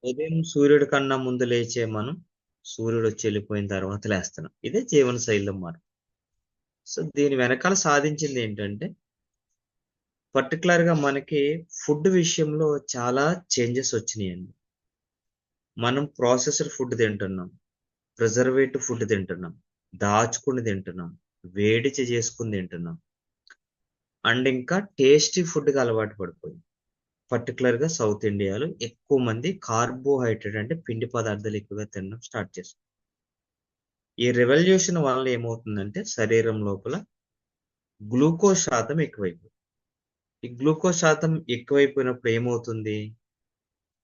ఉదయం సూర్యుడి కన్నా ముందు లేచే మనం సూర్యుడు వచ్చి వెళ్ళిపోయిన తర్వాత లేస్తున్నాం. ఇదే జీవన శైలిలో మార్పు. సో దీని వెనకాల సాధించింది ఏంటంటే పర్టికులర్ గా మనకి ఫుడ్ విషయంలో చాలా చేంజెస్ వచ్చినాయండి. మనం ప్రాసెస్డ్ ఫుడ్ తింటున్నాం, ప్రిజర్వేటివ్ ఫుడ్ తింటున్నాం, దాచుకుని తింటున్నాం, చేసుకుని తింటున్నాం. అండ్ ఇంకా టేస్టీ ఫుడ్కి అలవాటు పడిపోయింది. పర్టికులర్ గా సౌత్ ఇండియాలో ఎక్కువ మంది కార్బోహైడ్రేట్ అంటే పిండి పదార్థాలు ఎక్కువగా తినడం స్టార్ట్ చేస్తారు. ఈ రెవల్యూషన్ వల్ల ఏమవుతుందంటే శరీరం లోపల గ్లూకోజ్ శాతం ఎక్కువైపోతుంది. ఈ గ్లూకోజ్ శాతం ఎక్కువైపోయినప్పుడు ఏమవుతుంది?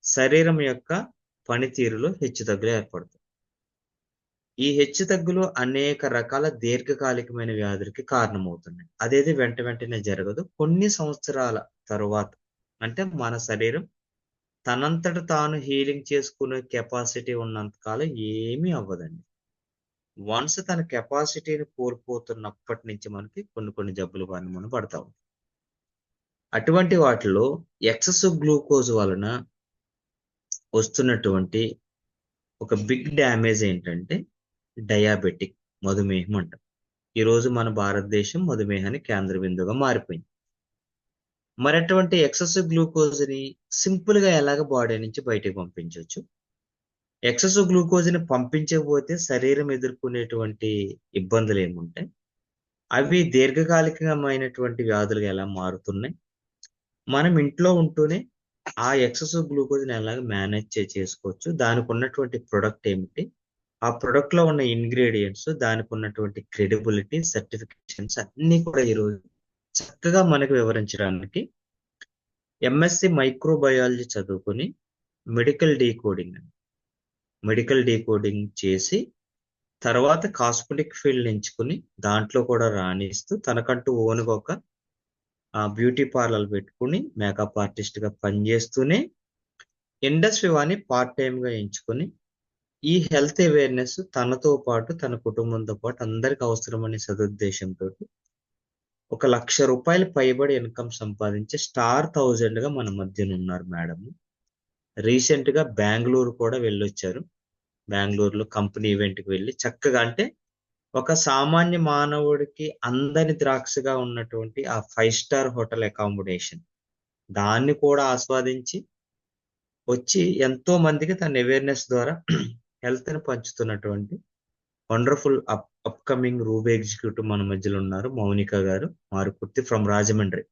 శరీరం యొక్క పనితీరులో హెచ్చుతగ్గులు ఏర్పడుతుంది. ఈ హెచ్చుతగ్గులు అనేక రకాల దీర్ఘకాలికమైన వ్యాధులకి కారణమవుతున్నాయి. అదేది వెంట వెంటనే జరగదు. కొన్ని సంవత్సరాల తరువాత, అంటే మన శరీరం తనంతట తాను హీలింగ్ చేసుకునే కెపాసిటీ ఉన్నంత కాలం ఏమీ అవ్వదండి. వన్స్ తన కెపాసిటీని కోల్పోతున్నప్పటి నుంచి మనకి కొన్ని కొన్ని జబ్బులు బారిన మనం పడతా ఉంటాం. అటువంటి వాటిలో ఎక్సెస్ గ్లూకోజ్ వలన వస్తున్నటువంటి ఒక బిగ్ డ్యామేజ్ ఏంటంటే డయాబెటిక్, మధుమేహం అంటాం. ఈరోజు మన భారతదేశం మధుమేహానికి కేంద్ర బిందువుగా మారిపోయింది. మరి అటువంటి ఎక్సెస్ గ్లూకోజ్ ని సింపుల్ గా ఎలాగ బాడీ నుంచి బయటకు పంపించవచ్చు? ఎక్సెస్ గ్లూకోజ్ ని పంపించకపోతే శరీరం ఎదుర్కొనేటువంటి ఇబ్బందులు ఏముంటాయి? అవి దీర్ఘకాలికమైనటువంటి వ్యాధులుగా ఎలా మారుతున్నాయి? మనం ఇంట్లో ఉంటూనే ఆ ఎక్సెస్ గ్లూకోజ్ ని ఎలాగ మేనేజ్ చేసుకోవచ్చు? దానికి ఉన్నటువంటి ప్రొడక్ట్ ఏమిటి? ఆ ప్రొడక్ట్ లో ఉన్న ఇంగ్రీడియంట్స్, దానికి ఉన్నటువంటి క్రెడిబిలిటీ, సర్టిఫికేషన్స్ అన్ని కూడా ఈరోజు చక్కగా మనకు వివరించడానికి ఎంఎస్సి మైక్రోబయాలజీ చదువుకుని మెడికల్ డీకోడింగ్ చేసి తర్వాత కాస్మెటిక్ ఫీల్డ్ ఎంచుకుని దాంట్లో కూడా రాణిస్తూ తనకంటూ ఓన్గా ఒక బ్యూటీ పార్లర్ పెట్టుకుని మేకప్ ఆర్టిస్ట్ గా పనిచేస్తూనే ఇండస్ట్రీ వాని పార్ట్ టైం గా ఎంచుకుని ఈ హెల్త్ అవేర్నెస్ తనతో పాటు తన కుటుంబంతో పాటు అందరికి అవసరమనే సదుద్దేశంతో ఒక ₹1,00,000 పైబడి ఇన్కమ్ సంపాదించే స్టార్ 1000 గా మన మధ్యన ఉన్నారు మేడం. రీసెంట్ గా బెంగళూరు కూడా వెళ్ళొచ్చారు. బెంగళూరులో కంపెనీ ఈవెంట్ కి వెళ్ళి చక్కగా, అంటే ఒక సామాన్య మానవుడికి అందని ద్రాక్షగా ఉన్నటువంటి ఆ 5 స్టార్ హోటల్ అకామిడేషన్ దాన్ని కూడా ఆస్వాదించి వచ్చి ఎంతో మందికి తన అవేర్నెస్ ద్వారా హెల్త్ ని పంచుతున్నటువంటి వండర్ఫుల్ అప్కమింగ్ రూబీ ఎగ్జిక్యూటివ్ మన మధ్యలో ఉన్నారు, మౌనిక గారు మారుకుర్తి ఫ్రమ్ రాజమండ్రి.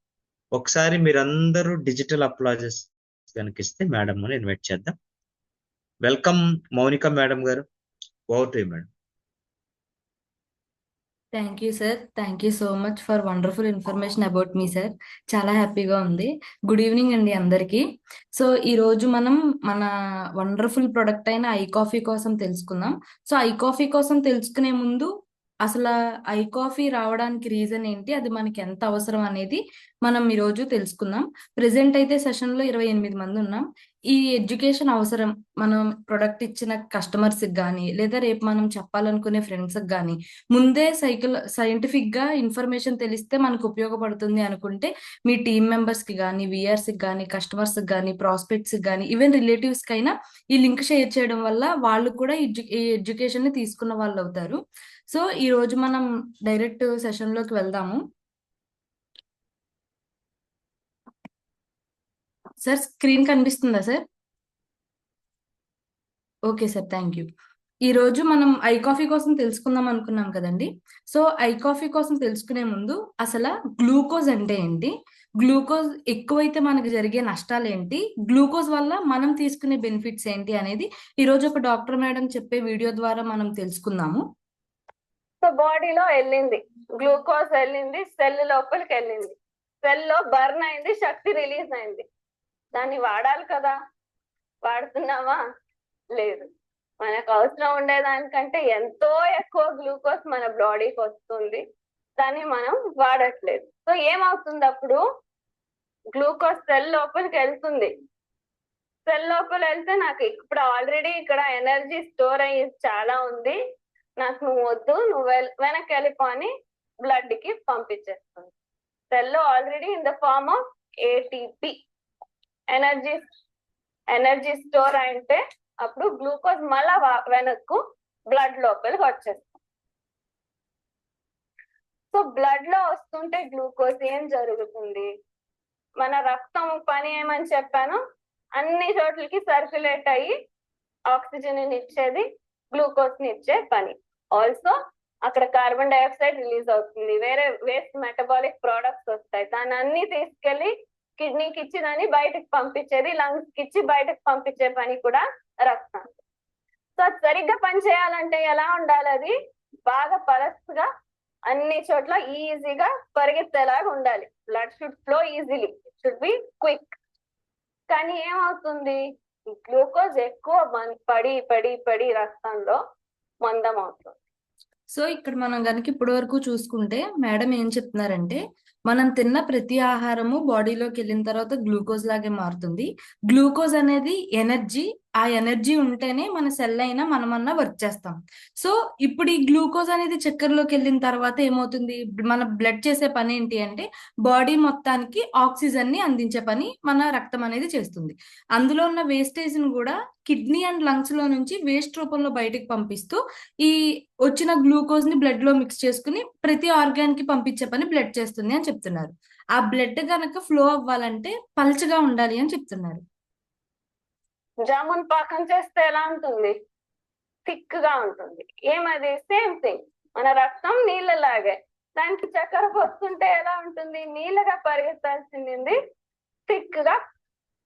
ఒకసారి మీరందరూ డిజిటల్ అప్లాజెస్ కనిపిస్తే మేడం అని ఇన్వైట్ చేద్దాం. వెల్కమ్ మౌనిక మేడం గారు, over to you madam. Thank you sir. Thank you so much for wonderful information about me sir. చాలా హ్యాపీగా ఉంది. గుడ్ ఈవినింగ్ అండి అందరికీ. సో ఈ రోజు మనం మన వండర్ఫుల్ ప్రొడక్ట్ అయిన ఐ కాఫీ కోసం తెలుసుకుందాం. సో ఐ కాఫీ కోసం తెలుసుకునే ముందు అసలు ఐ కాఫీ రావడానికి రీజన్ ఏంటి, అది మనకి ఎంత అవసరం అనేది మనం ఈరోజు తెలుసుకుందాం. ప్రెసెంట్ అయితే సెషన్లో 28 మంది ఉన్నాం. ఈ ఎడ్యుకేషన్ అవసరం మనం ప్రొడక్ట్ ఇచ్చిన కస్టమర్స్కి కానీ లేదా రేపు మనం చెప్పాలనుకునే ఫ్రెండ్స్కి కానీ ముందే సైంటిఫిక్ గా ఇన్ఫర్మేషన్ తెలిస్తే మనకు ఉపయోగపడుతుంది అనుకుంటే మీ టీమ్ మెంబర్స్ కి కానీ, విఆర్స్ కి కానీ, కస్టమర్స్ కి కానీ, ప్రాస్పెక్ట్స్ కి కానీ, ఈవెన్ రిలేటివ్స్ కి అయినా ఈ లింక్ షేర్ చేయడం వల్ల వాళ్ళు కూడా ఈ ఎడ్యుకేషన్ ని తీసుకున్న వాళ్ళు అవుతారు. సో ఈ రోజు మనం డైరెక్ట్ సెషన్ లోకి వెళ్దాము. సార్ స్క్రీన్ కనిపిస్తుందా sir? Okay sir, thank you. ఈ రోజు మనం ఐ కాఫీ కోసం తెలుసుకుందాం అనుకున్నాం కదండి. సో ఐ కాఫీ కోసం తెలుసుకునే ముందు అసలు గ్లూకోజ్ అంటే ఏంటి, గ్లూకోజ్ ఎక్కువైతే మనకు జరిగే నష్టాలు ఏంటి, గ్లూకోజ్ వల్ల మనం తీసుకునే బెనిఫిట్స్ ఏంటి అనేది ఈ రోజు ఒక డాక్టర్ మేడం చెప్పే వీడియో ద్వారా మనం తెలుసుకుందాము. సో బాడీలో వెళ్ళింది, గ్లూకోజ్ వెళ్ళింది, సెల్ లోపలికి వెళ్ళింది, సెల్ లో బర్న్ అయింది, శక్తి రిలీజ్ అయింది. దాన్ని వాడాలి కదా, వాడుతున్నావా? లేదు. మనకు అవసరం ఉండేదానికంటే ఎంతో ఎక్కువ గ్లూకోజ్ మన బాడీకి వస్తుంది, దాన్ని మనం వాడట్లేదు. సో ఏమవుతుంది అప్పుడు? గ్లూకోజ్ సెల్ లోపలికి వెళ్తుంది. సెల్ లోపల వెళ్తే నాకు ఇప్పుడు ఆల్రెడీ ఇక్కడ ఎనర్జీ స్టోర్ అయ్యి చాలా ఉంది, నాకు నువ్వు వద్దు, నువ్వు వెనక్కి వెళ్ళిపోని బ్లడ్ కి పంపించేస్తుంది. సెల్ లో already in the form of ATP, energy store అయింటే అప్పుడు గ్లూకోజ్ మళ్ళా వెనక్కు బ్లడ్ లోపలికి వచ్చేస్తుంది. సో బ్లడ్ లో వస్తుంటే గ్లూకోజ్ ఏం జరుగుతుంది, మన రక్తం పని ఏమని చెప్పాను, అన్ని చోట్లకి సర్క్యులేట్ అయ్యి ఆక్సిజన్ ఇచ్చేది, గ్లూకోజ్ ని ఇచ్చే పని. ఆల్సో అక్కడ కార్బన్ డైఆక్సైడ్ రిలీజ్ అవుతుంది, వేరే వేస్ట్ మెటబాలిక్ ప్రోడక్ట్స్ వస్తాయి, దాన్ని అన్ని తీసుకెళ్లి కిడ్నీకి ఇచ్చి దాన్ని బయటకు పంపించేది, లంగ్స్ కి ఇచ్చి బయటకు పంపించే పని కూడా రక్తం. సో అది సరిగ్గా పని చేయాలంటే ఎలా ఉండాలి, అది బాగా పలసగా అన్ని చోట్ల ఈజీగా పరిగెత్తేలాగా ఉండాలి. Blood should flow easily, should be quick. కానీ ఏమవుతుంది, గ్లూకోజ్ ఎక్కువ పడి పడి పడి రక్తంలో మందం అవుతుంది. సో ఇక్కడ మనం కనుక ఇప్పటి వరకు చూసుకుంటే మేడం ఏం చెప్తున్నారంటే, మనం తిన్న ప్రతి ఆహారము బాడీలోకి వెళ్ళిన తర్వాత గ్లూకోజ్ లాగే మారుతుంది. గ్లూకోజ్ అనేది ఎనర్జీ, ఆ ఎనర్జీ ఉంటేనే మన సెల్ అయినా మనమన్నా వర్క్ చేస్తాం. సో ఇప్పుడు ఈ గ్లూకోజ్ అనేది చక్కెరలోకి వెళ్ళిన తర్వాత ఏమవుతుంది, మన బ్లడ్ చేసే పని ఏంటి అంటే బాడీ మొత్తానికి ఆక్సిజన్ ని అందించే పని మన రక్తం అనేది చేస్తుంది. అందులో ఉన్న వేస్టేజ్ ని కూడా కిడ్నీ అండ్ లంగ్స్ లో నుంచి వేస్ట్ రూపంలో బయటకు పంపిస్తూ ఈ వచ్చిన గ్లూకోజ్ ని బ్లడ్ లో మిక్స్ చేసుకుని ప్రతి ఆర్గాన్ కి పంపించే పని బ్లడ్ చేస్తుంది అని చెప్తున్నారు. ఆ బ్లడ్ గనక ఫ్లో అవ్వాలంటే పల్చగా ఉండాలి అని చెప్తున్నారు. జామున్ పాకం చేస్తే ఎలా ఉంటుంది, థిక్ గా ఉంటుంది. ఏమది, సేమ్ థింగ్. మన రక్తం నీళ్ళలాగే, దానికి చక్కెర పోస్తుంటే ఎలా ఉంటుంది, నీళ్ళగా పరిగెత్తాల్సింది థిక్ గా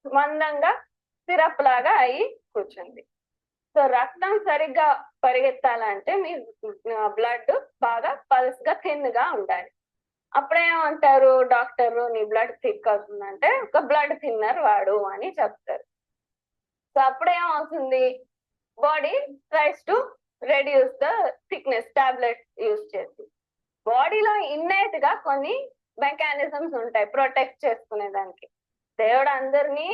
మందంగా సిరప్ లాగా అయి కూర్చుంది. సో రక్తం సరిగ్గా పరిగెత్తాలంటే మీ బ్లడ్ బాగా పల్స్ గా థిన్ గా ఉండాలి. అప్పుడేమంటారు డాక్టర్, నీ బ్లడ్ థిక్ అవుతుందంటే ఒక బ్లడ్ థిన్నర్ వాడు అని చెప్తారు. సో అప్పుడేమవుతుంది, body tries to reduce the thickness, tablets use చేసి. బాడీలో ఇన్నేట్ గా కొన్ని మెకానిజమ్స్ ఉంటాయి ప్రొటెక్ట్ చేసుకునేదానికి. దేవుడు అందరినీ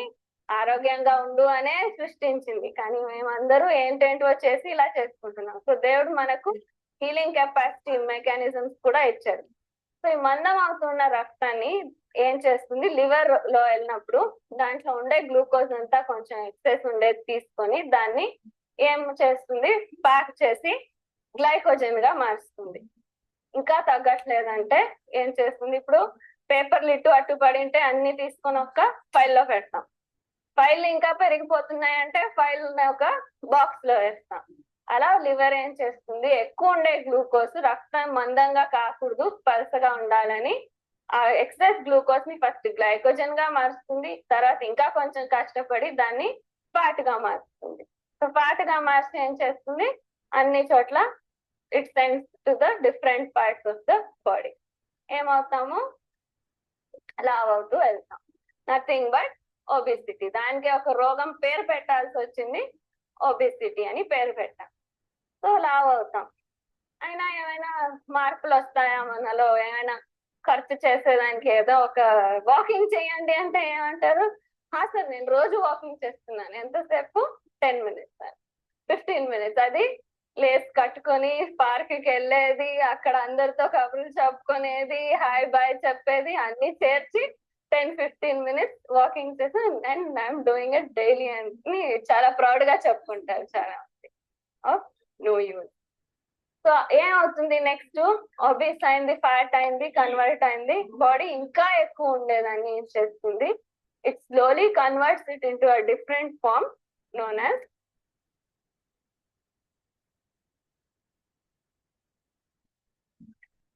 ఆరోగ్యంగా ఉండు అనే సృష్టించింది, కానీ మేమందరూ ఏంటేంటో చేసి ఇలా చేసుకుంటున్నాం. సో దేవుడు మనకు హీలింగ్ కెపాసిటీ మెకానిజమ్స్ కూడా ఇచ్చాడు. సో ఈ మందం అవుతున్న రక్తాన్ని ఏం చేస్తుంది, లివర్ లో వెళ్ళినప్పుడు దాంట్లో ఉండే గ్లూకోజ్ అంతా కొంచెం ఎక్సెస్ ఉండేది తీసుకొని దాన్ని ఏం చేస్తుంది, ప్యాక్ చేసి గ్లైకోజన్ గా మారుస్తుంది. ఇంకా తగ్గట్లేదంటే ఏం చేస్తుంది, ఇప్పుడు పేపర్లు ఇటు అటు పడింటే అన్ని తీసుకొని ఒక ఫైల్లో పెడతాం. ఫైల్ ఇంకా పెరిగిపోతున్నాయంటే ఫైల్ ఒక బాక్స్ లో వేస్తాం. అలా లివర్ ఏం చేస్తుంది, ఎక్కువ ఉండే గ్లూకోజ్ రక్తం మందంగా కాకూడదు, పలసగా ఉండాలని ఆ ఎక్సెస్ గ్లూకోజ్ ని ఫస్ట్ గ్లైకోజన్ గా మారుస్తుంది, తర్వాత ఇంకా కొంచెం కష్టపడి దాన్ని ఫ్యాట్ గా మారుస్తుంది. సో ఫ్యాట్ గా మార్చి ఏం చేస్తుంది, అన్ని చోట్ల it sends to the different parts of the body. ఏమవుతాము, లావ్ అవుతూ వెళ్తాం. Nothing but obesity. దానికి ఒక రోగం పేరు పెట్టాల్సి వచ్చింది, ఒబిసిటీ అని పేరు పెట్టాం. సో లావ్ అవుతాం. అయినా ఏమైనా మార్పులు వస్తాయా మనలో, ఏమైనా ఖర్చు చేసేదానికి ఏదో ఒక వాకింగ్ చేయండి అంటే ఏమంటారు, సార్ నేను రోజు వాకింగ్ చేస్తున్నాను, ఎంతసేపు 10 minutes 15 minutes. అది లేస్ కట్టుకొని పార్క్ కి వెళ్ళేది, అక్కడ అందరితో కబుర్లు చెప్పుకునేది, హాయ్ బాయ్ చెప్పేది, అన్ని చేర్చి 10-15 minutes వాకింగ్ చేసి and I'm doing it daily అని చాలా ప్రౌడ్ గా చెప్పుకుంటారు చాలా మంది. No use. సో ఏమవుతుంది, నెక్స్ట్ ఒబీస్ అయింది, ఫ్యాట్ అయింది, కన్వర్ట్ అయింది, బాడీ ఇంకా ఎక్కువ ఉండేదాన్ని ఏం చేస్తుంది, it slowly converts it into a different form known as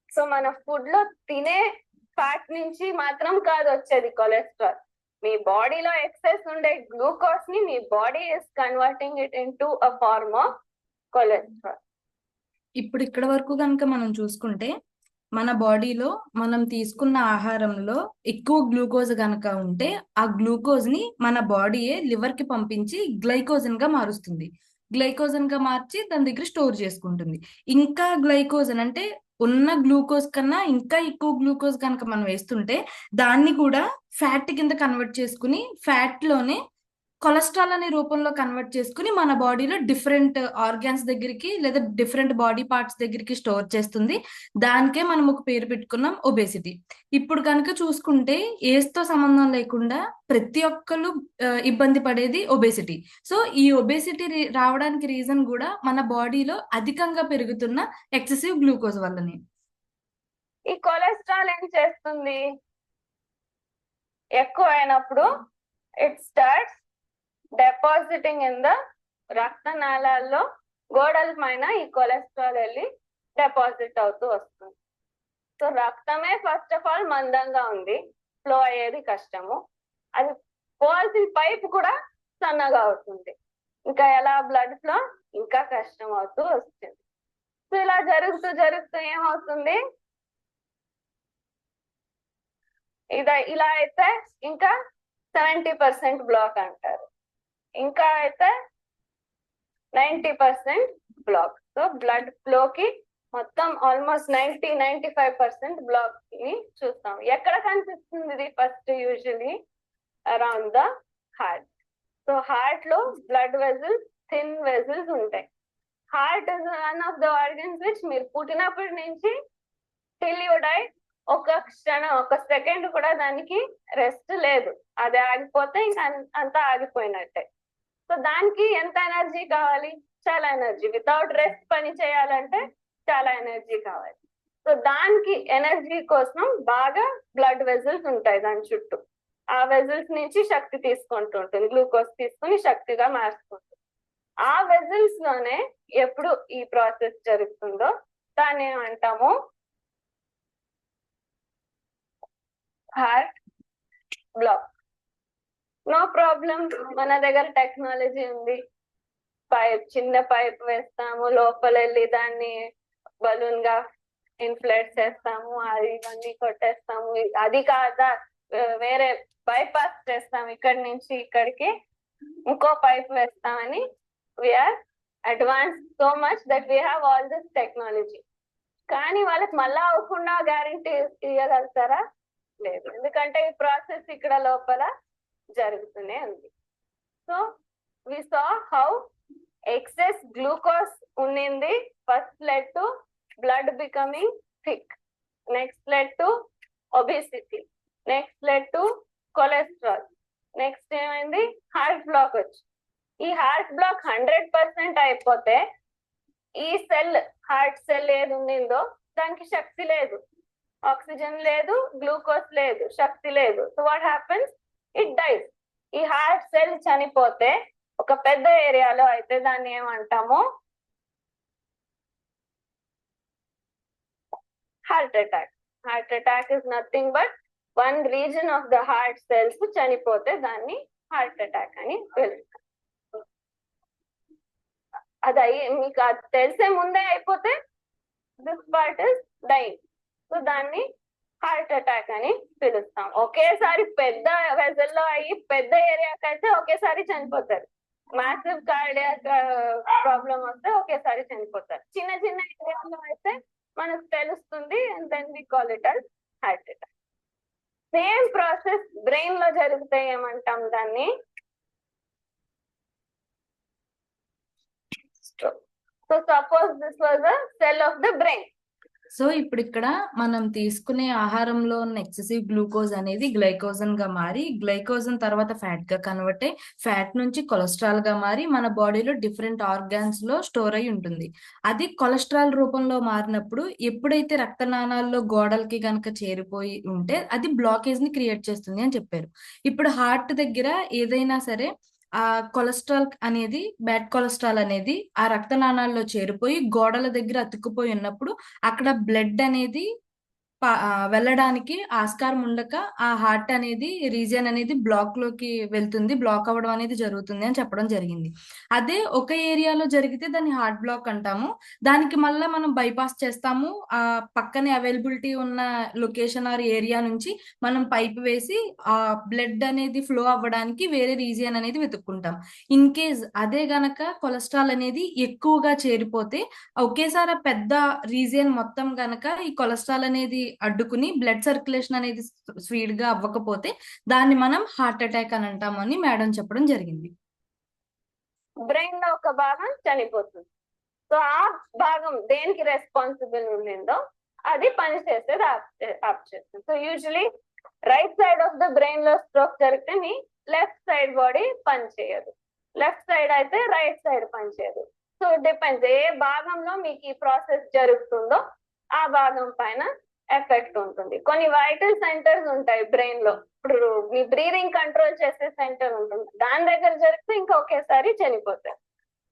so మన ఫుడ్ లో తినే ఫ్యాట్ నుంచి మాత్రం కాదు వచ్చేది కొలెస్ట్రాల్. మీ బాడీలో ఎక్సెస్ ఉండే గ్లూకోజ్ ని మీ body is converting it into a form of cholesterol. ఇప్పుడు ఇక్కడ వరకు కనుక మనం చూసుకుంటే మన బాడీలో మనం తీసుకున్న ఆహారంలో ఎక్కువ గ్లూకోజ్ గనక ఉంటే ఆ గ్లూకోజ్ ని మన బాడీయే లివర్ కి పంపించి గ్లైకోజన్ గా మారుస్తుంది. గ్లైకోజన్ గా మార్చి దాని దగ్గర స్టోర్ చేసుకుంటుంది. ఇంకా గ్లైకోజన్ అంటే ఉన్న గ్లూకోజ్ కన్నా ఇంకా ఎక్కువ గ్లూకోజ్ కనుక మనం వేస్తుంటే దాన్ని కూడా ఫ్యాట్ కింద కన్వర్ట్ చేసుకుని ఫ్యాట్ లోనే కొలెస్ట్రాల్ అనే రూపంలో కన్వర్ట్ చేసుకుని మన బాడీలో డిఫరెంట్ ఆర్గాన్స్ దగ్గరికి లేదా డిఫరెంట్ బాడీ పార్ట్స్ దగ్గరికి స్టోర్ చేస్తుంది. దానికే మనం ఒక పేరు పెట్టుకున్నాం ఒబేసిటీ. ఇప్పుడు కనుక చూసుకుంటే ఏజ్ తో సంబంధం లేకుండా ప్రతి ఒక్కరు ఇబ్బంది పడేది ఒబేసిటీ. సో ఈ ఒబేసిటీ రావడానికి రీజన్ కూడా మన బాడీలో అధికంగా పెరుగుతున్న ఎక్సెసివ్ గ్లూకోజ్ వల్లనే. ఈ కొలెస్ట్రాల్ ఏం చేస్తుంది? ఎక్కువ అయినప్పుడు ఇట్ స్టార్ట్స్ డెపాజిటింగ్ ఇన్ ద రక్తనాళాల్లో గోడల పైన ఈ కొలెస్ట్రాల్ వెళ్ళి డిపాజిట్ అవుతూ వస్తుంది. సో రక్తమే ఫస్ట్ ఆఫ్ ఆల్ మందంగా ఉంది, ఫ్లో అయ్యేది కష్టము. అది పోవాల్సిన పైప్ కూడా సన్నగా అవుతుంది, ఇంకా ఎలా బ్లడ్ ఫ్లో ఇంకా కష్టం అవుతూ వస్తుంది. సో ఇలా జరుగుతూ జరుగుతూ ఏమవుతుంది, ఇలా అయితే ఇంకా 70% బ్లాక్ అంటారు, ఇంకా అయితే 90% బ్లాక్. సో బ్లడ్ ఫ్లోకి మొత్తం ఆల్మోస్ట్ 90-95% బ్లాక్ ని చూస్తాం. ఎక్కడ కనిపిస్తుంది ఇది? First usually around the heart. So heart లో బ్లడ్ వెజల్స్, థిన్ వెజల్స్ ఉంటాయి. Heart is one of the organs which మీరు పుట్టినప్పటి నుంచి టిల్ యూ డై ఒక క్షణం, ఒక సెకండ్ కూడా దానికి రెస్ట్ లేదు. అది ఆగిపోతే ఇంకా అంతా ఆగిపోయినట్టే. సో దానికి ఎంత ఎనర్జీ కావాలి? చాలా ఎనర్జీ. వితౌట్ రెస్ట్ పని చేయాలంటే చాలా ఎనర్జీ కావాలి. సో దానికి ఎనర్జీ కోసం బాగా బ్లడ్ వెజల్స్ ఉంటాయి దాని చుట్టూ. ఆ వెజల్స్ నుంచి శక్తి తీసుకుంటూ ఉంటుంది, గ్లూకోజ్ తీసుకుని శక్తిగా మార్చుకుంటుంది. ఆ వెజల్స్ లోనే ఎప్పుడు ఈ ప్రాసెస్ జరుగుతుందో దాన్ని ఏమంటాము? Heart block. నో ప్రాబ్లం, మన దగ్గర టెక్నాలజీ ఉంది. పైప్, చిన్న పైప్ వేస్తాము, లోపల వెళ్ళి దాన్ని బలూన్ గా ఇన్ఫ్లేట్ చేస్తాము, అది ఇవన్నీ కొట్టేస్తాము. అది కాదా, వేరే బైపాస్ చేస్తాం, ఇక్కడి నుంచి ఇక్కడికి ఇంకో పైప్ వేస్తామని. We are advance so much that we have all this technology. కానీ వాళ్ళకి మళ్ళా అవ్వకుండా గ్యారంటీ ఇవ్వగలుగుతారా? లేదు, ఎందుకంటే ఈ ప్రాసెస్ ఇక్కడ లోపల జరుగుతూనే ఉంది. So we saw how excess glucose ఉన్నింది first led to blood becoming thick, next led to obesity, next led to cholesterol, next ఏమైంది? హార్ట్ బ్లాక్ వచ్చి. ఈ హార్ట్ బ్లాక్ 100% అయిపోతే ఈ సెల్, హార్ట్ సెల్ ఏది ఉండిందో దానికి శక్తి లేదు, ఆక్సిజన్ లేదు, గ్లూకోజ్ లేదు, శక్తి లేదు. So what happens? It dies. ఈ హార్ట్ సెల్ చనిపోతే ఒక పెద్ద ఏరియాలో అయితే దాన్ని ఏమంటాము? Heart attack. Heart attack is nothing but one reason of the heart cells చనిపోతే దాన్ని హార్ట్ అటాక్ అని పిలుస్తాం. అది మీకు అది తెలిసే ముందే అయిపోతే this part is dyeing. So దాన్ని హార్ట్ అటాక్ అని పిలుస్తాం. ఒకేసారి పెద్ద వెజల్లో అయ్యి పెద్ద ఏరియాకి అయితే ఒకేసారి చనిపోతారు. మ్యాసివ్ కార్డియాక్ ప్రాబ్లం వస్తే ఒకేసారి చనిపోతారు. చిన్న చిన్న ఏరియాలో అయితే మనకు తెలుస్తుంది, and then we call it as heart attack. Same process brain లో జరుగుతాయి, ఏమంటాం దాన్ని? stroke. So suppose this was a cell of the brain. So ఇప్పుడు ఇక్కడ మనం తీసుకునే ఆహారంలో ఉన్న ఎక్సెసివ్ గ్లూకోజ్ అనేది గ్లైకోజన్ గా మారి, గ్లైకోజన్ తర్వాత ఫ్యాట్ గా కన్వర్ట్ అయ్యి, ఫ్యాట్ నుంచి కొలెస్ట్రాల్ గా మారి మన బాడీలో డిఫరెంట్ ఆర్గాన్స్ లో స్టోర్ అయి ఉంటుంది. అది కొలెస్ట్రాల్ రూపంలో మారినప్పుడు ఎప్పుడైతే రక్తనాళాల్లో గోడలకి గనక చేరిపోయి ఉంటే అది బ్లాకేజ్ ని క్రియేట్ చేస్తుంది అని చెప్పారు. ఇప్పుడు హార్ట్ దగ్గర ఏదైనా సరే ఆ కొలెస్ట్రాల్ అనేది, బ్యాడ్ కొలెస్ట్రాల్ అనేది ఆ రక్తనాళాల్లో చేరిపోయి గోడల దగ్గర అతుక్కుపోయి ఉన్నప్పుడు అక్కడ బ్లడ్ అనేది వెళ్ళడానికి ఆస్కారం ఉండక ఆ హార్ట్ అనేది రీజియన్ అనేది బ్లాక్ లోకి వెళ్తుంది, బ్లాక్ అవ్వడం అనేది జరుగుతుంది అని చెప్పడం జరిగింది. అదే ఒక ఏరియాలో జరిగితే దాన్ని హార్ట్ బ్లాక్ అంటాము. దానికి మళ్ళీ మనం బైపాస్ చేస్తాము. ఆ పక్కనే అవైలబిలిటీ ఉన్న లొకేషన్ ఆర్ ఏరియా నుంచి మనం పైప్ వేసి ఆ బ్లడ్ అనేది ఫ్లో అవ్వడానికి వేరే రీజియన్ అనేది వెతుక్కుంటాం. ఇన్ కేస్ అదే గనక కొలెస్ట్రాల్ అనేది ఎక్కువగా చేరిపోతే ఒకేసారి పెద్ద రీజియన్ మొత్తం గనక ఈ కొలెస్ట్రాల్ అనేది అడ్డుకుని బ్లడ్ సర్క్యులేషన్ అనేది స్పీడ్ గా అవ్వకపోతే దాన్ని మనం హార్ట్ అటాక్ అని అంటామని మేడం చెప్పడం జరిగింది. బ్రెయిన్ లో ఒక భాగం చనిపోతుంది. సో ఆ భాగం దేనికి రెస్పాన్సిబుల్ ఉండిందో అది పనిచేసేది ఆప్ చేస్తుంది. So usually right side of the brain లో స్ట్రోక్ జరిగితే మీ లెఫ్ట్ సైడ్ బాడీ పనిచేయదు, లెఫ్ట్ సైడ్ అయితే రైట్ సైడ్ పనిచేయదు. సో డిపెండ్స్ ఏ భాగంలో మీకు ఈ ప్రాసెస్ జరుగుతుందో ఆ భాగం పైన ఎఫెక్ట్ ఉంటుంది. కొన్ని వైటల్ సెంటర్స్ ఉంటాయి బ్రెయిన్ లో. ఇప్పుడు మీ బ్రీదింగ్ కంట్రోల్ చేసే సెంటర్ ఉంటుంది, దాని దగ్గర జరిగితే ఇంకా ఒకేసారి చనిపోతారు.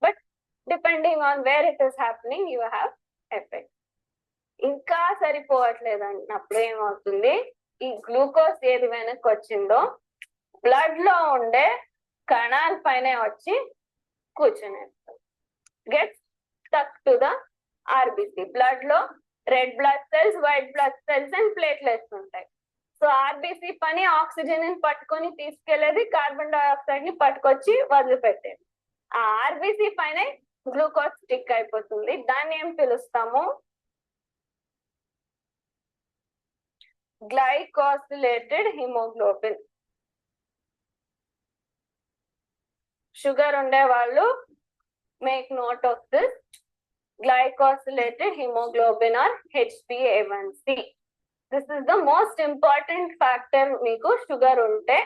But depending on wear it is happening you have effect. ఇంకా సరిపోవట్లేదు అన్నప్పుడు ఏమవుతుంది, ఈ గ్లూకోజ్ ఏది వెనక్కి వచ్చిందో బ్లడ్ లో ఉండే కణాల పైన వచ్చి కూర్చునేస్తుంది. Get stuck to the RBC. Blood లో red blood cells, white blood cells and platelets ఉంటాయి. సో ఆర్బిసి పని ఆక్సిజన్ ని పట్టుకొని తీసుకెళ్లేది, కార్బన్ డైఆక్సైడ్ ని పట్టుకొచ్చి వదిలిపెట్టేది. ఆ ఆర్బిసి పైన గ్లూకోజ్ స్టిక్ అయిపోతుంది. దాన్ని ఏం పిలుస్తాము, గ్లైకోసిలేటెడ్ హిమోగ్లోబిన్. షుగర్ ఉండే వాళ్ళు make note of this, glycosylated haemoglobin or HbA1c. This is the most important factor. మీకు షుగర్ ఉంటే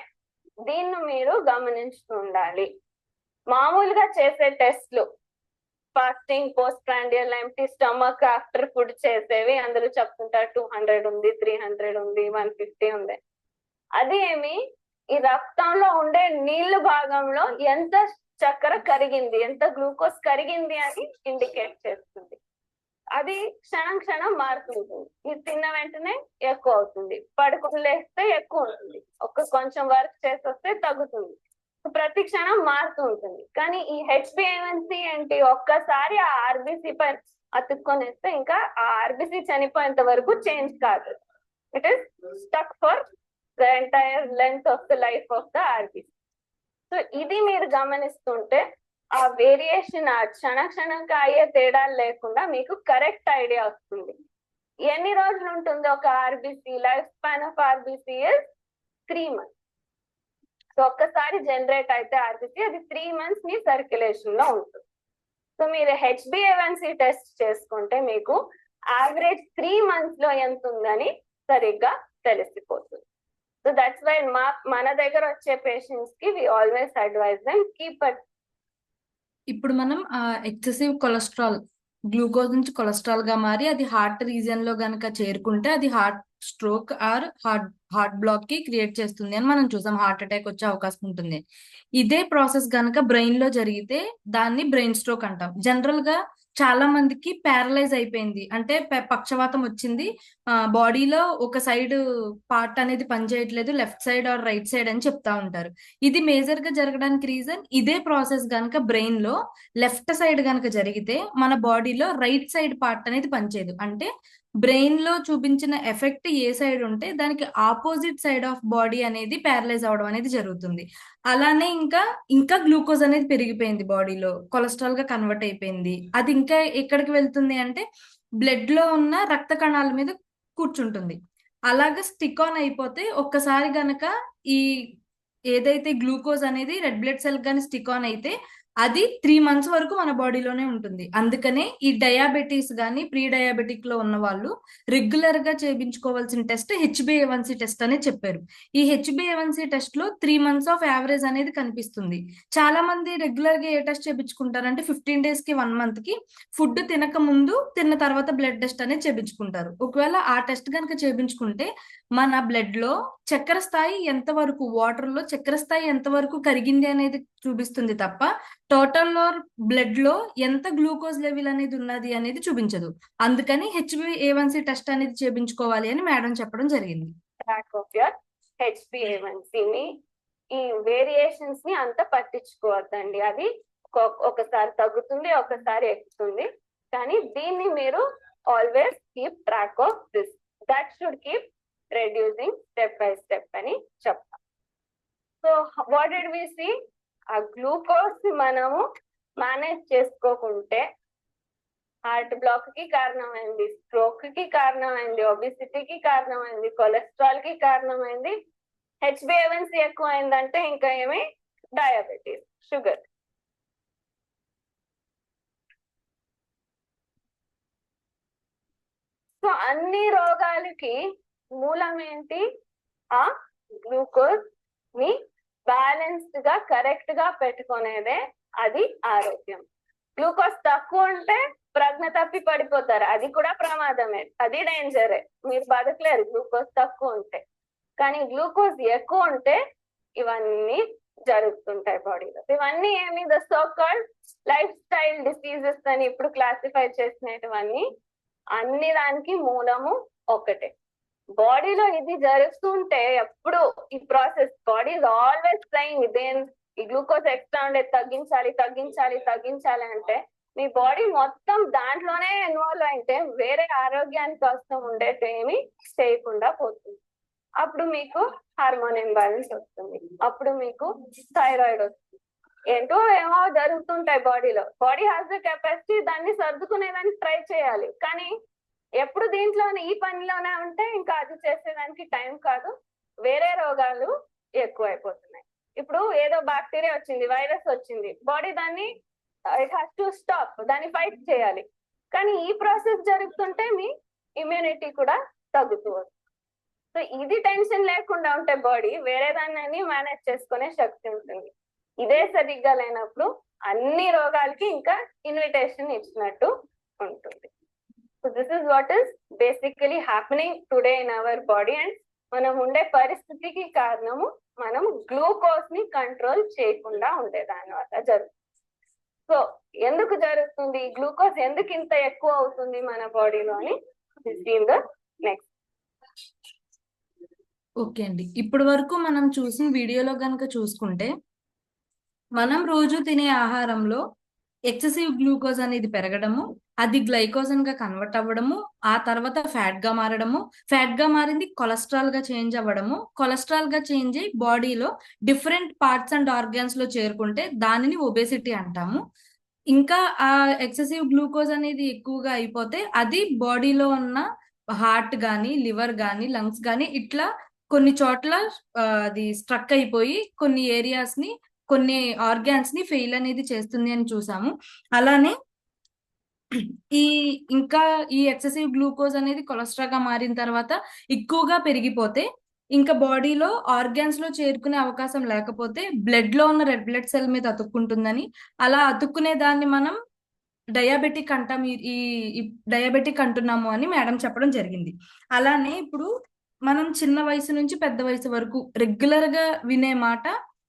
దీన్ని మీరు గమనించుతూ ఉండాలి. మామూలుగా చేసే టెస్ట్లు fasting, post prandial, empty stomach, after food చేసేవి అందరూ చెప్తుంటారు 200 ఉంది, 300 ఉంది, 150 ఉంది. అది ఏమి ఈ రక్తంలో ఉండే నీళ్లు భాగంలో ఎంత చక్కెర కరిగింది, ఎంత గ్లూకోజ్ కరిగింది అని ఇండికేట్ చేస్తుంది. అది క్షణం క్షణం మారుతుంటుంది. ఇది తిన్న వెంటనే ఎక్కువ అవుతుంది, పడుకుని లేస్తే ఎక్కువ ఉంటుంది, కొంచెం వర్క్ చేసి వస్తే తగ్గుతుంది. ప్రతి క్షణం మారుతూ ఉంటుంది. కానీ ఈ HbA1c ఏంటి, ఒక్కసారి ఆ ఆర్బిసి పై అతుక్కొనేస్తే ఇంకా ఆ ఆర్బిసి చనిపోయేంత వరకు చేంజ్ కాదు. It is stuck for the entire length of the life of the RBC. So ఇది మీరు గమనిస్తుంటే ఆ వేరియేషన్, ఆ క్షణంగా అయ్యే తేడాలు లేకుండా మీకు కరెక్ట్ ఐడియా వస్తుంది. ఎన్ని రోజులు ఉంటుంది ఒక RBC? Life span of RBC is 3 months. So ఒక్కసారి జనరేట్ అయితే ఆర్బిసి అది 3 months మీ సర్క్యులేషన్ లో ఉంటుంది. సో మీరు HbA1c టెస్ట్ చేసుకుంటే మీకు యావరేజ్ 3 months లో ఎంత ఉందని సరిగ్గా తెలిసిపోతుంది. సో దట్స్ వై మన దగ్గర వచ్చే పేషెంట్స్ కి we always advise them keep at. ఇప్పుడు మనం ఎక్సెసివ్ కొలెస్ట్రాల్, గ్లూకోజ్ నుంచి కొలెస్ట్రాల్ గా మారి అది హార్ట్ రీజియన్ లో గనక చేరుకుంటే అది heart stroke or heart block కి క్రియేట్ చేస్తుంది అని మనం చూసాం. హార్ట్ అటాక్ వచ్చే అవకాశం ఉంటుంది. ఇదే ప్రాసెస్ గనక బ్రెయిన్ లో జరిగితే దాన్ని బ్రెయిన్ స్ట్రోక్ అంటాం. జనరల్ గా చాలా మందికి ప్యారలైజ్ అయిపోయింది అంటే పక్షవాతం వచ్చింది, బాడీలో ఒక సైడ్ పార్ట్ అనేది పనిచేయట్లేదు, left side or right side అని చెప్తా ఉంటారు. ఇది మేజర్ గా జరగడానికి రీజన్ ఇదే ప్రాసెస్ గనక బ్రెయిన్ లో లెఫ్ట్ సైడ్ గనక జరిగితే మన బాడీలో రైట్ సైడ్ పార్ట్ అనేది పనిచేయదు. అంటే బ్రెయిన్ లో చూపించిన ఎఫెక్ట్ ఏ సైడ్ ఉంటే దానికి ఆపోజిట్ సైడ్ ఆఫ్ బాడీ అనేది ప్యారలైజ్ అవడం అనేది జరుగుతుంది. అలానే ఇంకా గ్లూకోజ్ అనేది పెరిగిపోయింది, బాడీలో కొలెస్ట్రాల్ గా కన్వర్ట్ అయిపోయింది. అది ఇంకా ఎక్కడికి వెళ్తుంది అంటే బ్లడ్ లో ఉన్న రక్త కణాల మీద కూర్చుంటుంది. అలాగా స్టిక్ ఆన్ అయిపోతే ఒక్కసారి గనక ఈ ఏదైతే గ్లూకోజ్ అనేది రెడ్ బ్లడ్ సెల్ గానీ స్టిక్ ఆన్ అయితే అది 3 months వరకు మన బాడీలోనే ఉంటుంది. అందుకనే ఈ డయాబెటీస్ గానీ ప్రీ డయాబెటిక్ లో ఉన్న వాళ్ళు రెగ్యులర్ గా చేయించుకోవాల్సిన టెస్ట్ HbA1c టెస్ట్ అనేది చెప్పారు. ఈ HbA1c టెస్ట్ లో 3 months ఆఫ్ యావరేజ్ అనేది కనిపిస్తుంది. చాలా మంది రెగ్యులర్ గా ఏ టెస్ట్ చేయించుకుంటారంటే 15 days కి 1 month కి ఫుడ్ తినక ముందు తిన్న తర్వాత బ్లడ్ టెస్ట్ అనేది చేయించుకుంటారు. ఒకవేళ ఆ టెస్ట్ కనుక చేయించుకుంటే మన బ్లడ్ లో చక్కెర స్థాయి ఎంత వరకు, వాటర్ లో చక్కెర స్థాయి ఎంత వరకు కరిగింది అనేది చూపిస్తుంది తప్ప టోటల్ బ్లడ్ లో ఎంత గ్లూకోజ్ లెవెల్ అనేది ఉన్నది అనేది చూపించదు. అందుకని HbA1c టెస్ట్ అనేది చేయించుకోవాలి అని మేడం చెప్పడం జరిగింది. ట్రాక్ ఆఫ్ యువర్ HbA1c ని, ఈ వేరియేషన్స్ ని అంత పట్టించుకోవద్దండి. అది ఒకసారి తగ్గుతుంది, ఒకసారి ఎక్కుతుంది. కానీ దీన్ని మీరు always keep track of this. That should keep reducing step by step అని చెప్తాం. So what did we see? ఆ గ్లూకోజ్ మనము మేనేజ్ చేసుకోకుంటే హార్ట్ బ్లాక్ కి కారణమైంది, స్ట్రోక్ కి కారణమైంది, ఒబిసిటీకి కారణమైంది, కొలెస్ట్రాల్ కి కారణమైంది. హెచ్బిఏవన్సీ ఎక్కువ అయిందంటే ఇంకా ఏమి, డయాబెటీస్, షుగర్. సో అన్ని రోగాలకి మూలం ఏంటి? ఆ గ్లూకోజ్ ని బ్యాలెన్స్డ్ గా కరెక్ట్ గా పెట్టుకునేదే అది ఆరోగ్యం. గ్లూకోజ్ తక్కువ ఉంటే ప్రజ్ఞ తప్పి పడిపోతారు, అది కూడా ప్రమాదమే, అది డేంజరే, మీరు బతకలేరు గ్లూకోజ్ తక్కువ ఉంటే. కానీ గ్లూకోజ్ ఎక్కువ ఉంటే ఇవన్నీ జరుగుతుంటాయి బాడీలో. ఇవన్నీ ఏమి, the so called life style diseases అని ఇప్పుడు క్లాసిఫై చేసినటువన్నీ అన్ని దానికి మూలము ఒకటే. బాడీలో ఇది జరుగుతుంటే ఎప్పుడు ఈ process, body is always trying then ఈ గ్లూకోజ్ ఎక్స్ట్రా ఉండే తగ్గించాలి తగ్గించాలి తగ్గించాలి అంటే మీ బాడీ మొత్తం దాంట్లోనే ఇన్వాల్వ్ అయితే వేరే ఆరోగ్యానికి అవసరం ఉండేటేమి చేయకుండా పోతుంది. అప్పుడు మీకు హార్మోన్ ఇంబ్యాలెన్స్ వస్తుంది, అప్పుడు మీకు థైరాయిడ్ వస్తుంది, ఏంటో ఏమో జరుగుతుంటాయి బాడీలో. బాడీ హాస్ ద కెపాసిటీ దాన్ని సర్దుకునేదానికి ట్రై చేయాలి, కానీ ఎప్పుడు దీంట్లోనే ఈ పనిలోనే ఉంటే ఇంకా అది చేసేదానికి టైం కాదు, వేరే రోగాలు ఎక్కువైపోతున్నాయి. ఇప్పుడు ఏదో బ్యాక్టీరియా వచ్చింది, వైరస్ వచ్చింది, బాడీ దాన్ని ఇట్ హాస్ టు స్టాప్, దాన్ని ఫైట్ చేయాలి. కానీ ఈ ప్రాసెస్ జరుగుతుంటే మీ ఇమ్యూనిటీ కూడా తగ్గుతూ వస్తుంది. సో ఇది టెన్షన్ లేకుండా ఉంటే బాడీ వేరే దాన్ని మేనేజ్ చేసుకునే శక్తి ఉంటుంది. ఇదే సరిగ్గా లేనప్పుడు అన్ని రోగాలకి ఇంకా ఇన్విటేషన్ ఇచ్చినట్టు ఉంటుంది. So this is what is basically happening today in our body. And మనం ఉండే పరిస్థితికి కారణము మనం గ్లూకోజ్ ని కంట్రోల్ చేయకుండా ఉండేదాని వల్ల జరుగుతుంది. సో ఎందుకు జరుగుతుంది, గ్లూకోజ్ ఎందుకు ఇంత ఎక్కువ అవుతుంది మన బాడీలో అని నెక్స్ట్. ఓకే అండి, ఇప్పటి వరకు మనం చూసిన వీడియోలో కనుక చూసుకుంటే మనం రోజు తినే ఆహారంలో ఎక్సెసివ్ గ్లూకోజ్ అనేది పెరగడము, అది గ్లైకోజన్ గా కన్వర్ట్ అవ్వడము, ఆ తర్వాత ఫ్యాట్ గా మారడము, ఫ్యాట్ గా మారింది కొలెస్ట్రాల్ గా చేంజ్ అవ్వడము, కొలెస్ట్రాల్ గా చేంజ్ అయ్యి బాడీలో డిఫరెంట్ పార్ట్స్ అండ్ ఆర్గాన్స్ లో చేరుకుంటే దానిని ఒబేసిటీ అంటాము. ఇంకా ఆ ఎక్సెసివ్ గ్లూకోజ్ అనేది ఎక్కువగా అయిపోతే అది బాడీలో ఉన్న హార్ట్ గానీ, లివర్ గానీ, లంగ్స్ గానీ ఇట్లా కొన్ని చోట్ల అది స్ట్రక్ అయిపోయి కొన్ని ఏరియాస్ ని, కొన్ని ఆర్గాన్స్ ని ఫెయిల్ అనేది చేస్తుంది అని చూసాము. అలానే ఇంకా ఈ ఎక్సెసివ్ గ్లూకోజ్ అనేది కొలెస్ట్రాల్ గా మారిన తర్వాత ఎక్కువగా పెరిగిపోతే ఇంకా బాడీలో ఆర్గాన్స్ లో చేరుకునే అవకాశం లేకపోతే బ్లడ్ లో ఉన్న రెడ్ బ్లడ్ సెల్ మీద అతుక్కుంటుందని, అలా అతుక్కునే దాన్ని మనం డయాబెటిక్ అంటాం, ఈ డయాబెటిక్ అంటున్నాము అని మేడం చెప్పడం జరిగింది. అలానే ఇప్పుడు మనం చిన్న వయసు నుంచి పెద్ద వయసు వరకు రెగ్యులర్ గా వినే మాట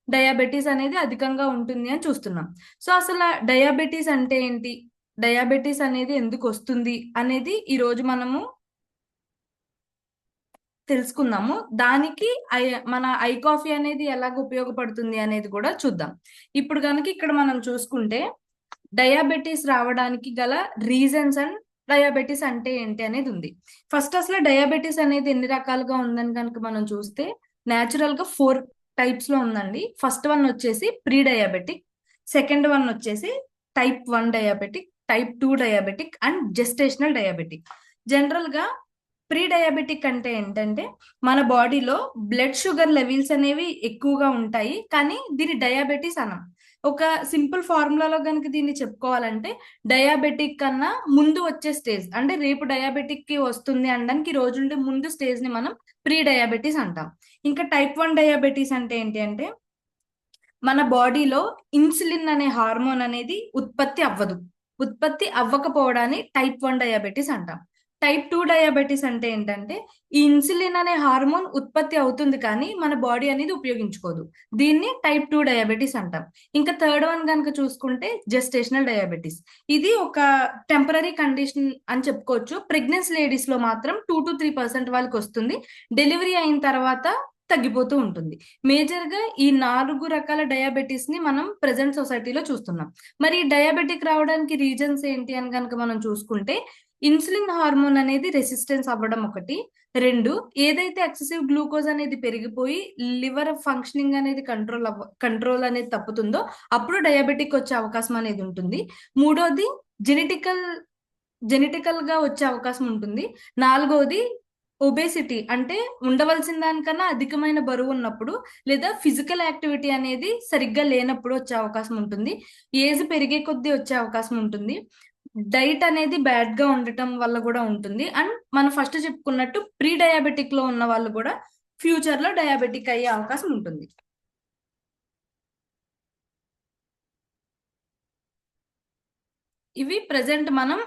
డయాబెటీస్ అనేది అధికంగా ఉంటుంది అని చూస్తున్నాం. సో అసలు డయాబెటీస్ అంటే ఏంటి, డయాబెటీస్ అనేది ఎందుకు వస్తుంది అనేది ఈ రోజు మనము తెలుసుకుందాము. దానికి మన ఐ కాఫీ అనేది ఎలాగ ఉపయోగపడుతుంది అనేది కూడా చూద్దాం. ఇప్పుడు కనుక ఇక్కడ మనం చూసుకుంటే డయాబెటీస్ రావడానికి గల రీజన్స్ అండ్ డయాబెటీస్ అంటే ఏంటి అనేది ఉంది. ఫస్ట్ అసలు డయాబెటీస్ అనేది ఎన్ని రకాలుగా ఉందని కనుక మనం చూస్తే న్యాచురల్ గా 4 టైప్స్ లో ఉందండి. ఫస్ట్ వన్ వచ్చేసి ప్రీ డయాబెటిక్, సెకండ్ వన్ వచ్చేసి type 1 diabetic, type 2 diabetic and gestational diabetic. General గా ప్రీ డయాబెటిక్ అంటే ఏంటంటే మన బాడీలో బ్లడ్ షుగర్ లెవెల్స్ అనేవి ఎక్కువగా ఉంటాయి, కానీ దీని డయాబెటీస్ అనం. ఒక సింపుల్ ఫార్ములాలో కనుక దీన్ని చెప్పుకోవాలంటే డయాబెటిక్ కన్నా ముందు వచ్చే స్టేజ్, అంటే రేపు డయాబెటిక్ కి వస్తుంది అనడానికి ఈ రోజు నుండి ముందు స్టేజ్ ని మనం ప్రీ డయాబెటీస్ అంటాం. ఇంకా టైప్ 1 డయాబెటీస్ అంటే ఏంటి అంటే మన బాడీలో ఇన్సులిన్ అనే హార్మోన్ అనేది ఉత్పత్తి అవ్వదు, ఉత్పత్తి అవ్వకపోవడాన్ని టైప్ 1 డయాబెటీస్ అంటాం. టైప్ 2 డయాబెటీస్ అంటే ఏంటంటే ఈ ఇన్సులిన్ అనే హార్మోన్ ఉత్పత్తి అవుతుంది కానీ మన బాడీ అనేది ఉపయోగించుకోదు, దీన్ని టైప్ 2 డయాబెటీస్ అంటాం. ఇంకా థర్డ్ వన్ కనుక చూసుకుంటే జెస్టేషనల్ డయాబెటీస్. ఇది ఒక టెంపరీ కండిషన్ అని చెప్పుకోవచ్చు. ప్రెగ్నెన్సీ లేడీస్ లో మాత్రం 2 to 3% వాళ్ళకి వస్తుంది, డెలివరీ అయిన తర్వాత తగ్గిపోతూ ఉంటుంది. మేజర్ గా ఈ 4 రకాల డయాబెటీస్ ని మనం ప్రెసెంట్ సొసైటీలో చూస్తున్నాం. మరి డయాబెటిక్ రావడానికి రీజన్స్ ఏంటి అని కనుక మనం చూసుకుంటే ఇన్సులిన్ హార్మోన్ అనేది రెసిస్టెన్స్ అవ్వడం ఒకటి, 2 ఏదైతే ఎక్సెసివ్ గ్లూకోజ్ అనేది పెరిగిపోయి లివర్ ఫంక్షనింగ్ అనేది కంట్రోల్ అనేది తప్పుతుందో అప్పుడు డయాబెటిక్ వచ్చే అవకాశం అనేది ఉంటుంది. 3వది జెనెటికల్ జెనెటికల్ గా వచ్చే అవకాశం ఉంటుంది. నాలుగోది ఒబేసిటీ, అంటే ఉండవలసిన దానికన్నా అధికమైన బరువు ఉన్నప్పుడు లేదా ఫిజికల్ యాక్టివిటీ అనేది సరిగ్గా లేనప్పుడు వచ్చే అవకాశం ఉంటుంది. ఏజ్ పెరిగే కొద్దీ వచ్చే అవకాశం ఉంటుంది. డైట్ అనేది బ్యాడ్ గా ఉండటం వల్ల కూడా ఉంటుంది. అండ్ మనం ఫస్ట్ చెప్పుకున్నట్టు ప్రీ డయాబెటిక్ లో ఉన్న వాళ్ళు కూడా ఫ్యూచర్ లో డయాబెటిక్ అయ్యే అవకాశం ఉంటుంది. ఇవి ప్రెసెంట్ మనం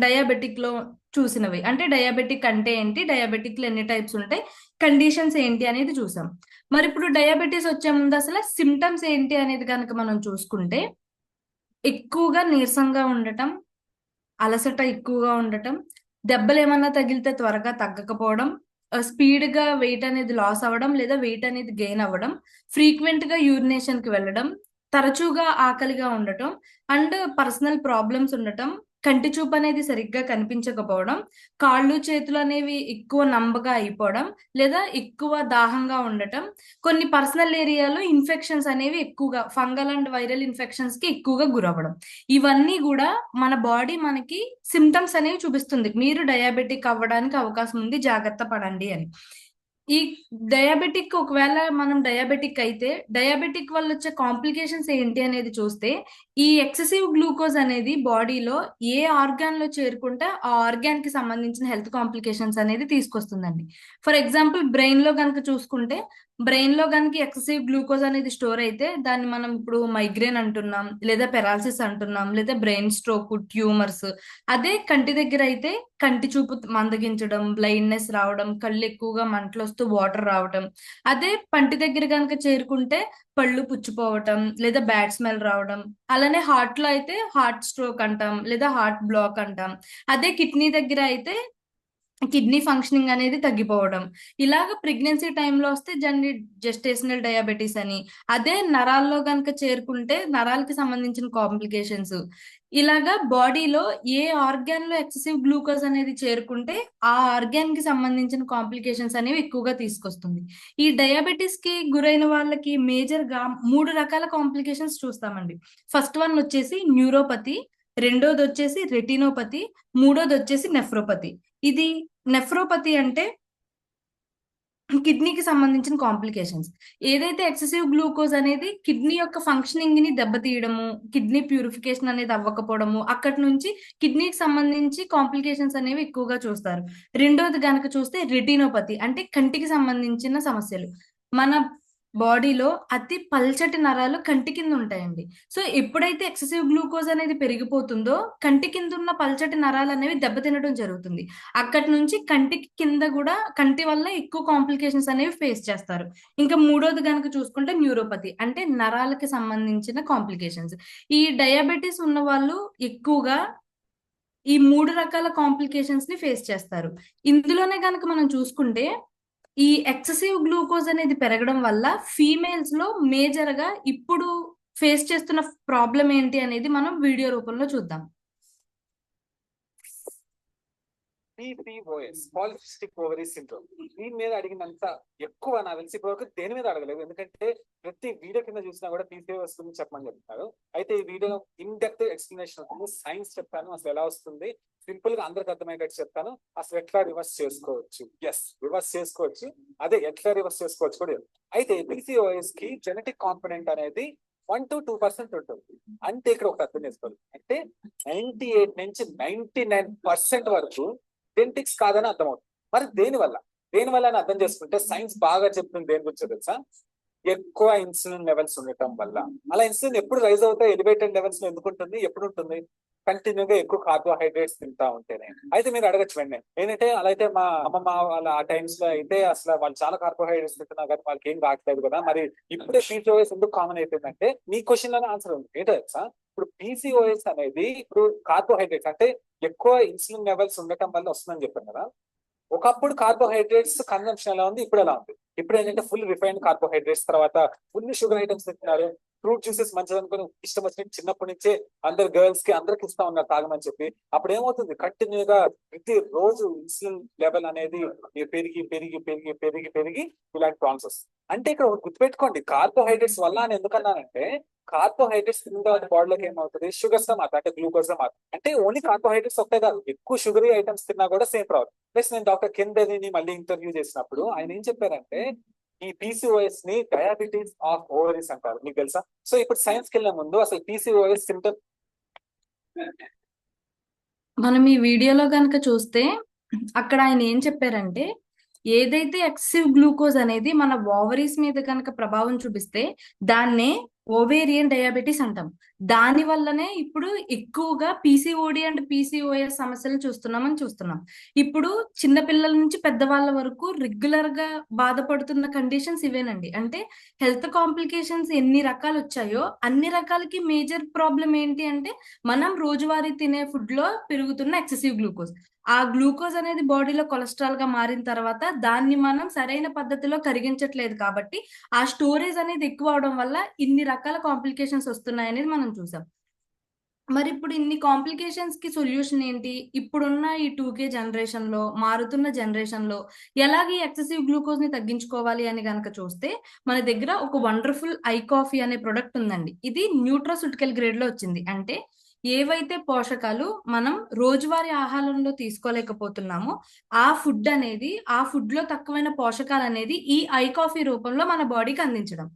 డయాబెటిక్ లో చూసినవి. అంటే డయాబెటిక్ అంటే ఏంటి, డయాబెటిక్ లో ఎన్ని టైప్స్ ఉంటాయి, కండిషన్స్ ఏంటి అనేది చూసాం. మరి ఇప్పుడు డయాబెటీస్ వచ్చే ముందు అసలు సిమ్టమ్స్ ఏంటి అనేది కనుక మనం చూసుకుంటే, ఎక్కువగా నీరసంగా ఉండటం, అలసట ఎక్కువగా ఉండటం, దెబ్బలు ఏమన్నా తగిలితే త్వరగా తగ్గకపోవడం, స్పీడ్ గా వెయిట్ అనేది లాస్ అవ్వడం లేదా వెయిట్ అనేది గెయిన్ అవ్వడం, ఫ్రీక్వెంట్ గా యూరినేషన్ కి వెళ్ళడం, తరచుగా ఆకలిగా ఉండటం, అండ్ పర్సనల్ ప్రాబ్లమ్స్ ఉండటం, కంటి చూపు అనేది సరిగ్గా కనిపించకపోవడం, కాళ్ళు చేతులు అనేవి ఎక్కువ నంబగా అయిపోవడం లేదా ఎక్కువ దాహంగా ఉండటం, కొన్ని పర్సనల్ ఏరియాలో ఇన్ఫెక్షన్స్ అనేవి ఎక్కువగా ఫంగల్ అండ్ వైరల్ ఇన్ఫెక్షన్స్ కి ఎక్కువగా గురవ్వడం. ఇవన్నీ కూడా మన బాడీ మనకి సిమ్టమ్స్ అనేవి చూపిస్తుంది, మీరు డయాబెటిక్ అవ్వడానికి అవకాశం ఉంది, జాగ్రత్త పడండి అని. ఈ డయాబెటిక్, ఒకవేళ మనం డయాబెటిక్ అయితే డయాబెటిక్ వల్ల వచ్చే కాంప్లికేషన్స్ ఏంటి అనేది చూస్తే, ఈ ఎక్సెసివ్ గ్లూకోజ్ అనేది బాడీలో ఏ ఆర్గాన్ లో చేరుకుంటే ఆ ఆర్గాన్ కి సంబంధించిన హెల్త్ కాంప్లికేషన్స్ అనేది తీసుకొస్తుందండి. ఫర్ ఎగ్జాంపుల్ బ్రెయిన్ లో కనుక చూసుకుంటే, బ్రెయిన్ లో కనుక ఎక్సెసివ్ గ్లూకోజ్ అనేది స్టోర్ అయితే దాన్ని మనం ఇప్పుడు మైగ్రేన్ అంటున్నాం, లేదా పెరాలసిస్ అంటున్నాం, లేదా బ్రెయిన్ స్ట్రోక్, ట్యూమర్స్. అదే కంటి దగ్గర అయితే కంటి చూపు మందగించడం, బ్లైండ్నెస్ రావడం, కళ్ళు ఎక్కువగా మంటలు వస్తూ వాటర్ రావడం. అదే పంటి దగ్గర కనుక చేరుకుంటే పళ్ళు పుచ్చిపోవటం లేదా బ్యాడ్ స్మెల్ రావడం. అలానే హార్ట్ లో అయితే హార్ట్ స్ట్రోక్ అంటాం లేదా హార్ట్ బ్లాక్ అంటాం. అదే కిడ్నీ దగ్గర అయితే కిడ్నీ ఫంక్షనింగ్ అనేది తగ్గిపోవడం. ఇలాగ ప్రెగ్నెన్సీ టైంలో వస్తే దాన్ని జెస్టేషనల్ డయాబెటీస్ అని. అదే నరాల్లో కనుక చేరుకుంటే నరాలకి సంబంధించిన కాంప్లికేషన్స్. ఇలాగా బాడీలో ఏ ఆర్గాన్ లో ఎక్సెసివ్ గ్లూకోజ్ అనేది చేరుకుంటే ఆ ఆర్గాన్ కి సంబంధించిన కాంప్లికేషన్స్ అనేవి ఎక్కువగా తీసుకొస్తుంది. ఈ డయాబెటీస్ కి గురైన వాళ్ళకి మేజర్ గా 3 రకాల కాంప్లికేషన్స్ చూస్తామండి. ఫస్ట్ వన్ వచ్చేసి న్యూరోపతి, రెండోది వచ్చేసి రెటినోపతి, మూడోది వచ్చేసి నెఫ్రోపతి. ఇది నెఫ్రోపతి అంటే కిడ్నీకి సంబంధించిన కాంప్లికేషన్స్. ఏదైతే ఎక్సెసివ్ గ్లూకోజ్ అనేది కిడ్నీ యొక్క ఫంక్షనింగ్ ని దెబ్బతీయడము, కిడ్నీ ప్యూరిఫికేషన్ అనేది అవ్వకపోవడము, అక్కడి నుంచి కిడ్నీకి సంబంధించి కాంప్లికేషన్స్ అనేవి ఎక్కువగా చూస్తారు. రెండోది గనక చూస్తే రెటినోపతి, అంటే కంటికి సంబంధించిన సమస్యలు. మన బాడీలో అతి పల్చటి నరాలు కంటి కింద ఉంటాయండి. సో ఎప్పుడైతే ఎక్సెసివ్ గ్లూకోజ్ అనేది పెరిగిపోతుందో కంటి కింద ఉన్న పల్చటి నరాలు అనేవి దెబ్బతినడం జరుగుతుంది. అక్కడి నుంచి కంటికి కింద కూడా కంటి వల్ల ఎక్కువ కాంప్లికేషన్స్ అనేవి ఫేస్ చేస్తారు. ఇంకా మూడోది కనుక చూసుకుంటే న్యూరోపతి, అంటే నరాలకి సంబంధించిన కాంప్లికేషన్స్. ఈ డయాబెటీస్ ఉన్న వాళ్ళు ఎక్కువగా ఈ 3 రకాల కాంప్లికేషన్స్ ని ఫేస్ చేస్తారు. ఇందులోనే కనుక మనం చూసుకుంటే, ఈ ఎక్సెసివ్ గ్లూకోజ్ అనేది పెరగడం వల్ల ఫీమేల్స్ లో మేజర్ గా ఇప్పుడు ఫేస్ చేస్తున్న ప్రాబ్లం ఏంటి అనేది మనం వీడియో రూపంలో చూద్దాం. PCOS, polycystic ovary syndrome. దీని మీద అడిగినంత ఎక్కువ నాకు తెలిసి ఇప్పటివరకు దేని మీద అడగలేదు, ఎందుకంటే ప్రతి వీడియో కింద చూసినా కూడా PCOS గురించి చెప్పమని చెప్తారు. అయితే ఈ వీడియోలో ఇన్ డెప్త్ ఎక్స్ప్లెనేషన్ ఉంటుంది, సైన్స్ చెప్తాను, అసలు ఎలా వస్తుంది, సింపుల్ గా అందరికి అర్థమయ్యేటట్టు చెప్తాను, అసలు ఎట్లా రివర్స్ చేసుకోవచ్చు. రివర్స్ చేసుకోవచ్చు, అదే ఎట్లా రివర్స్ చేసుకోవచ్చు కూడా. అయితే PCOS కి జెనెటిక్ కాంపోనెంట్ అనేది 1 to 2% ఉంటుంది. అంటే ఇక్కడ ఒక అర్థం చేసుకోవాలి, అంటే 98 నుంచి 99% వరకు జెనెటిక్స్ కాదని అర్థమవుతుంది. మరి దేనివల్ల అని అర్థం చేసుకుంటే, సైన్స్ బాగా చెప్తుంది దేని గురించి తెలుసా, ఎక్కువ ఇన్సులిన్ లెవెల్స్ ఉండటం వల్ల. అలా ఇన్సులిన్ ఎప్పుడు రైజ్ అవుతాయి, ఎలివేటెడ్ లెవెల్స్ లో ఎందుకు ఉంటుంది, ఎప్పుడు ఉంటుంది, కంటిన్యూగా ఎక్కువ కార్బోహైడ్రేట్స్ తింటా ఉంటేనే. అయితే మీరు అడగచ్చు వెంటనే, ఏంటంటే అలా అయితే మా అమ్మమ్మ వాళ్ళ ఆ టైమ్స్ లో అయితే అసలు వాళ్ళు చాలా కార్బోహైడ్రేట్స్ తింటున్నారు కానీ వాళ్ళకి ఏం రావట్లేదు కదా, మరి ఇప్పుడే PCOS ఎందుకు కామన్ అయిపోయిందంటే మీ క్వశ్చన్ లోనే ఆన్సర్ ఉంది. ఏంటో తెలుసా, ఇప్పుడు PCOS అనేది ఇప్పుడు కార్బోహైడ్రేట్స్ అంటే ఎక్కువ ఇన్సులిన్ లెవెల్స్ ఉండటం వల్ల వస్తుందని చెప్పాను కదా. ఒకప్పుడు కార్బోహైడ్రేట్స్ కన్సంప్షన్ ఎలా ఉంది, ఇప్పుడు ఎలా ఉంది. ఇప్పుడు ఏంటంటే ఫుల్ రిఫైన్డ్ కార్బోహైడ్రేట్స్, తర్వాత ఫుల్ షుగర్ ఐటమ్స్ తింటున్నారు, ఫ్రూట్ జ్యూసెస్ మంచిది అనుకుని ఇష్టం వచ్చినట్టు చిన్నప్పటి నుంచే అందరు గర్ల్స్ కి అందరికి ఇస్తా ఉన్నారు తాగమని చెప్పి. అప్పుడు ఏమవుతుంది, కంటిన్యూగా ప్రతి రోజు ఇన్సులిన్ లెవెల్ అనేది పెరిగి పెరిగి పెరిగి పెరిగి పెరిగి ఇలాంటి ప్రాబ్లమ్స్ వస్తాయి. అంటే ఇక్కడ ఒకటి గుర్తుపెట్టుకోండి, కార్బోహైడ్రేట్స్ వల్ల అని ఎందుకన్నానంటే, కార్బోహైడ్రేట్స్ తిన్న తర్వాత బాడీలోకి ఏమవుతుంది, షుగర్స్ గా మారుతుంది, అంటే గ్లూకోజ్ గా మారుతుంది. అంటే ఓన్లీ కార్బోహైడ్రేట్స్ ఒకటే కాదు, ఎక్కువ షుగరీ ఐటమ్స్ తిన్నా కూడా సేమ్ ప్రాబ్లం. ప్లస్ నేను డాక్టర్ కెన్ బెర్రీని మళ్ళీ ఇంటర్వ్యూ చేసినప్పుడు ఆయన ఏం చెప్పారంటే, ఈ పీసీఓఎస్ ని డయాబెటీస్ ఆఫ్ ఓవరీస్ అంటారు, మీకు తెలుసా? సో ఇప్పుడు సైన్స్ కి వెళ్ళే ముందు అసలు పీసీఓఎస్ సిమ్టమ్ మనం ఈ వీడియోలో కనుక చూస్తే అక్కడ ఆయన ఏం చెప్పారంటే, ఏదైతే ఎక్సెసివ్ గ్లూకోజ్ అనేది మన ఓవరీస్ మీద కనుక ప్రభావం చూపిస్తే దాన్నే ఓవేరియన్ డయాబెటీస్ అంటాం. దాని వల్లనే ఇప్పుడు ఎక్కువగా పీసీఓడి అండ్ పీసీఓఎస్ సమస్యలు చూస్తున్నాం. ఇప్పుడు చిన్నపిల్లల నుంచి పెద్దవాళ్ళ వరకు రెగ్యులర్ గా బాధపడుతున్న కండిషన్స్ ఇవేనండి. అంటే హెల్త్ కాంప్లికేషన్స్ ఎన్ని రకాలు వచ్చాయో అన్ని రకాలకి మేజర్ ప్రాబ్లం ఏంటి అంటే, మనం రోజువారీ తినే ఫుడ్ లో పెరుగుతున్న ఎక్సెసివ్ గ్లూకోజ్. ఆ గ్లూకోజ్ అనేది బాడీలో కొలెస్ట్రాల్ గా మారిన తర్వాత దాన్ని మనం సరైన పద్ధతిలో కరిగించట్లేదు కాబట్టి ఆ స్టోరేజ్ అనేది ఎక్కువ అవడం వల్ల ఇన్ని రకాల కాంప్లికేషన్స్ వస్తున్నాయి అనేది మనం చూసాం. మరి ఇప్పుడు ఇన్ని కాంప్లికేషన్స్ కి సొల్యూషన్ ఏంటి? ఇప్పుడున్న ఈ 2K జనరేషన్ లో, మారుతున్న జనరేషన్ లో ఎలాగ ఈ ఎక్సెసివ్ గ్లూకోజ్ ని తగ్గించుకోవాలి అని గనక చూస్తే, మన దగ్గర ఒక వండర్ఫుల్ ఐ కాఫీ అనే ప్రొడక్ట్ ఉందండి. ఇది న్యూట్రాస్యూటికల్ గ్రేడ్ లో వచ్చింది. అంటే ఏవైతే పోషకాలు మనం రోజువారీ ఆహారంలో తీసుకోలేకపోతున్నామో ఆ ఫుడ్ లో తక్కువైన పోషకాలు అనేది ఈ ఐ కాఫీ రూపంలో మన బాడీకి అందించడం.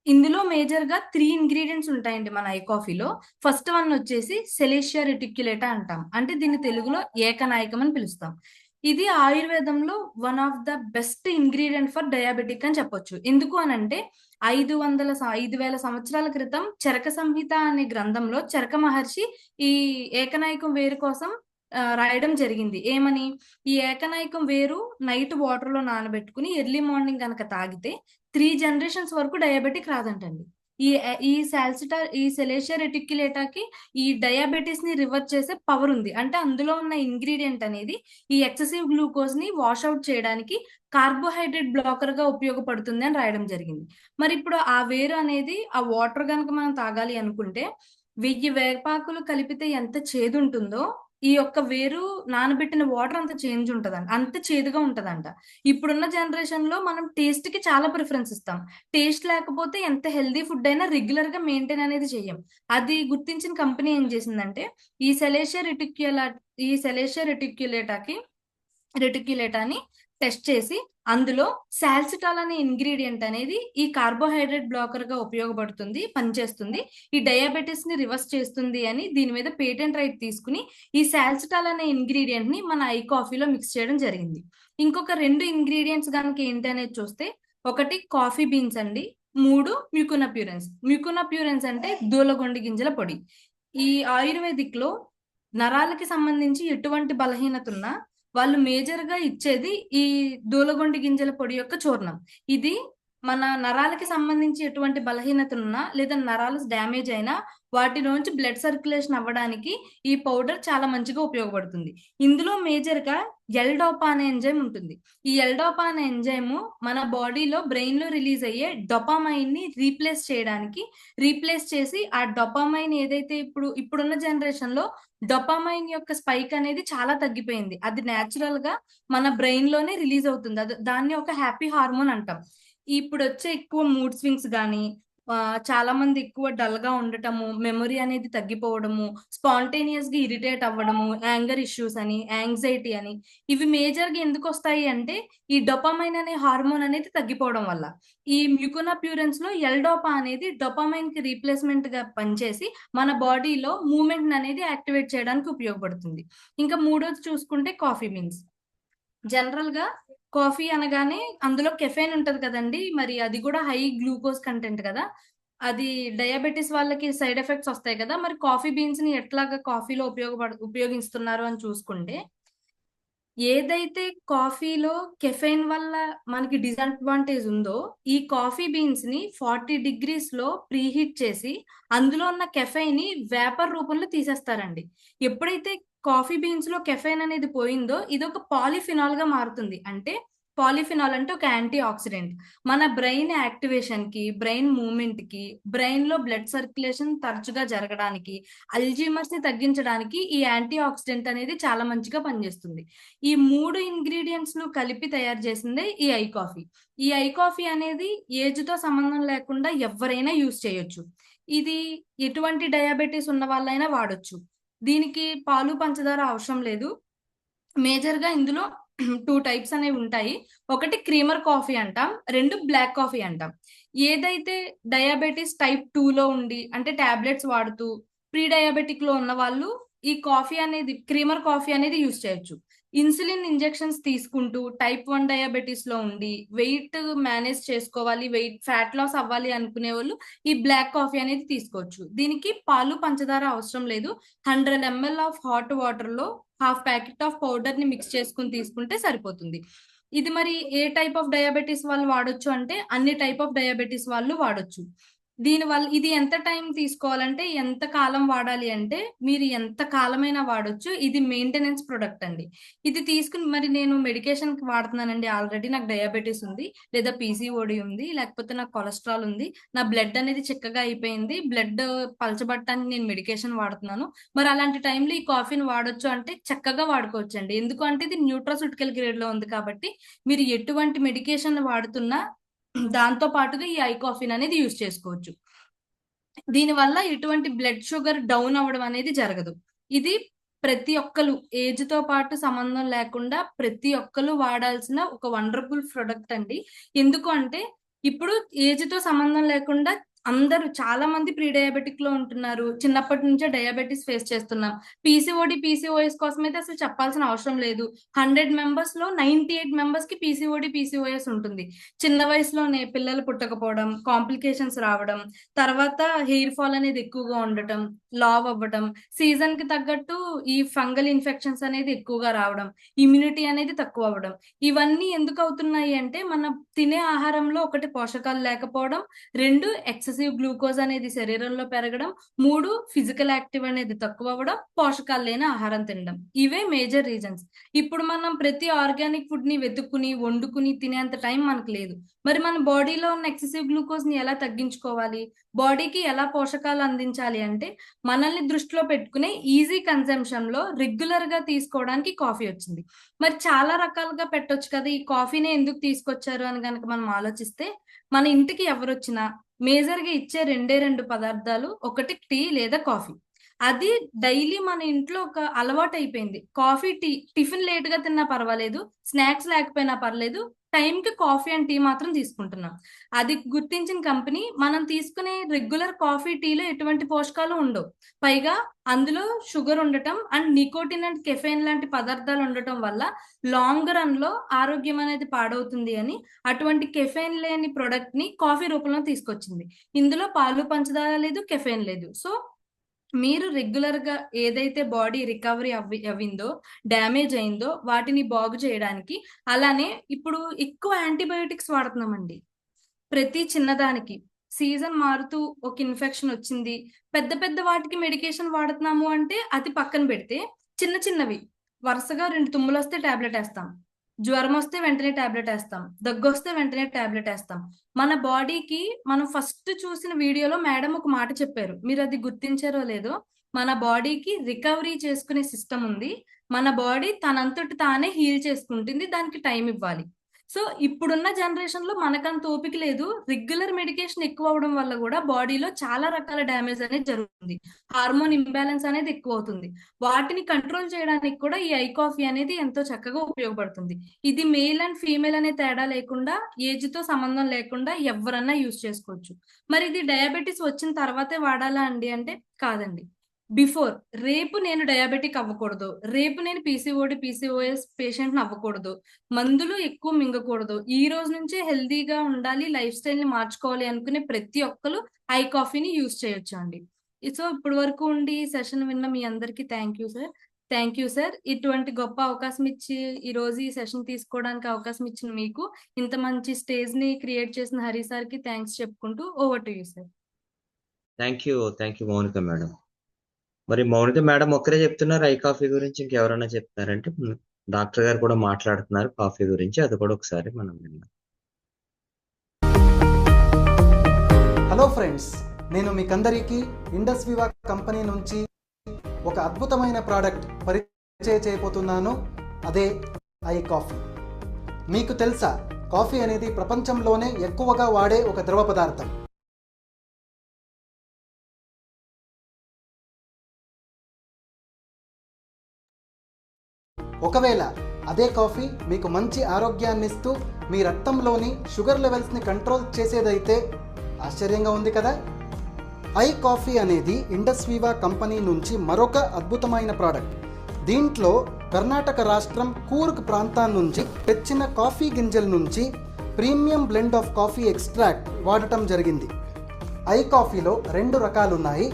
ఇందులో మేజర్ గా 3 ఇంగ్రీడియంట్స్ ఉంటాయండి మన ఐ కాఫీలో. ఫస్ట్ వన్ వచ్చేసి సెలేషియా రెటిక్యులేటా అంటాం. అంటే దీన్ని తెలుగులో ఏకనాయకం అని పిలుస్తాం. ఇది ఆయుర్వేదంలో one of the best ingredient for diabetic అని చెప్పొచ్చు. ఎందుకు అనంటే 5,000 సంవత్సరాల క్రితం చరక సంహిత అనే గ్రంథంలో చరక మహర్షి ఈ ఏకనాయకం వేరు కోసం రాయడం జరిగింది. ఏమని, ఈ ఏకనాయకం వేరు నైట్ వాటర్ లో నానబెట్టుకుని ఎర్లీ మార్నింగ్ కనుక తాగితే 3 జనరేషన్స్ వరకు డయాబెటిక్ రాదంటండి. ఈ సెలేషియా రెటిక్యులేటాకి ఈ డయాబెటీస్ ని రివర్స్ చేసే పవర్ ఉంది. అంటే అందులో ఉన్న ఇంగ్రీడియంట్ అనేది ఈ ఎక్సెసివ్ గ్లూకోజ్ ని వాష్ అవుట్ చేయడానికి కార్బోహైడ్రేట్ బ్లాకర్ గా ఉపయోగపడుతుంది అని రాయడం జరిగింది. మరి ఇప్పుడు ఆ వేరు అనేది ఆ వాటర్ కనుక మనం తాగాలి అనుకుంటే 1000 వేపాకులు కలిపితే ఎంత చేదు ఉంటుందో ఈ యొక్క వేరు నానబెట్టిన వాటర్ అంత చేంజ్ ఉంటదంట, అంత చేదుగా ఉంటదంట. ఇప్పుడున్న జనరేషన్ లో మనం టేస్ట్ కి చాలా ప్రిఫరెన్స్ ఇస్తాం. టేస్ట్ లేకపోతే ఎంత హెల్దీ ఫుడ్ అయినా రెగ్యులర్ గా మెయింటైన్ అనేది చెయ్యం. అది గుర్తించిన కంపెనీ ఏం చేసిందంటే ఈ సెలేషియా రెటిక్యులేటాని టెస్ట్ చేసి అందులో సాల్సిటాల్ అనే ఇంగ్రీడియంట్ అనేది ఈ కార్బోహైడ్రేట్ బ్లాకర్ గా పనిచేస్తుంది, ఈ డయాబెటీస్ ని రివర్స్ చేస్తుంది అని దీని మీద పేటెంట్ రైట్ తీసుకుని ఈ సాల్సిటాల్ అనే ఇంగ్రీడియంట్ ని మన ఐ కాఫీలో మిక్స్ చేయడం జరిగింది. ఇంకొక 2 ఇంగ్రీడియంట్స్ కనుక ఏంటి అనేది చూస్తే, ఒకటి కాఫీ బీన్స్ అండి, 3 మ్యూకోనాప్యూరెన్స్ అంటే దూలగొండి గింజల పొడి. ఈ ఆయుర్వేదిక్ లో నరాలకి సంబంధించి ఎటువంటి బలహీనత ఉన్నా వాళ్ళు మేజర్ గా ఇచ్చేది ఈ దూలగొండి గింజల పొడి యొక్క చూర్ణం. ఇది మన నరాలకి సంబంధించి ఎటువంటి బలహీనత ఉన్నా లేదా నరాలు డ్యామేజ్ అయినా వాటిలోంచి బ్లడ్ సర్క్యులేషన్ అవ్వడానికి ఈ పౌడర్ చాలా మంచిగా ఉపయోగపడుతుంది. ఇందులో మేజర్ గా ఎల్డోపా అనే ఎంజైమ్ ఉంటుంది. ఈ ఎల్డోపా అనే ఎంజైమ్ మన బాడీలో బ్రెయిన్ లో రిలీజ్ అయ్యే డొపామైన్ ని రీప్లేస్ చేసి ఆ డొపామైన్ ఏదైతే ఇప్పుడున్న జనరేషన్ లో డొపామైన్ యొక్క స్పైక్ అనేది చాలా తగ్గిపోయింది. అది న్యాచురల్ గా మన బ్రెయిన్ లోనే రిలీజ్ అవుతుంది. దాన్ని ఒక హ్యాపీ హార్మోన్ అంటాం. ఇప్పుడు వచ్చే ఎక్కువ మూడ్ స్వింగ్స్ గానీ, చాలా మంది ఎక్కువ డల్ గా ఉండటము, మెమరీ అనేది తగ్గిపోవడము, స్పాంటేనియస్ గా ఇరిటేట్ అవ్వడము, యాంగర్ ఇష్యూస్ అని, యాంగ్జైటీ అని, ఇవి మేజర్ గా ఎందుకు వస్తాయి అంటే ఈ డొపామైన్ అనే హార్మోన్ అనేది తగ్గిపోవడం వల్ల. ఈ మ్యూకోనాప్యూరెన్స్ లో ఎల్డోపా అనేది డొపామైన్ కి రీప్లేస్మెంట్ గా పనిచేసి మన బాడీలో మూవ్మెంట్ అనేది యాక్టివేట్ చేయడానికి ఉపయోగపడుతుంది. ఇంకా మూడోది చూసుకుంటే కాఫీ బీన్స్. జనరల్ గా కాఫీ అనగానే అందులో కెఫెన్ ఉంటది కదండి, మరి అది కూడా హై గ్లూకోజ్ కంటెంట్ కదా, అది డయాబెటీస్ వాళ్ళకి సైడ్ ఎఫెక్ట్స్ వస్తాయి కదా. మరి కాఫీ బీన్స్ ని ఎట్లాగా కాఫీలో ఉపయోగిస్తున్నారు అని చూసుకుంటే, ఏదైతే కాఫీలో కెఫెన్ వల్ల మనకి డిసడ్వాంటేజ్ ఉందో ఈ కాఫీ బీన్స్ ని 40 degrees లో ప్రీహీట్ చేసి అందులో ఉన్న కెఫెన్ ని వేపర్ రూపంలో తీసేస్తారండి. ఎప్పుడైతే కాఫీ బీన్స్ లో కెఫెన్ అనేది పోయిందో ఇది ఒక పాలిఫినాల్ గా మారుతుంది. అంటే పాలిఫినాల్ అంటే ఒక యాంటీ ఆక్సిడెంట్. మన బ్రెయిన్ యాక్టివేషన్ కి, బ్రెయిన్ మూవ్మెంట్ కి, బ్రెయిన్ లో బ్లడ్ సర్క్యులేషన్ తరచుగా జరగడానికి, అల్జీమర్స్ ని తగ్గించడానికి ఈ యాంటీ ఆక్సిడెంట్ అనేది చాలా మంచిగా పనిచేస్తుంది. ఈ 3 ఇంగ్రీడియంట్స్ ను కలిపి తయారు చేసిందే ఈ ఐ కాఫీ. ఈ ఐ కాఫీ అనేది ఏజ్ తో సంబంధం లేకుండా ఎవరైనా యూజ్ చేయొచ్చు. ఇది ఎటువంటి డయాబెటీస్ ఉన్న వాళ్ళైనా వాడొచ్చు. దీనికి పాలు పంచదార అవసరం లేదు. మేజర్ గా ఇందులో 2 టైప్స్ అనేవి ఉంటాయి. ఒకటి క్రీమర్ కాఫీ అంటాం, 2 బ్లాక్ కాఫీ అంటాం. ఏదైతే డయాబెటీస్ టైప్ 2 లో ఉండి అంటే టాబ్లెట్స్ వాడుతూ ప్రీ డయాబెటిక్ లో ఉన్న వాళ్ళు ఈ కాఫీ అనేది క్రీమర్ కాఫీ అనేది యూజ్ చేయొచ్చు. ఇన్సులిన్ ఇంజెక్షన్స్ తీసుకుంటూ టైప్ 1 డయాబెటీస్ లో ఉండి వెయిట్ మేనేజ్ చేసుకోవాలి, వెయిట్ ఫ్యాట్ లాస్ అవ్వాలి అనుకునే వాళ్ళు ఈ బ్లాక్ కాఫీ అనేది తీసుకోవచ్చు. దీనికి పాలు పంచదార అవసరం లేదు. 100 ml ఆఫ్ హాట్ వాటర్ లో హాఫ్ ప్యాకెట్ ఆఫ్ పౌడర్ ని మిక్స్ చేసుకుని తీసుకుంటే సరిపోతుంది. ఇది మరి ఏ టైప్ ఆఫ్ డయాబెటీస్ వాళ్ళు వాడొచ్చు అంటే అన్ని టైప్ ఆఫ్ డయాబెటీస్ వాళ్ళు వాడొచ్చు. దీనివల్ల ఇది ఎంత టైం తీసుకోవాలంటే ఎంత కాలం వాడాలి అంటే మీరు ఎంత కాలమైనా వాడొచ్చు. ఇది మెయింటెనెన్స్ ప్రొడక్ట్ అండి. ఇది తీసుకుని మరి నేను మెడికేషన్ కి వాడుతున్నానండి, ఆల్రెడీ నాకు డయాబెటీస్ ఉంది, లేదా పీసీఓడి ఉంది, లేకపోతే నాకు కొలెస్ట్రాల్ ఉంది, నా బ్లడ్ అనేది చిక్కగా అయిపోయింది, బ్లడ్ పలచబట్టడానికి నేను మెడికేషన్ వాడుతున్నాను. మరి అలాంటి టైంలో ఈ కాఫీని వాడొచ్చు అంటే చక్కగా వాడుకోవచ్చు అండి. ఎందుకంటే ఇది న్యూట్రాసూటికల్ గ్రేడ్ లో ఉంది కాబట్టి మీరు ఎటువంటి మెడికేషన్ వాడుతున్నా దాంతో పాటుగా ఈ ఐ కాఫీన్ అనేది యూజ్ చేసుకోవచ్చు. దీనివల్ల ఎటువంటి బ్లడ్ షుగర్ డౌన్ అవ్వడం అనేది జరగదు. ఇది ప్రతి ఒక్కరు ఏజ్ తో పాటు సంబంధం లేకుండా ప్రతి ఒక్కరు వాడాల్సిన ఒక వండర్ఫుల్ ప్రొడక్ట్ అండి. ఎందుకు అంటే ఇప్పుడు ఏజ్ తో సంబంధం లేకుండా అందరూ చాలా మంది ప్రీ డయాబెటిక్ లో ఉంటున్నారు. చిన్నప్పటి నుంచే డయాబెటీస్ ఫేస్ చేస్తున్నాం. పీసీఓడి పీసీఓఎస్ కోసం అయితే అసలు చెప్పాల్సిన అవసరం లేదు. 100 మెంబర్స్ లో 98 మెంబర్స్ కి పీసీఓడి పీసీఓఎస్ ఉంటుంది. చిన్న వయసులోనే పిల్లలు పుట్టకపోవడం, కాంప్లికేషన్స్ రావడం, తర్వాత హెయిర్ ఫాల్ అనేది ఎక్కువగా ఉండటం, లావ్ అవ్వడం, సీజన్ కి తగ్గట్టు ఈ ఫంగల్ ఇన్ఫెక్షన్స్ అనేది ఎక్కువగా రావడం, ఇమ్యూనిటీ అనేది తక్కువ అవ్వడం, ఇవన్నీ ఎందుకు అవుతున్నాయి అంటే మనం తినే ఆహారంలో ఒకటి పోషకాలు లేకపోవడం, 2 ఎక్సెసివ్ గ్లూకోజ్ అనేది శరీరంలో పెరగడం, 3 ఫిజికల్ యాక్టివ్ అనేది తక్కువ అవ్వడం, పోషకాలు లేని ఆహారం తినడం. ఇవే మేజర్ రీజన్స్. ఇప్పుడు మనం ప్రతి ఆర్గానిక్ ఫుడ్ ని వెతుక్కుని వండుకుని తినేంత టైం మనకు లేదు. మరి మన బాడీలో ఉన్న ఎక్సెసివ్ గ్లూకోజ్ ని ఎలా తగ్గించుకోవాలి, బాడీకి ఎలా పోషకాలు అందించాలి అంటే మనల్ని దృష్టిలో పెట్టుకునే ఈజీ కన్సంప్షన్ లో రెగ్యులర్ గా తీసుకోవడానికి కాఫీ వచ్చింది. మరి చాలా రకాలుగా పెట్టొచ్చు కదా, ఈ కాఫీనే ఎందుకు తీసుకొచ్చారు అని కనుక మనం ఆలోచిస్తే మన ఇంటికి ఎవరు వచ్చినా మేజర్ గా ఇచ్చే 2 పదార్థాలు, ఒకటి టీ లేదా కాఫీ. అది డైలీ మన ఇంట్లో ఒక అలవాటు అయిపోయింది. కాఫీ టీ టిఫిన్ లేట్ గా తిన్నా పర్వాలేదు, స్నాక్స్ లేకపోయినా పర్లేదు, టైంకి కాఫీ అండ్ టీ మాత్రం తీసుకుంటున్నాం. అది గుర్తించిన కంపెనీ మనం తీసుకునే రెగ్యులర్ కాఫీ టీలో ఎటువంటి పోషకాలు ఉండవు. పైగా అందులో షుగర్ ఉండటం అండ్ నికోటిన్ అండ్ కెఫెయిన్ లాంటి పదార్థాలు ఉండటం వల్ల లాంగ్ రన్ లో ఆరోగ్యం అనేది పాడవుతుంది అని అటువంటి కెఫెయిన్ లేని ప్రొడక్ట్ ని కాఫీ రూపంలో తీసుకొచ్చింది. ఇందులో పాలు పంచదార లేదు, కెఫెయిన్ లేదు. సో మీరు రెగ్యులర్ గా ఏదైతే బాడీ రికవరీ అవ్విందో, డ్యామేజ్ అయిందో వాటిని బాగు చేయడానికి, అలానే ఇప్పుడు ఎక్కువ యాంటీబయోటిక్స్ వాడుతున్నామండి ప్రతి చిన్నదానికి. సీజన్ మారుతూ ఒక ఇన్ఫెక్షన్ వచ్చింది, పెద్ద పెద్ద వాటికి మెడికేషన్ వాడుతున్నాము అంటే అది పక్కన పెడితే చిన్న చిన్నవి వరుసగా 2 తుమ్ములు వస్తే టాబ్లెట్ వేస్తాం, జ్వరం వస్తే వెంటనే టాబ్లెట్ వేస్తాం, దగ్గు వస్తే వెంటనే టాబ్లెట్ వేస్తాం. మన బాడీకి మనం ఫస్ట్ చూసిన వీడియోలో మేడం ఒక మాట చెప్పారు, మీరు అది గుర్తించారో లేదో, మన బాడీకి రికవరీ చేసుకునే సిస్టమ్ ఉంది. మన బాడీ తనంతటి తానే హీల్ చేసుకుంటుంది, దానికి టైం ఇవ్వాలి. సో ఇప్పుడున్న జనరేషన్ లో మనకంత ఓపిక లేదు. రెగ్యులర్ మెడికేషన్ ఎక్కువ అవడం వల్ల కూడా బాడీలో చాలా రకాల డ్యామేజ్ అనేది జరుగుతుంది. హార్మోన్ ఇంబ్యాలెన్స్ అనేది ఎక్కువ అవుతుంది. వాటిని కంట్రోల్ చేయడానికి కూడా ఈ ఐ కాఫీ అనేది ఎంతో చక్కగా ఉపయోగపడుతుంది. ఇది మేల్ అండ్ ఫీమేల్ అనే తేడా లేకుండా, ఏజ్ తో సంబంధం లేకుండా ఎవరన్నా యూజ్ చేసుకోవచ్చు. మరి ఇది డయాబెటీస్ వచ్చిన తర్వాతే వాడాలా అండి అంటే కాదండి. బిఫోర్, రేపు నేను డయాబెటిక్ అవ్వకూడదు, రేపు నేను పీసీఓడి పీసీఓఎస్ పేషెంట్ అవ్వకూడదు, మందులు ఎక్కువ మింగకూడదు, ఈ రోజు నుంచే హెల్దీగా ఉండాలి, లైఫ్ స్టైల్ ని మార్చుకోవాలి అనుకునే ప్రతి ఒక్కరు ఐ కాఫీని యూజ్ చేయొచ్చు అండి. సో ఇప్పటి వరకు ఉండి సెషన్ విన్న మీ అందరికీ thank you sir. Thank you sir. ఇటువంటి గొప్ప అవకాశం ఇచ్చి ఈ రోజు ఈ సెషన్ తీసుకోవడానికి అవకాశం ఇచ్చిన మీకు, ఇంత మంచి స్టేజ్ ని క్రియేట్ చేసిన హరి సార్ కి థ్యాంక్స్ చెప్పుకుంటూ over to you sir. Thank you Mounika madam. మరి మౌనిక మేడం ఒక్కరే చెప్తున్నారు ఐ కాఫీ గురించి, ఇంకెవరన్నా చెప్తారంటే డాక్టర్ గారు కూడా మాట్లాడుతున్నారు కాఫీ గురించి, అది కూడా ఒకసారి మనం విన్నాం. హలో ఫ్రెండ్స్, నేను మీకందరికీ ఇండస్ వివా కంపెనీ నుంచి ఒక అద్భుతమైన ప్రోడక్ట్ పరిచయం చేయబోతున్నాను. అదే ఐ కాఫీ. మీకు తెలుసా, కాఫీ అనేది ప్రపంచంలోనే ఎక్కువగా వాడే ఒక ద్రవ పదార్థం. ఒకవేళ అదే కాఫీ మీకు మంచి ఆరోగ్యాన్ని ఇస్తూ మీ రక్తంలోని షుగర్ లెవెల్స్ని కంట్రోల్ చేసేదైతే ఆశ్చర్యంగా ఉంది కదా. ఐ కాఫీ అనేది ఇండస్ వివా కంపెనీ నుంచి మరొక అద్భుతమైన ప్రోడక్ట్. దీంట్లో కర్ణాటక రాష్ట్రం కూర్గ్ ప్రాంతం నుంచి తెచ్చిన కాఫీ గింజల నుంచి premium blend of coffee extract వాడటం జరిగింది. ఐ కాఫీలో 2 రకాలు ఉన్నాయి.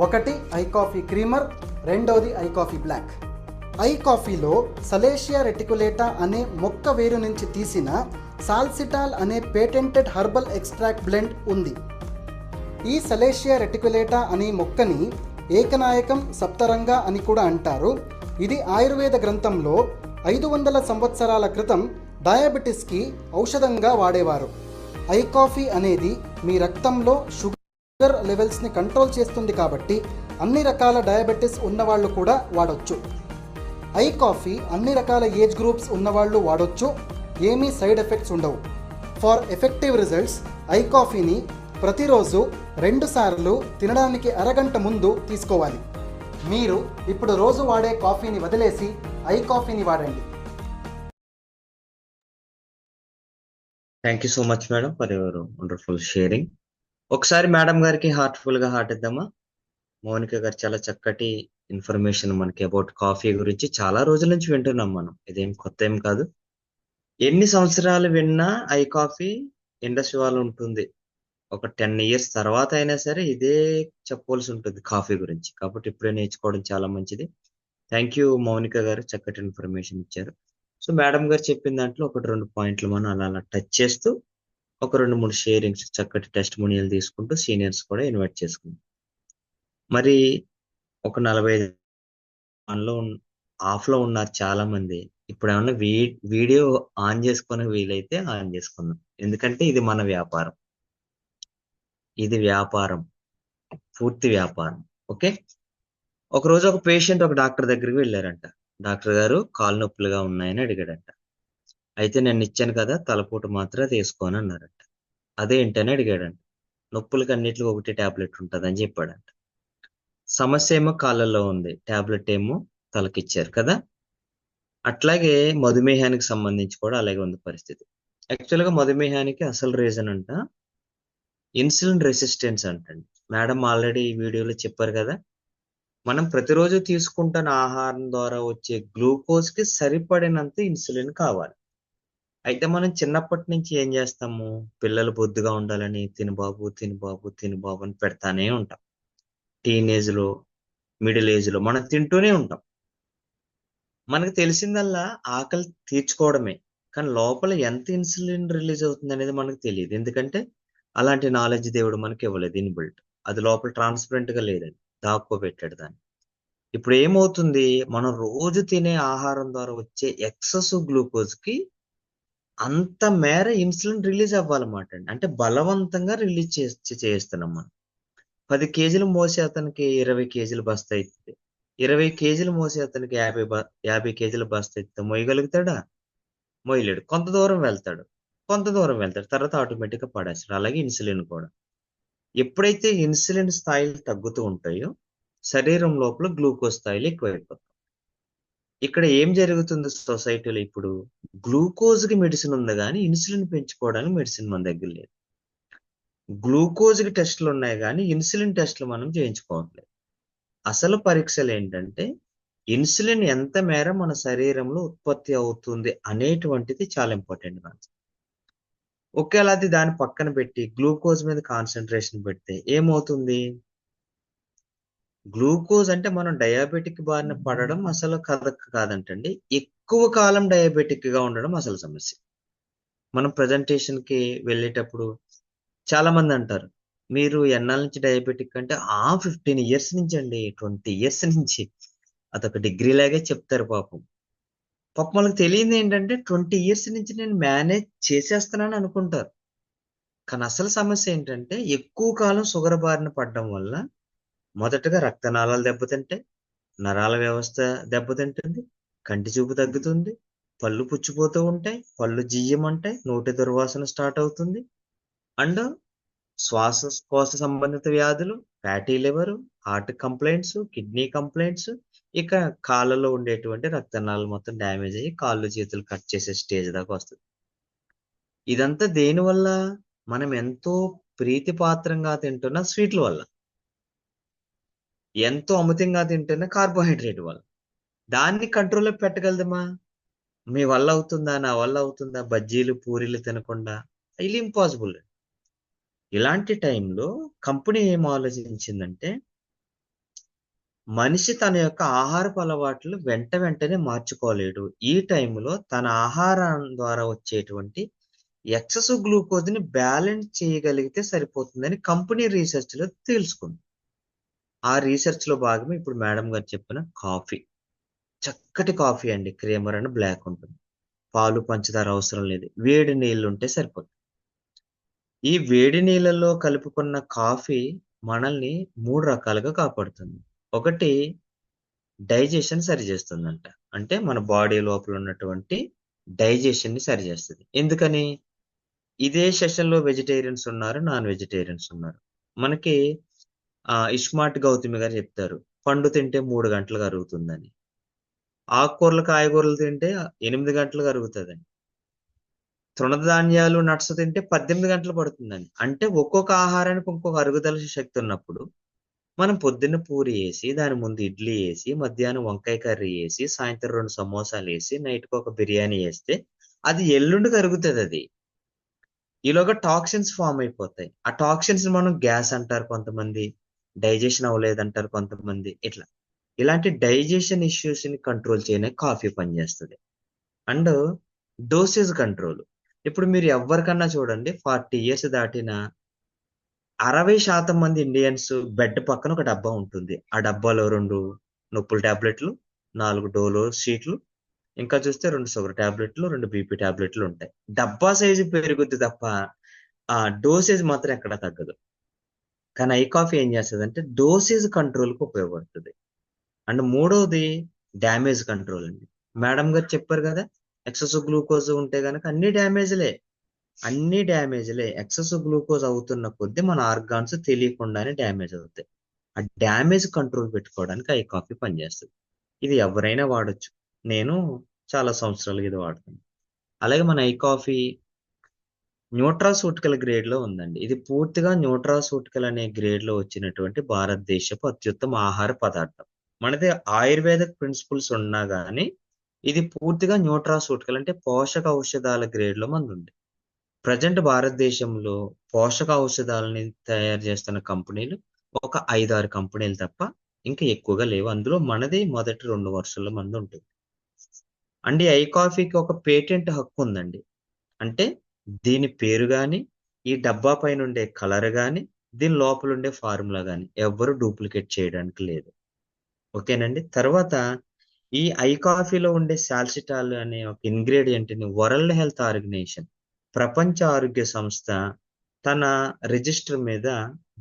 ఒకటి ఐ కాఫీ క్రీమర్, రెండోది ఐ కాఫీ బ్లాక్. ఐ కాఫీలో సలేషియా రెటికులేటా అనే మొక్క వేరు నుంచి తీసిన సాల్సిటాల్ అనే పేటెంటెడ్ హర్బల్ ఎక్స్ట్రాక్ట్ బ్లెండ్ ఉంది. ఈ సలేషియా రెటికులేటా అనే మొక్కని ఏకనాయకం సప్తరంగ అని కూడా అంటారు. ఇది ఆయుర్వేద గ్రంథంలో 500 సంవత్సరాల క్రితం డయాబెటిస్కి ఔషధంగా వాడేవారు. ఐ కాఫీ అనేది మీ రక్తంలో షుగర్ లెవెల్స్ని కంట్రోల్ చేస్తుంది కాబట్టి అన్ని రకాల డయాబెటిస్ ఉన్నవాళ్ళు కూడా వాడొచ్చు. ఐ కాఫీ అన్ని రకాల ఏజ్ గ్రూప్స్ ఉన్నవాళ్ళు వాడొచ్చు. ఏమీ సైడ్ ఎఫెక్ట్స్ ఉండవు. ఫర్ ఎఫెక్టివ్ రిజల్ట్స్ ఐ కాఫీని ప్రతిరోజు 2 సార్లు తినడానికి అరగంట ముందు తీసుకోవాలి. మీరు ఇప్పుడు రోజు వాడే కాఫీని వదిలేసి ఐ కాఫీని వాడండి. Thank you so much madam for your wonderful sharing. ఒకసారి మేడం గారికి హార్ట్ఫుల్ గా హార్ట్ ఇద్దామా. మౌనిక గారు చాలా చక్కటి ఇన్ఫర్మేషన్ మనకి అబౌట్ కాఫీ గురించి చాలా రోజుల నుంచి వింటున్నాం మనం. ఇదేం కొత్త ఏం కాదు. ఎన్ని సంవత్సరాలు విన్నా ఐ కాఫీ ఇండస్ట్రీ వాళ్ళు ఉంటుంది. ఒక 10 ఇయర్స్ తర్వాత అయినా సరే ఇదే చెప్పవలసి ఉంటుంది కాఫీ గురించి. కాబట్టి ఇప్పుడే నేర్చుకోవడం చాలా మంచిది. థ్యాంక్ యూ మౌనిక గారు, చక్కటి ఇన్ఫర్మేషన్ ఇచ్చారు. సో మేడం గారు చెప్పిన దాంట్లో 1-2 పాయింట్లు మనం అలా టచ్ చేస్తూ ఒక 2-3 షేరింగ్స్, చక్కటి టెస్ట్ మోనియల్ తీసుకుంటూ సీనియర్స్ కూడా ఇన్వైట్ చేసుకుందాం. మరి ఒక 45 ఆఫ్ లో ఉన్నారు చాలా మంది. ఇప్పుడు ఏమన్నా వీడియో ఆన్ చేసుకునే వీలైతే ఆన్ చేసుకుందాం. ఎందుకంటే ఇది మన వ్యాపారం, ఇది వ్యాపారం, పూర్తి వ్యాపారం. ఓకే. ఒకరోజు ఒక పేషెంట్ ఒక డాక్టర్ దగ్గరికి వెళ్ళారంట. డాక్టర్ గారు కాలు నొప్పులుగా ఉన్నాయని అడిగాడంట. అయితే నేను ఇచ్చాను కదా తలపోటు మాత్రం తీసుకోని అన్నారంట. అదేంటని అడిగాడంట. నొప్పులకి అన్నిటికీ ఒకటే టాబ్లెట్ ఉంటుందని చెప్పాడంట. సమస్య ఏమో కాళ్ళల్లో ఉంది, టాబ్లెట్ ఏమో తలకిచ్చారు కదా. అట్లాగే మధుమేహానికి సంబంధించి కూడా అలాగే ఉంది పరిస్థితి. యాక్చువల్గా మధుమేహానికి అసలు రీజన్ అంట ఇన్సులిన్ రెసిస్టెన్స్ అంటండి. మేడం ఆల్రెడీ ఈ వీడియోలో చెప్పారు కదా. మనం ప్రతిరోజు తీసుకుంటున్న ఆహారం ద్వారా వచ్చే గ్లూకోజ్ కి సరిపడినంత ఇన్సులిన్ కావాలి. అయితే మనం చిన్నప్పటి నుంచి ఏం చేస్తాము, పిల్లలు బొద్దుగా ఉండాలని తిను బాబు తిను బాబు తిను బాబు అని పెడతానే ఉంటాం. టీనేజ్ లో, మిడిల్ ఏజ్ లో మనం తింటూనే ఉంటాం. మనకు తెలిసిందల్లా ఆకలి తీర్చుకోవడమే, కానీ లోపల ఎంత ఇన్సులిన్ రిలీజ్ అవుతుంది అనేది మనకు తెలియదు. ఎందుకంటే అలాంటి నాలెడ్జ్ దేవుడు మనకి ఇవ్వలేదు ఇన్బిల్ట్. అది లోపల ట్రాన్స్పరెంట్ గా లేదండి, దాక్కోబెట్టాడు దాన్ని. ఇప్పుడు ఏమవుతుంది, మనం రోజు తినే ఆహారం ద్వారా వచ్చే ఎక్సెస్ గ్లూకోజ్ కి అంత మేర ఇన్సులిన్ రిలీజ్ అవ్వాలన్నమాట అండి. అంటే బలవంతంగా రిలీజ్ చేస్తున్నాం మనం. 10 కేజీలు మోసే అతనికి 20 కేజీలు బస్తా అవుతుంది. 20 కేజీలు మోసే అతనికి 50 కేజీల బస్తా అయితే మోయగలుగుతాడా? మోయలేడు. కొంత దూరం వెళ్తాడు, తర్వాత ఆటోమేటిక్ గా పడేస్తాడు. అలాగే ఇన్సులిన్ కూడా. ఎప్పుడైతే ఇన్సులిన్ స్థాయిలు తగ్గుతూ ఉంటాయో శరీరం లోపల గ్లూకోజ్ స్థాయిలు ఎక్కువైపోతాయి. ఇక్కడ ఏం జరుగుతుంది సొసైటీలో, ఇప్పుడు గ్లూకోజ్ కి మెడిసిన్ ఉంది కానీ ఇన్సులిన్ పెంచుకోవడానికి మెడిసిన్ మన దగ్గర లేదు. గ్లూకోజ్ కి టెస్టులు ఉన్నాయి కానీ ఇన్సులిన్ టెస్టులు మనం చేయించుకోవట్లేదు. అసలు పరీక్షలు ఏంటంటే ఇన్సులిన్ ఎంత మేర మన శరీరంలో ఉత్పత్తి అవుతుంది అనేటువంటిది చాలా ఇంపార్టెంట్ కాన్సెప్ట్. ఒకేలా అది దాని పక్కన పెట్టి గ్లూకోజ్ మీద కాన్సన్ట్రేషన్ పెడితే ఏమవుతుంది, గ్లూకోజ్ అంటే మనం డయాబెటిక్ బారిన పడడం అసలు కాదంటండి. ఎక్కువ కాలం డయాబెటిక్ గా ఉండడం అసలు సమస్య. మనం ప్రజెంటేషన్ కి వెళ్ళేటప్పుడు చాలా మంది అంటారు, మీరు ఎన్నాళ్ళ నుంచి డయాబెటిక్ అంటే 15 ఇయర్స్ నుంచి అండి, 20 ఇయర్స్ నుంచి. అదొక డిగ్రీ లాగే చెప్తారు పాపం. పాపం వాళ్ళకి తెలియదు ఏంటంటే 20 years నుంచి నేను మేనేజ్ చేసేస్తున్నాను అనుకుంటారు. కానీ అసలు సమస్య ఏంటంటే ఎక్కువ కాలం షుగర్ బారిన పడడం వల్ల మొదటగా రక్తనాళాలు దెబ్బతింటాయి, నరాల వ్యవస్థ దెబ్బతింటుంది, కంటి చూపు తగ్గుతుంది, పళ్ళు పుచ్చిపోతూ ఉంటాయి, పళ్ళు జియ్యమంటాయి, నోటి దుర్వాసన స్టార్ట్ అవుతుంది. అండ్ శ్వాసకోశ సంబంధిత వ్యాధులు, fatty liver, heart complaints, kidney complaints, ఇక కాళ్ళలో ఉండేటువంటి రక్తనాళాలు మొత్తం డ్యామేజ్ అయ్యి కాళ్ళు చేతులు కట్ చేసే స్టేజ్ దాకా వస్తుంది. ఇదంతా దేని వల్ల? మనం ఎంతో ప్రీతిపాత్రంగా తింటున్న స్వీట్ల వల్ల, ఎంతో అమితంగా తింటున్న కార్బోహైడ్రేట్ వల్ల. దాన్ని కంట్రోల్లో పెట్టగలదమా? మీ వల్ల అవుతుందా, నా వల్ల అవుతుందా? బజ్జీలు పూరీలు తినకుండా ఇది ఇంపాసిబుల్. ఇలాంటి టైంలో కంపెనీ ఏం ఆలోచించిందంటే మనిషి తన యొక్క ఆహారపు అలవాట్లు వెంటనే మార్చుకోలేడు. ఈ టైంలో తన ఆహారం ద్వారా వచ్చేటువంటి ఎక్సెస్ గ్లూకోజ్ ని బ్యాలెన్స్ చేయగలిగితే సరిపోతుందని కంపెనీ రీసెర్చ్ లో తెలుసుకుంది. ఆ రీసెర్చ్ లో భాగమే ఇప్పుడు మేడం గారు చెప్పిన కాఫీ. చక్కటి కాఫీ అండి, క్రీమర్ అండ్ బ్లాక్ ఉంటుంది. పాలు పంచదార అవసరం లేదు, వేడి నీళ్ళు ఉంటే సరిపోతుంది. ఈ వేడి నీళ్ళలో కలుపుకున్న కాఫీ మనల్ని 3 రకాలుగా కాపాడుతుంది. ఒకటి, డైజెషన్ సరిచేస్తుందంట. అంటే మన బాడీ లోపల ఉన్నటువంటి డైజెషన్ ని సరిచేస్తుంది. ఎందుకని? ఇదే సెషన్ లో వెజిటేరియన్స్ ఉన్నారు, నాన్ వెజిటేరియన్స్ ఉన్నారు. మనకి ఇస్మార్ట్ గౌతమి గారు చెప్తారు పండు తింటే 3 గంటలు కరుగుతుందని, ఆకుకూరలు కాయగూరలు తింటే 8 గంటలు కరుగుతుందని, తృణధాన్యాలు నట్స్ తింటే 18 గంటలు పడుతుందని. అంటే ఒక్కొక్క ఆహారానికి ఇంకొక అరుగుదల శక్తి ఉన్నప్పుడు మనం పొద్దున్న పూరి వేసి, దాని ముందు ఇడ్లీ వేసి, మధ్యాహ్నం వంకాయ కర్రీ వేసి, సాయంత్రం 2 సమోసాలు వేసి, నైట్కి ఒక బిర్యానీ వేస్తే అది ఎల్లుండి కరుగుతుంది. అది ఈలోగా టాక్సిన్స్ ఫామ్ అయిపోతాయి. ఆ టాక్సిన్స్ మనం గ్యాస్ అంటారు కొంతమంది, డైజెషన్ అవ్వలేదంటారు కొంతమంది. ఇలాంటి డైజెషన్ ఇష్యూస్ ని కంట్రోల్ చేయడానికి కాఫీ పనిచేస్తుంది. And dosage control. ఇప్పుడు మీరు ఎవరికన్నా చూడండి 40 years దాటిన 60% మంది ఇండియన్స్ బెడ్ పక్కన ఒక డబ్బా ఉంటుంది. ఆ డబ్బాలో 2 నొప్పుల టాబ్లెట్లు, 4 డోలో షీట్లు, ఇంకా చూస్తే 2 షుగర్ టాబ్లెట్లు, 2 బీపీ టాబ్లెట్లు ఉంటాయి. డబ్బా సైజు పెరుగుద్ది తప్ప ఆ డోసేజ్ మాత్రం ఎక్కడ తగ్గదు. కానీ ఐ కాఫీ ఏం చేస్తుంది డోసేజ్ కంట్రోల్ కు ఉపయోగపడుతుంది. అండ్ మూడవది డ్యామేజ్ కంట్రోల్ అండి. మేడం గారు చెప్పారు కదా, ఎక్సెస్ గ్లూకోజ్ ఉంటే కనుక అన్ని డ్యామేజ్లే. ఎక్సెస్ గ్లూకోజ్ అవుతున్న కొద్దీ మన ఆర్గాన్స్ తెలియకుండానే డ్యామేజ్ అవుతాయి. ఆ డ్యామేజ్ కంట్రోల్ పెట్టుకోవడానికి ఐ కాఫీ పనిచేస్తుంది. ఇది ఎవరైనా వాడొచ్చు. నేను చాలా సంవత్సరాలుగా ఇది వాడుతాను. అలాగే మన ఐ కాఫీ న్యూట్రాసూటికల్ గ్రేడ్ లో ఉందండి. ఇది పూర్తిగా న్యూట్రాసూటికల్ అనే గ్రేడ్ లో వచ్చినటువంటి భారతదేశపు అత్యుత్తమ ఆహార పదార్థం. మనది ఆయుర్వేదిక్ ప్రిన్సిపల్స్ ఉన్నా గానీ ఇది పూర్తిగా న్యూట్రాసూటికల్ అంటే పోషక ఔషధాల గ్రేడ్ లో మనది ఉంది. ప్రజెంట్ భారతదేశంలో పోషక ఔషధాలని తయారు చేస్తున్న కంపెనీలు ఒక 5-6 కంపెనీలు తప్ప ఇంకా ఎక్కువగా లేవు. అందులో మనది మొదటి 2 వరుసల్లో మనది ఉంటుంది. అండ్ ఈ ఐ కాఫీకి ఒక పేటెంట్ హక్కు ఉందండి. అంటే దీని పేరు గాని, ఈ డబ్బా పైన ఉండే కలర్ గాని, దీని లోపల ఉండే ఫార్ములా గాని ఎవ్వరు డూప్లికేట్ చేయడానికి లేదు. ఓకేనండి. తర్వాత ఈ ఐ కాఫీలో ఉండే సాల్సిటాల్ అనే ఒక ఇంగ్రీడియంట్ ని వరల్డ్ హెల్త్ ఆర్గనైజేషన్, ప్రపంచ ఆరోగ్య సంస్థ తన రిజిస్టర్ మీద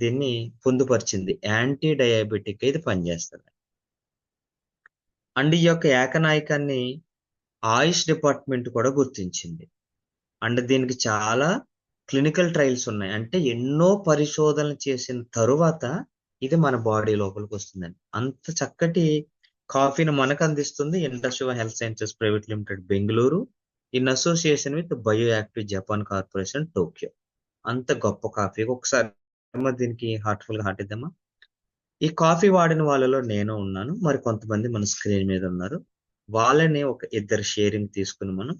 దీన్ని పొందుపరిచింది. యాంటీ డయాబెటిక్ ఇది పనిచేస్తుంది. అండ్ ఈ యొక్క ఏకనాయకాన్ని ఆయుష్ డిపార్ట్మెంట్ కూడా గుర్తించింది. అండ్ దీనికి చాలా క్లినికల్ ట్రయల్స్ ఉన్నాయి. అంటే ఎన్నో పరిశోధనలు చేసిన తరువాత ఇది మన బాడీ లోపలికి వస్తుందండి. అంత చక్కటి కాఫీని మనకు అందిస్తుంది industry health sciences private limited Bengaluru in association with bio active Japan corporation Tokyo. అంత గొప్ప కాఫీ. ఒకసారి దీనికి హార్ట్ఫుల్ గా హార్ట్ ఇద్దామా. ఈ కాఫీ వాడిన వాళ్ళలో నేను ఉన్నాను, మరి కొంతమంది మన స్క్రీన్ మీద ఉన్నారు. వాళ్ళని ఒక 2 షేరింగ్ తీసుకుని మనం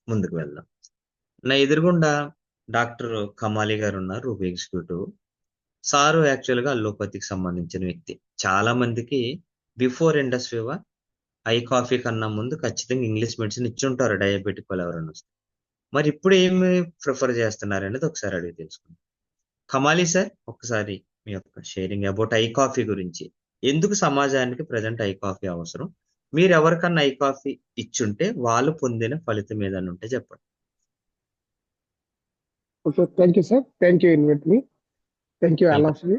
ముందుకు వెళ్దాం. నా ఎదురుగుండా డాక్టర్ కమాలి గారు ఉన్నారు, రూబీ ఎగ్జిక్యూటివ్. సారు యాక్చువల్ గా అల్లోపతికి సంబంధించిన వ్యక్తి. చాలా మందికి బిఫోర్ ఇండస్ట్రీ ఐ కాఫీ కన్నా ముందు ఖచ్చితంగా ఇంగ్లీష్ మెడిసిన్ ఇచ్చుంటారు డయాబెటిక్ వాళ్ళు ఎవరైనా వస్తే. మరి ఇప్పుడు ఏమి ప్రిఫర్ చేస్తున్నారు అనేది ఒకసారి అడిగి తెలుసుకుందాం. కమాలి సార్, ఒకసారి మీ యొక్క షేరింగ్ అబౌట్ ఐ కాఫీ గురించి, ఎందుకు సమాజానికి ప్రజెంట్ ఐ కాఫీ అవసరం, మీరు ఎవరికన్నా ఐ కాఫీ ఇచ్చుంటే వాళ్ళు పొందిన ఫలితం ఏదైనా ఉంటే చెప్పండి. Okay, thank you sir, thank you invite me, thank you all of you.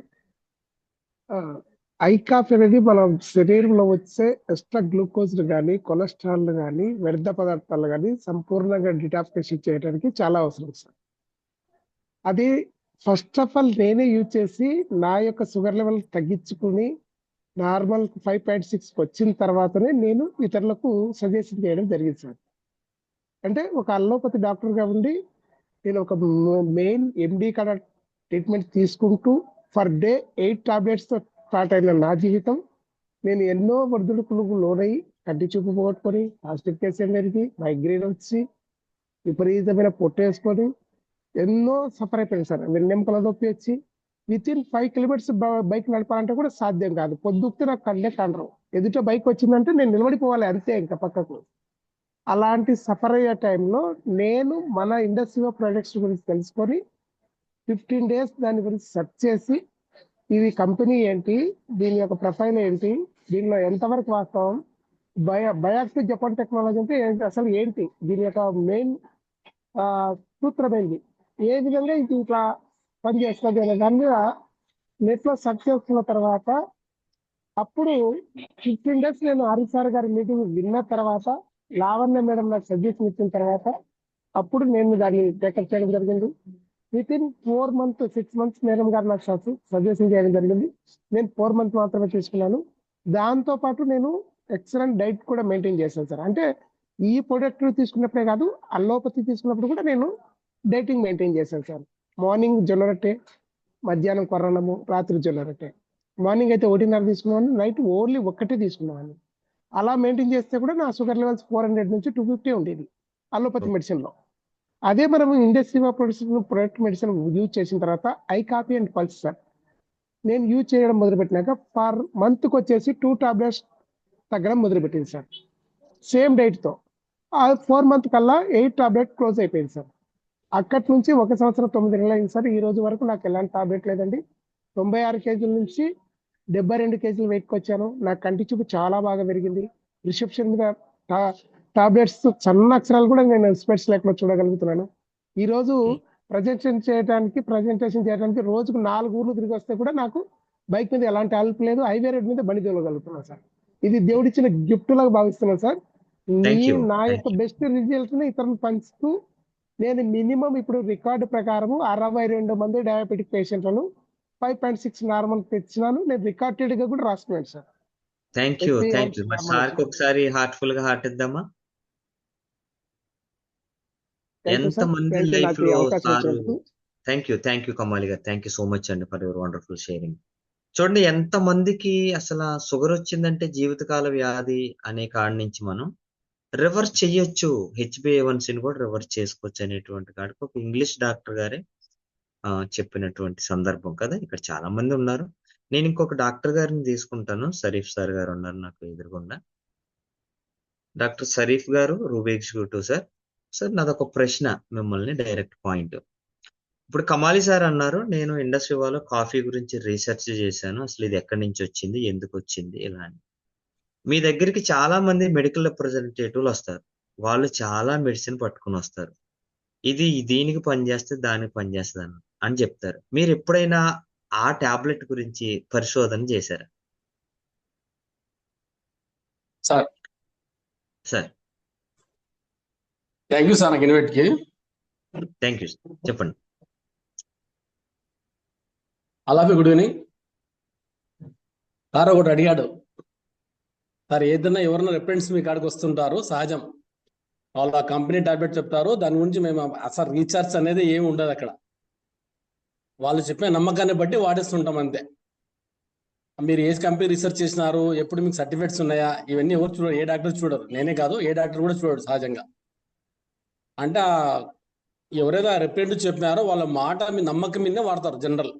I coffee అనేది మన శరీరంలో వచ్చే ఎక్స్ట్రా గ్లూకోజ్ కానీ కొలెస్ట్రాల్ కానీ వ్యర్థ పదార్థాలు కానీ సంపూర్ణంగా డిటాక్సిఫికేషన్ చేయడానికి చాలా అవసరం సార్. అది ఫస్ట్ ఆఫ్ ఆల్ నేనే యూజ్ చేసి నా యొక్క షుగర్ లెవెల్ తగ్గించుకుని నార్మల్ 5.6 వచ్చిన తర్వాతనే నేను ఇతరులకు సజెషన్ చేయడం జరిగింది సార్. అంటే ఒక అల్లోపతి డాక్టర్గా ఉండి నేను ఒక మెయిన్ ఎండి కాడ ట్రీట్మెంట్ తీసుకుంటూ ఫర్ డే 8 టాబ్లెట్స్తో స్టార్ట్ అయిన నా జీవితం నేను ఎన్నో ఒడిదుడుకులకు లోనై కంటి చూపు పోగొట్టుకొని హాస్పిటల్ కేసు పెరిగి మైగ్రేన్ వచ్చి విపరీతమైన పొట్టేసుకొని ఎన్నో సఫర్ అయిపోయింది సార్. వెన్నెముకల నొప్పి వచ్చి వితిన్ 5 కిలోమీటర్స్ బైక్ నడపాలంటే కూడా సాధ్యం కాదు. పొద్దుక్తే నాకు కళ్ళే కండరు, ఎదుట బైక్ వచ్చిందంటే నేను నిలబడిపోవాలి అంతే, ఇంకా పక్కకు. అలాంటి సఫర్ అయ్యే టైంలో నేను మన ఇండస్ట్రీ ప్రొడక్ట్స్ గురించి తెలుసుకొని 15 days దాని గురించి సెర్చ్ చేసి ఇది కంపెనీ ఏంటి, దీని యొక్క ప్రొఫైల్ ఏంటి, దీనిలో ఎంతవరకు వాస్తవం, బయాక్టివ్ జపాన్ టెక్నాలజీ అంటే అసలు ఏంటి, దీని యొక్క మెయిన్ సూత్రం ఏంటి, ఏ విధంగా ఇది ఇట్లా పనిచేస్తుంది అనే దాని మీద నెట్లో సెర్చ్ చేసుకున్న తర్వాత అప్పుడు 15 days నేను హరిసార్ గారి మీటింగ్ విన్న తర్వాత లావణ్య మేడం నాకు సజెషన్ ఇచ్చిన తర్వాత అప్పుడు నేను దాన్ని టేకప్ చేయడం జరిగింది. వితిన్ 4 months 6 months మేడం గారు నాకు సజెషన్ చేయడం జరిగింది. నేను 4 months మాత్రమే తీసుకున్నాను. దాంతో పాటు నేను ఎక్సలెంట్ డైట్ కూడా మెయింటైన్ చేశాను సార్. అంటే ఈ ప్రొడక్ట్ తీసుకున్నప్పుడే కాదు, అల్లోపతి తీసుకున్నప్పుడు కూడా నేను డైటింగ్ మెయింటైన్ చేశాను సార్. మార్నింగ్ జొన్న రొట్టె, మధ్యాహ్నం కొర్రన్నము, రాత్రి జొన్న రొట్టె. మార్నింగ్ అయితే 1.5 తీసుకున్నాను, నైట్ ఓన్లీ 1 తీసుకున్నాను. అలా మెయింటైన్ చేస్తే కూడా నా షుగర్ లెవెల్స్ 400 నుంచి 250 ఉండేది అలోపతి మెడిసిన్లో. అదే మనం ఇండస్ట్రీ ప్రొడక్ట్ మెడిసిన్ యూజ్ చేసిన తర్వాత I coffee and pulse sir నేను యూజ్ చేయడం మొదలుపెట్టినాక పర్ మంత్కి వచ్చేసి 2 టాబ్లెట్స్ తగ్గడం మొదలుపెట్టింది సార్. సేమ్ డైట్తో 4 month కల్లా 8 టాబ్లెట్ క్లోజ్ అయిపోయింది సార్. అక్కడి నుంచి 1 సంవత్సరం 9 నెలలు అయింది సార్. ఈ రోజు వరకు నాకు ఎలాంటి టాబ్లెట్ లేదండి. 96 kg నుంచి 72 kg వెయిట్కి వచ్చాను. నా కంటి చూపు చాలా బాగా పెరిగింది. రిసెప్షన్ మీద టాబ్లెట్స్ సన్న అక్షరాలు కూడా నేను స్పెట్స్ లేకుండా చూడగలుగుతున్నాను. ఈ రోజు ప్రజెంటేషన్ చేయడానికి రోజుకు 4 ఊర్లు తిరిగి వస్తే కూడా నాకు బైక్ మీద ఎలాంటి హెల్ప్ లేదు, హైవే రోడ్ మీద బండి తోలగలుగుతున్నాను సార్. ఇది దేవుడిచ్చిన గిఫ్ట్ లాగా భావిస్తున్నాను సార్. నా యొక్క బెస్ట్ రిజల్ట్ ని ఇతరులు పంచుతూ నేను మినిమం ఇప్పుడు రికార్డు ప్రకారం 62 మంది డయాబెటిక్ పేషెంట్లను 5.6 నార్మల్ తెచ్చినాను. నేను రికార్డెడ్ గా కూడా రాసుకున్నాను సార్. Thank you. మరి సార్కి ఒకసారి హార్ట్ఫుల్ గా హార్ట్ ఇద్దామా? ఎంత మంది లైఫ్ లో సార్. థ్యాంక్ యూ కమాలి గారు, థ్యాంక్ యూ సో మచ్ అండి ఫర్ యువర్ వండర్ఫుల్ షేరింగ్. చూడండి, ఎంత మందికి అసలు షుగర్ వచ్చిందంటే జీవితకాల వ్యాధి అనే కాడి నుంచి మనం రివర్స్ చెయ్యొచ్చు, HbA1cని కూడా రివర్స్ చేసుకోవచ్చు అనేటువంటి కాడికి ఒక ఇంగ్లీష్ డాక్టర్ గారే చెప్పినటువంటి సందర్భం కదా. ఇక్కడ చాలా మంది ఉన్నారు. నేను ఇంకొక డాక్టర్ గారిని తీసుకుంటాను. షరీఫ్ సార్ గారు ఉన్నారు నాకు ఎదురుగుండా. డాక్టర్ షరీఫ్ గారు, రూబీ ఎగ్జిక్యూటివ్ సార్. సార్ నాదొక ప్రశ్న మిమ్మల్ని, డైరెక్ట్ పాయింట్. ఇప్పుడు కమాలి సార్ అన్నారు, నేను ఇండస్ట్రీ వాళ్ళ కాఫీ గురించి రీసెర్చ్ చేశాను, అసలు ఇది ఎక్కడి నుంచి వచ్చింది, ఎందుకు వచ్చింది ఇలా అని. మీ దగ్గరికి చాలా మంది మెడికల్ రిప్రజెంటేటివ్లు వస్తారు. వాళ్ళు చాలా మెడిసిన్ పట్టుకుని వస్తారు. ఇది దీనికి పనిచేస్తుంది, దానికి పనిచేస్తుంది అని చెప్తారు. మీరు ఎప్పుడైనా ఆ టాబ్లెట్ గురించి పరిశోధన చేశారా sir? Sir thank you sir నాకు ఇన్వైట్ కి. Thank you. చెప్పండి. అలాగే గుడ్ ఈవినింగ్ సార్. ఒకటి అడిగాడు సార్, ఏదైనా ఎవరైనా రిఫరెన్స్ మీ కాడికి వస్తుంటారు, సహజం. వాళ్ళ కంపెనీ టాబ్లెట్ చెప్తారు, దాని గురించి మేము అసలు రీఛార్జ్ అనేది ఏమి ఉండదు అక్కడ. వాళ్ళు చెప్పిన నమ్మకాన్ని బట్టి వాడేస్తుంటాం అంతే. మీరు ఏ కంపెనీ రీసెర్చ్ చేసినారు, ఎప్పుడు మీకు సర్టిఫికేట్స్ ఉన్నాయా, ఇవన్నీ ఎవరు చూడరు, ఏ డాక్టర్ చూడరు. నేనే కాదు, ఏ డాక్టర్ కూడా చూడరు సహజంగా. అంటే ఎవరైనా రిప్రజెంటేటివ్ చెప్పినారో వాళ్ళ మాట మీ నమ్మకం మీదే వాడతారు జనరల్.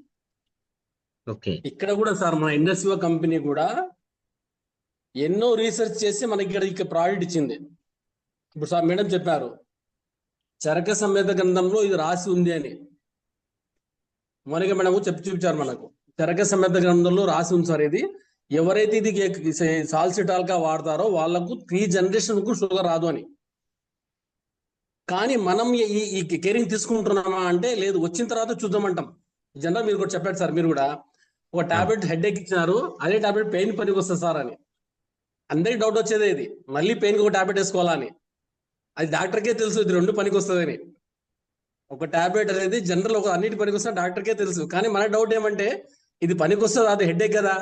ఇక్కడ కూడా సార్ మన ఇండస్ట్రీ కంపెనీ కూడా ఎన్నో రీసెర్చ్ చేసి మనకి ఇక్కడ ప్రోడక్ట్ ఇచ్చింది. ఇప్పుడు సార్ మేడం చెప్పారు చరక సంవేద గ్రంథంలో ఇది రాసి ఉంది అని. మౌనిక మేడం చెప్పి చూపించారు మనకు. చరక సంవేద గ్రంథంలో రాసి ఉంది సార్ ఇది. ఎవరైతే ఇది సాల్సిటాల్గా వాడతారో వాళ్ళకు 3 జనరేషన్ కు షుగర్ రాదు అని. కానీ మనం ఈ కేరింగ్ తీసుకుంటున్నామా అంటే లేదు, వచ్చిన తర్వాత చూద్దామంటాం. జనరల్ మీరు కూడా చెప్పారు సార్, మీరు కూడా ఒక టాబ్లెట్ హెడేక్ ఇచ్చినారు, అదే టాబ్లెట్ పెయిన్ పనికి వస్తుంది సార్ అని. అందరికి డౌట్ వచ్చేదే ఇది, మళ్ళీ పెయిన్కి ఒక టాబ్లెట్ వేసుకోవాలా అని. అది డాక్టర్కే తెలుసు ఇది 2 పనికి వస్తుంది అని. ఒక టాబ్లెట్ అనేది జనరల్ ఒక అన్నిటి పనికి వస్తుంది డాక్టర్కే తెలుసు. కానీ మన డౌట్ ఏమంటే ఇది పనికి వస్తుంది, అది హెడేక్ కదా,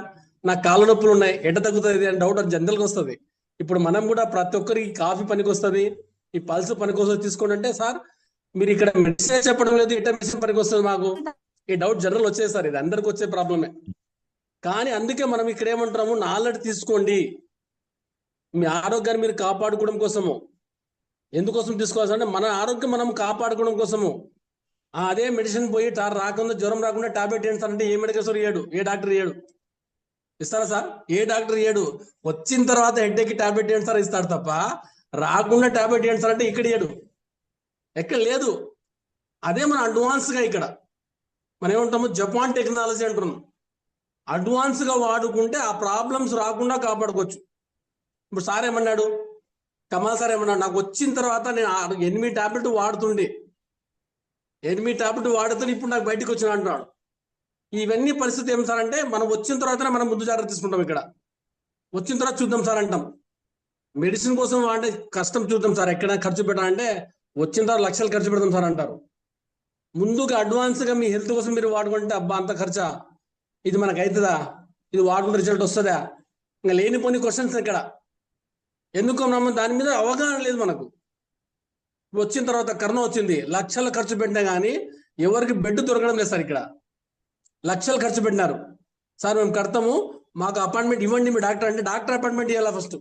నాకు కాళ్ళ నొప్పులు ఉన్నాయి, ఎట్ట తగ్గుతుంది అని డౌట్ జనరల్గా వస్తుంది. ఇప్పుడు మనం కూడా ప్రతి ఒక్కరికి కాఫీ పనికి వస్తుంది, ఈ పల్స్ పనికి వస్తుంది తీసుకోండి అంటే, సార్ మీరు ఇక్కడ మెడిసిన్ చెప్పడం లేదు, ఎట్ట మెడిసిన్ పనికి వస్తుంది మాకు, ఈ డౌట్ జనరల్ వచ్చేది సార్. ఇది అందరికి వచ్చే ప్రాబ్లమే. కానీ అందుకే మనం ఇక్కడ ఏమంటాము, నాలెడ్జ్ తీసుకోండి, మీ ఆరోగ్యాన్ని మీరు కాపాడుకోవడం కోసము. ఎందుకోసం తీసుకోవాల్సి అంటే మన ఆరోగ్యం మనం కాపాడుకోవడం కోసము. అదే మెడిసిన్ పోయి రాకుండా జ్వరం రాకుండా టాబ్లెట్ ఏంటి సార్ అంటే ఏ మెడికల్ స్టోర్ ఇయ్యాడు, ఏ డాక్టర్ ఇయ్యాడు. ఇస్తారా సార్? ఏ డాక్టర్ ఇయ్యాడు. వచ్చిన తర్వాత హెడ్ఏక్ టాబ్లెట్ ఏంటి సార్ ఇస్తాడు తప్ప, రాకుండా టాబ్లెట్ ఏంటి సార్ అంటే ఇక్కడ ఇయ్యాడు, ఎక్కడ లేదు. అదే మన అడ్వాన్స్ గా ఇక్కడ మనం ఏమంటాము, జపాన్ టెక్నాలజీ అంటున్నాం. అడ్వాన్స్ గా వాడుకుంటే ఆ ప్రాబ్లమ్స్ రాకుండా కాపాడుకోవచ్చు. ఇప్పుడు సార్ ఏమన్నాడు, కమల్ సార్ ఏమన్నాడు, నాకు వచ్చిన తర్వాత నేను 8 టాబ్లెట్ వాడుతుండే, 8 టాబ్లెట్ వాడుతూ ఇప్పుడు నాకు బయటకు వచ్చిన అంటున్నాడు. ఇవన్నీ పరిస్థితి ఏం సార్ అంటే, మనం వచ్చిన తర్వాతనే మనం ముందు జాగ్రత్త తీసుకుంటాం. ఇక్కడ వచ్చిన తర్వాత చూద్దాం సార్ అంటాం. మెడిసిన్ కోసం అంటే కష్టం చూద్దాం సార్, ఎక్కడ ఖర్చు పెట్టాలంటే వచ్చిన తర్వాత లక్షలు ఖర్చు పెడతాం సార్ అంటారు. ముందుగా అడ్వాన్స్ గా మీ హెల్త్ కోసం మీరు వాడుకుంటే అబ్బా అంత ఖర్చా, ఇది మనకు అవుతుందా, ఇది వాడుకుంటే రిజల్ట్ వస్తుందా, ఇంకా లేనిపోని క్వశ్చన్స్ ఇక్కడ. ఎందుకు మనం దాని మీద అవగాహన లేదు మనకు. వచ్చిన తర్వాత కరోనా వచ్చింది, లక్షలు ఖర్చు పెట్టినా కానీ ఎవరికి బెడ్ దొరకడం లేదు సార్. ఇక్కడ లక్షలు ఖర్చు పెట్టినారు, సార్ మేము కడతాము, మాకు అపాయింట్మెంట్ ఇవ్వండి మీ డాక్టర్ అంటే, డాక్టర్ అపాయింట్మెంట్ ఇవ్వాలా ఫస్ట్.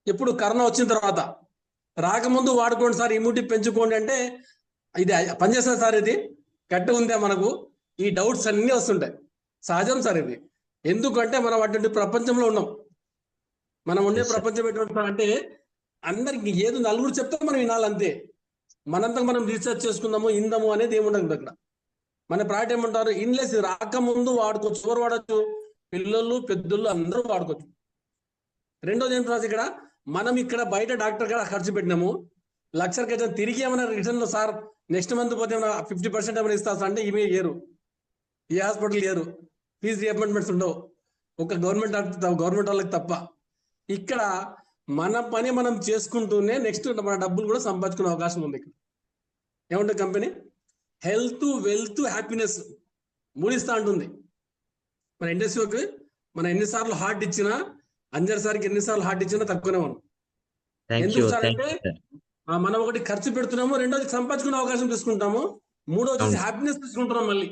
ఎప్పుడు కరోనా వచ్చిన తర్వాత, రాకముందు వాడుకోండి సార్, ఇమ్యూనిటీ పెంచుకోండి అంటే ఇది పనిచేస్తుంది సార్, ఇది కరెక్ట్ ఉందా మనకు, ఈ డౌట్స్ అన్నీ వస్తుంటాయి. సహజం సార్ ఇది. ఎందుకంటే మనం అటువంటి ప్రపంచంలో ఉన్నాం. మనం ఉండే ప్రపంచం ఎటువంటి అంటే అందరికి ఏదో నలుగురు చెప్తే మనం వినాలంతే. మనంతా మనం రీసెర్చ్ చేసుకుందాము ఇందాము అనేది ఏముండదు అక్కడ. మన ప్రాడక్ట్ ఏమంటారు, ఇన్లెస్ రాకముందు వాడుకోవచ్చు. ఎవరు వాడచ్చు, పిల్లలు పెద్దలు అందరూ వాడుకోవచ్చు. రెండోది ఏం ప్రాసెస్, ఇక్కడ మనం ఇక్కడ బయట డాక్టర్ కూడా ఖర్చు పెట్టినాము, లక్షలకి అయితే తిరిగి ఏమైనా రిటర్న్ సార్ నెక్స్ట్ మంత్ పోతే ఏమైనా 50% ఏమైనా ఇస్తా సార్ అంటే ఇవే ఏరు, ఏ హాస్పిటల్ ఏరు, ఫీజు రీఅపాయింట్మెంట్స్ ఉండవు, ఒక గవర్నమెంట్ వాళ్ళకి తప్ప. ఇక్కడ మన పని మనం చేసుకుంటూనే నెక్స్ట్ మన డబ్బులు కూడా సంపాదించుకునే అవకాశం ఉంది. ఇక్కడ ఏమంటుంది కంపెనీ, హెల్త్, వెల్త్, హ్యాపీనెస్ 3 ఇస్తా ఉంటుంది. మన ఇండస్ట్రీకి మనం ఎన్నిసార్లు హార్ట్ ఇచ్చినా, అంజర్ సార్కి ఎన్నిసార్లు హార్ట్ ఇచ్చినా తక్కువనే ఉన్నాం. ఎందుకు సార్ అంటే మనం ఒకటి ఖర్చు పెడుతున్నాము, రెండోది సంపాదించుకునే అవకాశం తీసుకుంటాము, మూడోది హ్యాపీనెస్ తీసుకుంటున్నాం మళ్ళీ.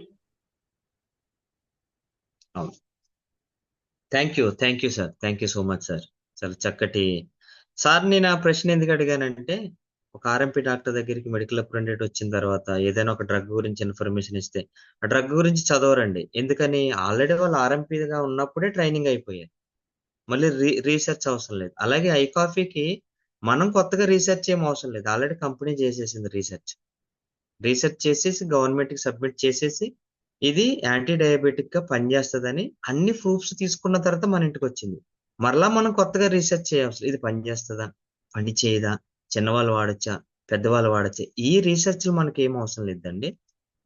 Thank you sir, thank you so much sir. చాలా చక్కటి సార్. నేను ఆ ప్రశ్న ఎందుకు అడిగానంటే, ఒక ఆర్ఎంపీ డాక్టర్ దగ్గరికి మెడికల్ రిప్రజెంటేటివ్ వచ్చిన తర్వాత ఏదైనా ఒక డ్రగ్ గురించి ఇన్ఫర్మేషన్ ఇస్తే ఆ డ్రగ్ గురించి చదవరండి. ఎందుకని, ఆల్రెడీ వాళ్ళు ఆర్ఎంపీగా ఉన్నప్పుడే ట్రైనింగ్ అయిపోయారు, మళ్ళీ రీసెర్చ్ అవసరం లేదు. అలాగే ఐ కాఫీకి మనం కొత్తగా రీసెర్చ్ ఏం అవసరం లేదు, ఆల్రెడీ కంపెనీ చేసేసింది రీసెర్చ్ చేసేసి గవర్నమెంట్కి సబ్మిట్ చేసేసి ఇది యాంటీ డయాబెటిక్ గా పనిచేస్తుందని అన్ని ప్రూఫ్స్ తీసుకున్న తర్వాత మన ఇంటికి వచ్చింది. మరలా మనం కొత్తగా రీసెర్చ్ చేయవలసి, ఇది పనిచేస్తుందా, పని చేయదా, చిన్నవాళ్ళు వాడచ్చా, పెద్దవాళ్ళు వాడచ్చా, ఈ రీసెర్చ్లు మనకి ఏం అవసరం లేదండి.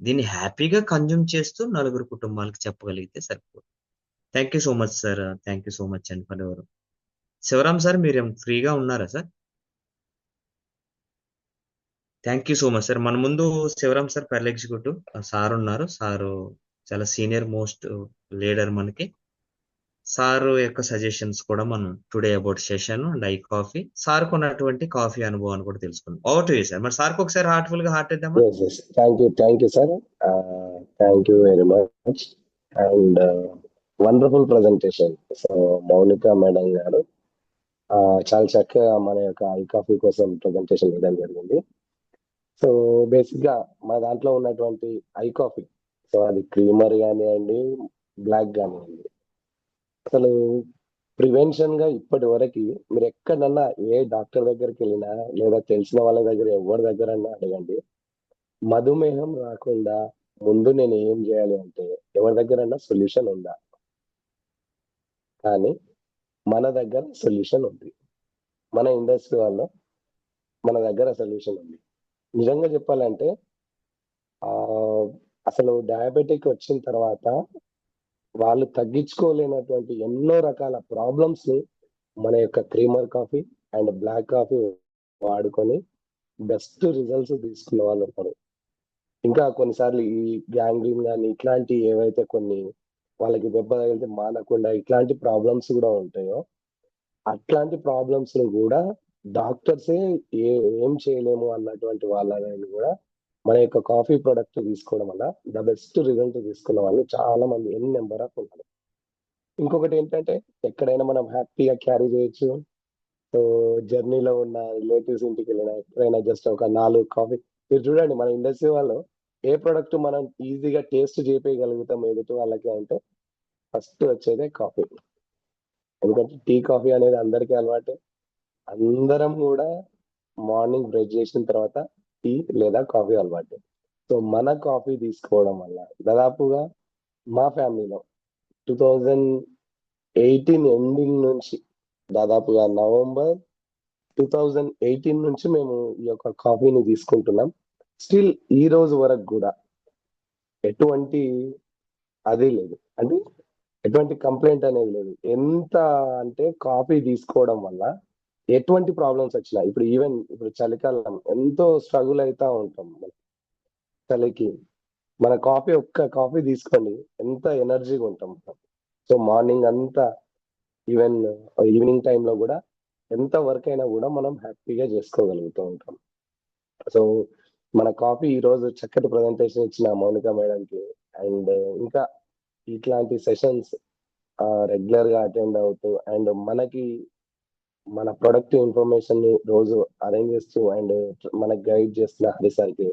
దీన్ని హ్యాపీగా కన్జ్యూమ్ చేస్తూ 4 కుటుంబాలకు చెప్పగలిగితే సరిపోతుంది. Thank you so much sir, thank you so much అండి. పనివారు శివరామ్ సార్, మీరు ఫ్రీగా ఉన్నారా sir? Thank you so much sir. మన ముందు Shivaram sir pearl executive sir ఉన్నారు. సారు చాలా సీనియర్ మోస్ట్ లీడర్ మనకి. సార్ యొక్క సజెషన్స్ కూడా మనం today about session and I coffee, sir కొన్నటువంటి కాఫీ అనుభవాన్ని కూడా తెలుసుకుందాం. Over to you sir. మరి సార్కి ఒకసారి హార్ట్ఫుల్ గా హార్ట్ ఇద్దామా? Thank you sir, thank you very much and wonderful presentation. So Mounika madam గారు చాలా చక్కగా మన యొక్క ఐ కాఫీ కోసం ప్రజెంటేషన్ ఇవ్వడం జరిగింది. సో బేసిక్ గా మన దాంట్లో ఉన్నటువంటి ఐ కాఫీ, సో అది క్రీమర్ కానివ్వండి, బ్లాక్ కానివ్వండి, అసలు ప్రివెన్షన్ గా ఇప్పటి వరకు మీరు ఎక్కడన్నా ఏ డాక్టర్ దగ్గరికి వెళ్ళినా లేదా తెలిసిన వాళ్ళ దగ్గర ఎవరి దగ్గర అడగండి, మధుమేహం రాకుండా ముందు నేను ఏం చేయాలి అంటే ఎవరి దగ్గర సొల్యూషన్ ఉందా? కానీ మన దగ్గర సొల్యూషన్ ఉంది. మన ఇండస్ట్రీ వాళ్ళు మన దగ్గర సొల్యూషన్ ఉంది. నిజంగా చెప్పాలంటే అసలు డయాబెటిక్ వచ్చిన తర్వాత వాళ్ళు తగ్గించుకోలేనటువంటి ఎన్నో రకాల ప్రాబ్లమ్స్ ని మన యొక్క creamer coffee and black coffee వాడుకొని బెస్ట్ రిజల్ట్స్ తీసుకున్న వాళ్ళు ఉంటారు. ఇంకా కొన్నిసార్లు ఈ గ్యాంగ్రీన్ కానీ ఇట్లాంటి ఏవైతే కొన్ని వాళ్ళకి దెబ్బ తగిలితే మానకుండా ఇట్లాంటి ప్రాబ్లమ్స్ కూడా ఉంటాయో అట్లాంటి ప్రాబ్లమ్స్ ని కూడా డాక్టర్సే ఏం చేయలేము అన్నటువంటి వాళ్ళని కూడా మన యొక్క కాఫీ ప్రొడక్ట్ తీసుకోవడం వల్ల ద బెస్ట్ రిజల్ట్ తీసుకున్న వాళ్ళు చాలా మంది ఎన్ని నెంబర్ ఆఫ్ ఉంటారు. ఇంకొకటి ఏంటంటే ఎక్కడైనా మనం హ్యాపీగా క్యారీ చేయొచ్చు. సో జర్నీలో ఉన్న రిలేటివ్స్ ఇంటికి వెళ్ళినా ఎక్కడైనా జస్ట్ ఒక 4 కాఫీ మీరు చూడండి మన ఇండస్ట్రీ వాళ్ళు ఏ ప్రొడక్ట్ మనం ఈజీగా టేస్ట్ చేపేయగలుగుతాం ఎదుటి వాళ్ళకి అంటే ఫస్ట్ వచ్చేదే కాఫీ. ఎందుకంటే టీ కాఫీ అనేది అందరికీ అలవాటే. అందరం కూడా మార్నింగ్ బ్రష్ చేసిన తర్వాత టీ లేదా కాఫీ అలవాటు. సో మన కాఫీ తీసుకోవడం వల్ల దాదాపుగా మా ఫ్యామిలీలో 2018 ఎండింగ్ నుంచి దాదాపుగా నవంబర్ 2018 నుంచి మేము ఈ యొక్క కాఫీని తీసుకుంటున్నాం. స్టిల్ ఈ రోజు వరకు కూడా ఎటువంటి అది లేదు, అంటే ఎటువంటి కంప్లైంట్ అనేది లేదు. ఎంత అంటే కాఫీ తీసుకోవడం వల్ల ఎటువంటి ప్రాబ్లమ్స్ వచ్చినా ఇప్పుడు ఈవెన్ ఇప్పుడు చలికాలం ఎంతో స్ట్రగుల్ అవుతా ఉంటాం చలికి, మన ఒక్క కాఫీ తీసుకోండి ఎంత ఎనర్జీగా ఉంటాం. సో మార్నింగ్ అంతా ఈవెన్ ఈవినింగ్ టైంలో కూడా ఎంత వర్క్ అయినా కూడా మనం హ్యాపీగా చేసుకోగలుగుతూ ఉంటాం. సో మన కాఫీ ఈ రోజు చక్కటి ప్రజెంటేషన్ ఇచ్చిన మౌనిక మేడంకి అండ్ ఇంకా ఇట్లాంటి సెషన్స్ రెగ్యులర్ గా అటెండ్ అవుతూ అండ్ మనకి మన ప్రొడక్ట్ ఇన్ఫర్మేషన్ ని రోజు అరేంజ్ చేస్తూ అండ్ మనకి గైడ్ చేస్తున్న హరి సార్కి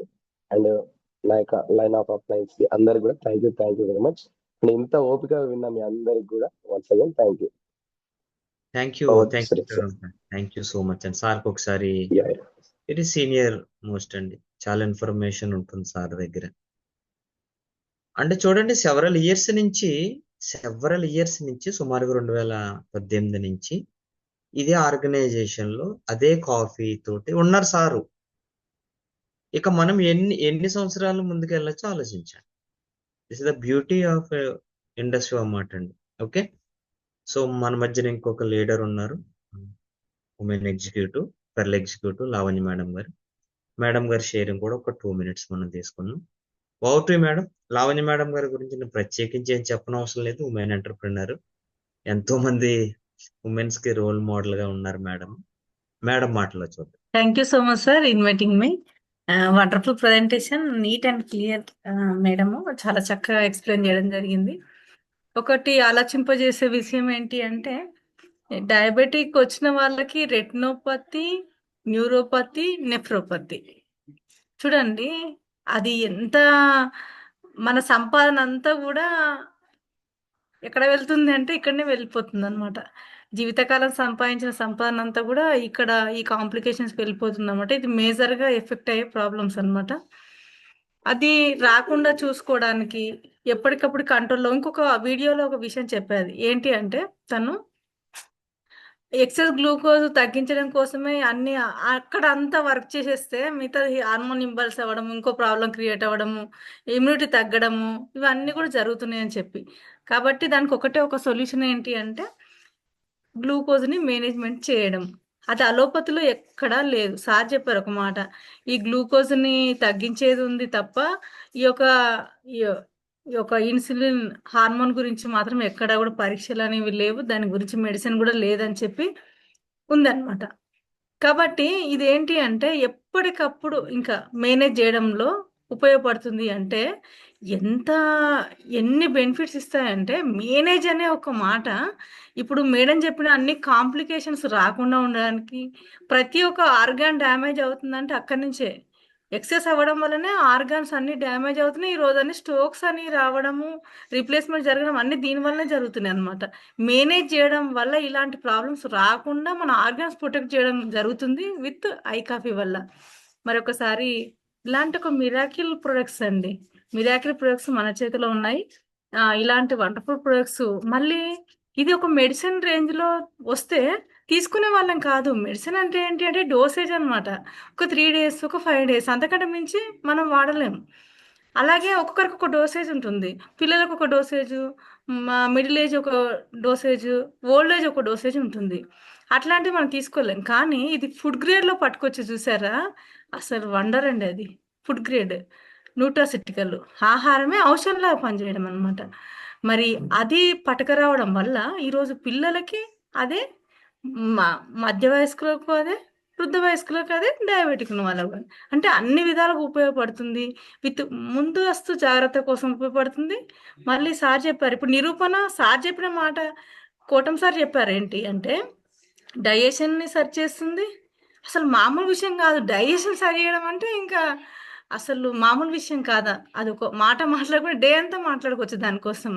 అండ్ నా యొక్క లైన్ ఆఫ్ క్లయింట్స్ కి అందరికి కూడా thank you very much. And ఇంత ఓపిక విన్న మీ అందరికి కూడా once again thank you. Thank you so much and సార్కి ఒకసారి ఇది సీనియర్ మోస్ట్ అండి, చాలా ఇన్ఫర్మేషన్ ఉంటుంది సార్ దగ్గర. అంటే చూడండి సెవరల్ ఇయర్స్ నుంచి సుమారుగా 2018 నుంచి ఇదే ఆర్గనైజేషన్ లో అదే కాఫీ తోటి ఉన్నారు సారు. ఇక మనం ఎన్ని సంవత్సరాలు ముందుకు వెళ్ళొచ్చో ఆలోచించండి. This is the beauty of industry అన్నమాట అండి. ఓకే, సో మన మధ్యన ఇంకొక లీడర్ ఉన్నారు, women executive pearl executive Lavanya madam గారి షేరింగ్ కూడా ఒక 2 minutes మనం తీసుకున్నాం. ఓటు మేడం, లావణ్య మేడం గారి గురించి నేను ప్రత్యేకించి ఏం చెప్పనవసరం లేదు. ఉమెన్ ఎంటర్ప్రినర్, ఎంతో మంది ఉమెన్స్ కి రోల్ మోడల్ గా ఉన్నారు మేడం మాటలో చూద్దాం. Thank you so much, sir, inviting me. Wonderful presentation, neat and clear, madam చాలా చక్కగా ఎక్స్ప్లెయిన్ చేయడం జరిగింది. ఒకటి ఆలోచింపజేసే విషయం ఏంటి అంటే డయాబెటిక్ వచ్చిన వాళ్ళకి రెటినోపతి, న్యూరోపతి, నెఫ్రోపతి చూడండి, అది ఎంత మన సంపాదన అంతా కూడా ఎక్కడ వెళ్తుంది అంటే ఇక్కడనే వెళ్ళిపోతుంది అనమాట. జీవితకాలం సంపాదించిన సంపాదన అంతా కూడా ఇక్కడ ఈ కాంప్లికేషన్స్ వెళ్ళిపోతుంది అనమాట. ఇది మేజర్గా ఎఫెక్ట్ అయ్యే ప్రాబ్లమ్స్ అనమాట. అది రాకుండా చూసుకోవడానికి ఎప్పటికప్పుడు కంట్రోల్లో ఇంకొక వీడియోలో ఒక విషయం చెప్పేది ఏంటి అంటే తను ఎక్సెస్ గ్లూకోజ్ తగ్గించడం కోసమే అన్ని అక్కడ అంతా వర్క్ చేసేస్తే మిగతా హార్మోన్ ఇంబాలెన్స్ అవ్వడం, ఇంకో ప్రాబ్లం క్రియేట్ అవ్వడము, ఇమ్యూనిటీ తగ్గడము, ఇవన్నీ కూడా జరుగుతున్నాయని చెప్పి. కాబట్టి దానికి ఒక సొల్యూషన్ ఏంటి అంటే గ్లూకోజ్ని మేనేజ్మెంట్ చేయడం. అది అలోపతిలో ఎక్కడా లేదు. సార్ చెప్పారు ఒక మాట, ఈ గ్లూకోజ్ని తగ్గించేది ఉంది తప్ప ఈ యొక్క ఇన్సులిన్ హార్మోన్ గురించి మాత్రం ఎక్కడా కూడా పరీక్షలు అనేవి లేవు, దాని గురించి మెడిసిన్ కూడా లేదని చెప్పి ఉందన్నమాట. కాబట్టి ఇదేంటి అంటే ఎప్పటికప్పుడు ఇంకా మేనేజ్ చేయడంలో ఉపయోగపడుతుంది. అంటే ఎన్ని బెనిఫిట్స్ ఇస్తాయంటే మేనేజ్ అనే ఒక మాట ఇప్పుడు మేడం చెప్పిన అన్ని కాంప్లికేషన్స్ రాకుండా ఉండడానికి, ప్రతి ఒక్క ఆర్గాన్ డ్యామేజ్ అవుతుందంటే అక్కడి నుంచే ఎక్సెస్ అవ్వడం వల్లనే ఆర్గాన్స్ అన్ని డ్యామేజ్ అవుతున్నాయి. ఈ రోజు అన్ని స్ట్రోక్స్ అని రావడము, రీప్లేస్మెంట్ జరగడం అన్ని దీనివల్లనే జరుగుతున్నాయి అనమాట. మేనేజ్ చేయడం వల్ల ఇలాంటి ప్రాబ్లమ్స్ రాకుండా మన ఆర్గాన్స్ ప్రొటెక్ట్ చేయడం జరుగుతుంది విత్ ఐ కాఫీ వల్ల. మరొకసారి ఇలాంటి ఒక మిరాకిల్ ప్రొడక్ట్స్ మన చేతిలో ఉన్నాయి. ఇలాంటి వండర్ఫుల్ ప్రొడక్ట్స్ మళ్ళీ ఇది ఒక మెడిసిన్ రేంజ్లో వస్తే తీసుకునే వాళ్ళం కాదు. మెడిసిన్ అంటే ఏంటి అంటే డోసేజ్ అనమాట. ఒక 3 డేస్, ఒక 5 డేస్ అంతకంటే మించి మనం వాడలేము. అలాగే ఒక్కొక్కరికి ఒక డోసేజ్ ఉంటుంది. పిల్లలకు ఒక డోసేజు, మిడిల్ ఏజ్ ఒక డోసేజు, ఓల్డ్ ఏజ్ ఒక డోసేజ్ ఉంటుంది. అట్లాంటివి మనం తీసుకోలేం. కానీ ఇది ఫుడ్ గ్రేడ్లో పట్టుకొచ్చి చూసారా, అసలు వండర్ అండి అది. ఫుడ్ గ్రేడ్ న్యూట్రాసిటికల్ ఆహారమే ఔషధంలాగా పనిచేయడం అనమాట. మరి అది పట్టుకురావడం వల్ల ఈరోజు పిల్లలకి అదే, మధ్య వయస్కులకు అదే, వృద్ధ వయస్కులకు అదే, డయాబెటిక్ ఉన్న వాళ్ళకు అదే. అంటే అన్ని విధాలుగా ఉపయోగపడుతుంది. విత్ ముందస్తు జాగ్రత్త కోసం ఉపయోగపడుతుంది. మళ్ళీ సార్ చెప్పారు, ఇప్పుడు నిరూపణ సార్ చెప్పిన మాట కోటం సార్ చెప్పారు ఏంటి అంటే డైజెషన్ని సరి చేస్తుంది. అసలు మామూలు విషయం కాదు. డైజెషన్ సరి చేయడం అంటే ఇంకా అసలు మామూలు విషయం కాదా. అది ఒక మాట మాట్లాడుకుని డే అంతా మాట్లాడుకోవచ్చు దానికోసం,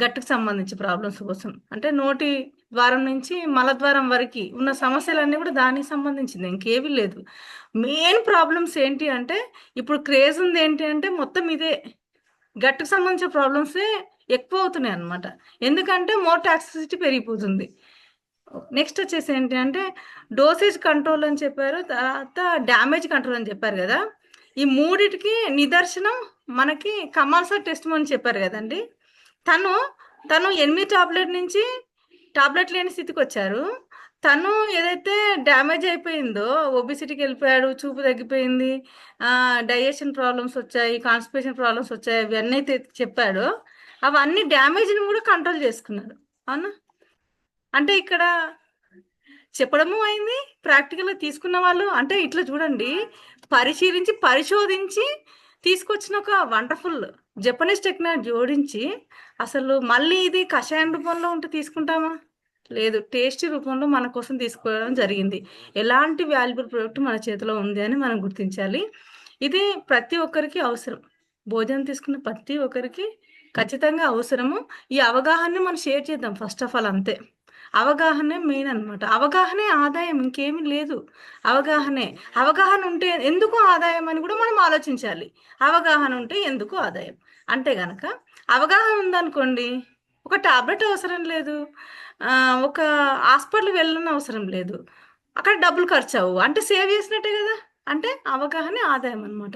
గట్టుకు సంబంధించి ప్రాబ్లమ్స్ కోసం. అంటే నోటి ద్వారం నుంచి మలద్వారం వరకు ఉన్న సమస్యలన్నీ కూడా దానికి సంబంధించింది, ఇంకేమీ లేదు. మెయిన్ ప్రాబ్లమ్స్ ఏంటి అంటే ఇప్పుడు క్రేజ్ ఉంది ఏంటి అంటే మొత్తం ఇదే, గట్టుకు సంబంధించిన ప్రాబ్లమ్సే ఎక్కువ అవుతున్నాయి అన్నమాట. ఎందుకంటే మోర్ టాక్సిసిటీ పెరిగిపోతుంది. నెక్స్ట్ వచ్చేసి ఏంటి అంటే డోసేజ్ కంట్రోల్ అని చెప్పారు, తర్వాత డ్యామేజ్ కంట్రోల్ అని చెప్పారు కదా. ఈ మూడిటికి నిదర్శనం మనకి కమాల్ సార్ టెస్ట్ అని చెప్పారు కదండి. తను 8 టాబ్లెట్ నుంచి టాబ్లెట్ లేని స్థితికి వచ్చారు. తను ఏదైతే డ్యామేజ్ అయిపోయిందో, ఒబిసిటీకి వెళ్ళిపోయాడు, చూపు తగ్గిపోయింది, డైజెషన్ ప్రాబ్లమ్స్ వచ్చాయి, కాన్స్టిపేషన్ ప్రాబ్లమ్స్ వచ్చాయి, ఇవన్నీ అయితే చెప్పాడో అవన్నీ డ్యామేజ్ని కూడా కంట్రోల్ చేసుకున్నాడు. అవునా? అంటే ఇక్కడ చెప్పడము అయింది, ప్రాక్టికల్గా తీసుకున్న వాళ్ళు అంటే ఇట్లా చూడండి, పరిశీలించి పరిశోధించి తీసుకొచ్చిన ఒక వండర్ఫుల్ జపనీస్ టెక్నాలజీ జోడించి అసలు మళ్ళీ ఇది కషాయం రూపంలో ఉంటే తీసుకుంటామా? లేదు, టేస్టీ రూపంలో మన కోసం తీసుకోవడం జరిగింది. ఎలాంటి వాల్యుబుల్ ప్రోడక్ట్ మన చేతిలో ఉంది అని మనం గుర్తించాలి. ఇది ప్రతి ఒక్కరికి అవసరం. భోజనం తీసుకున్న ప్రతి ఒక్కరికి ఖచ్చితంగా అవసరము. ఈ అవగాహనని మనం షేర్ చేద్దాం ఫస్ట్ ఆఫ్ ఆల్, అంతే. అవగాహనే మెయిన్ అనమాట. అవగాహనే ఆదాయం, ఇంకేమీ లేదు. అవగాహన ఉంటే ఎందుకు ఆదాయం అని కూడా మనం ఆలోచించాలి. అవగాహన ఉంటే ఎందుకు ఆదాయం అంటే గనక, అవగాహన ఉందనుకోండి ఒక టాబ్లెట్ అవసరం లేదు, ఒక హాస్పిటల్ వెళ్ళని అవసరం లేదు, అక్కడ డబ్బులు ఖర్చు అవ్వు, అంటే సేవ్ చేసినట్టే కదా. అంటే అవగాహనే ఆదాయం అనమాట.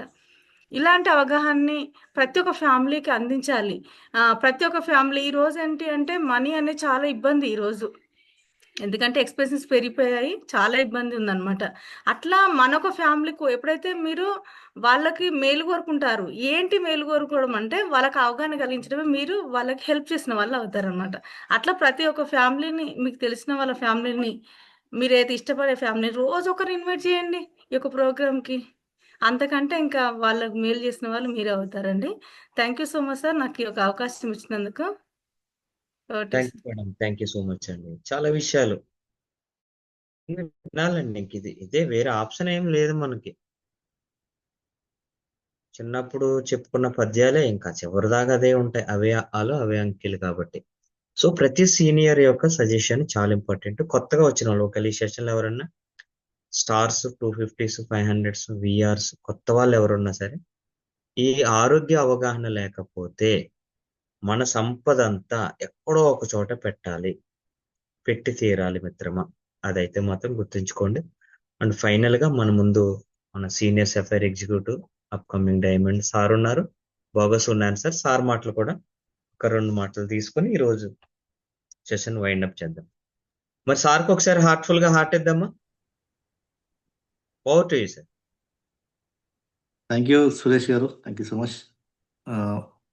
ఇలాంటి అవగాహనని ప్రతి ఒక్క ఫ్యామిలీకి అందించాలి. ప్రతి ఒక్క ఫ్యామిలీ ఈరోజు ఏంటి అంటే మనీ అనేది చాలా ఇబ్బంది ఈరోజు, ఎందుకంటే ఎక్స్పెన్సెస్ పెరిగిపోయాయి, చాలా ఇబ్బంది ఉందన్నమాట. అట్లా మనొక ఫ్యామిలీకు ఎప్పుడైతే మీరు వాళ్ళకి మేలు కోరుకుంటారు, ఏంటి మేలు కోరుకోవడం అంటే వాళ్ళకి అవగాహన కలిగించడమే, మీరు వాళ్ళకి హెల్ప్ చేసిన వాళ్ళు అవుతారనమాట. అట్లా ప్రతి ఒక్క ఫ్యామిలీని, మీకు తెలిసిన వాళ్ళ ఫ్యామిలీని, మీరైతే ఇష్టపడే ఫ్యామిలీని రోజు ఒకరు ఇన్వైట్ చేయండి ఈ యొక్క ప్రోగ్రామ్కి. అంతకంటే ఇంకా వాళ్ళకి మేలు చేసిన వాళ్ళు మీరే అవుతారండి. Thank you so much sir, నాకు ఈ ఒక అవకాశం ఇచ్చినందుకు. Thank you madam, thank you so much అండి. చాలా విషయాలు వినాలండి. ఇంక ఇదే వేరే ఆప్షన్ ఏం లేదు మనకి. చిన్నప్పుడు చెప్పుకున్న పద్యాలే ఇంకా చివరి దాకా అదే ఉంటాయి, అవే ఆలు అవే అంకెలు కాబట్టి. సో ప్రతి సీనియర్ యొక్క సజెషన్ చాలా ఇంపార్టెంట్. కొత్తగా వచ్చిన వాళ్ళు ఒకవేళ ఈ సెషన్లో ఎవరన్నా స్టార్స్ 250s 500s విఆర్స్ కొత్త వాళ్ళు ఎవరున్నా సరే, ఈ ఆరోగ్య అవగాహన లేకపోతే మన సంపద అంతా ఎక్కడో ఒక చోట పెట్టి తీరాలి మిత్రమా. అదైతే మాత్రం గుర్తుంచుకోండి. అండ్ ఫైనల్ గా మన ముందు మన senior FIR executive upcoming diamond sir ఉన్నారు. బోగస్ ఉన్నాను సార్. సార్ మాటలు కూడా ఒక 2 మాటలు తీసుకొని ఈ రోజు సెషన్ వైండ్ అప్ చేద్దాం. మరి సార్కి ఒకసారి హార్ట్ఫుల్ గా హార్ట్ ఇద్దామా? Over to you sir. Thank you Suresh garu, thank you so much.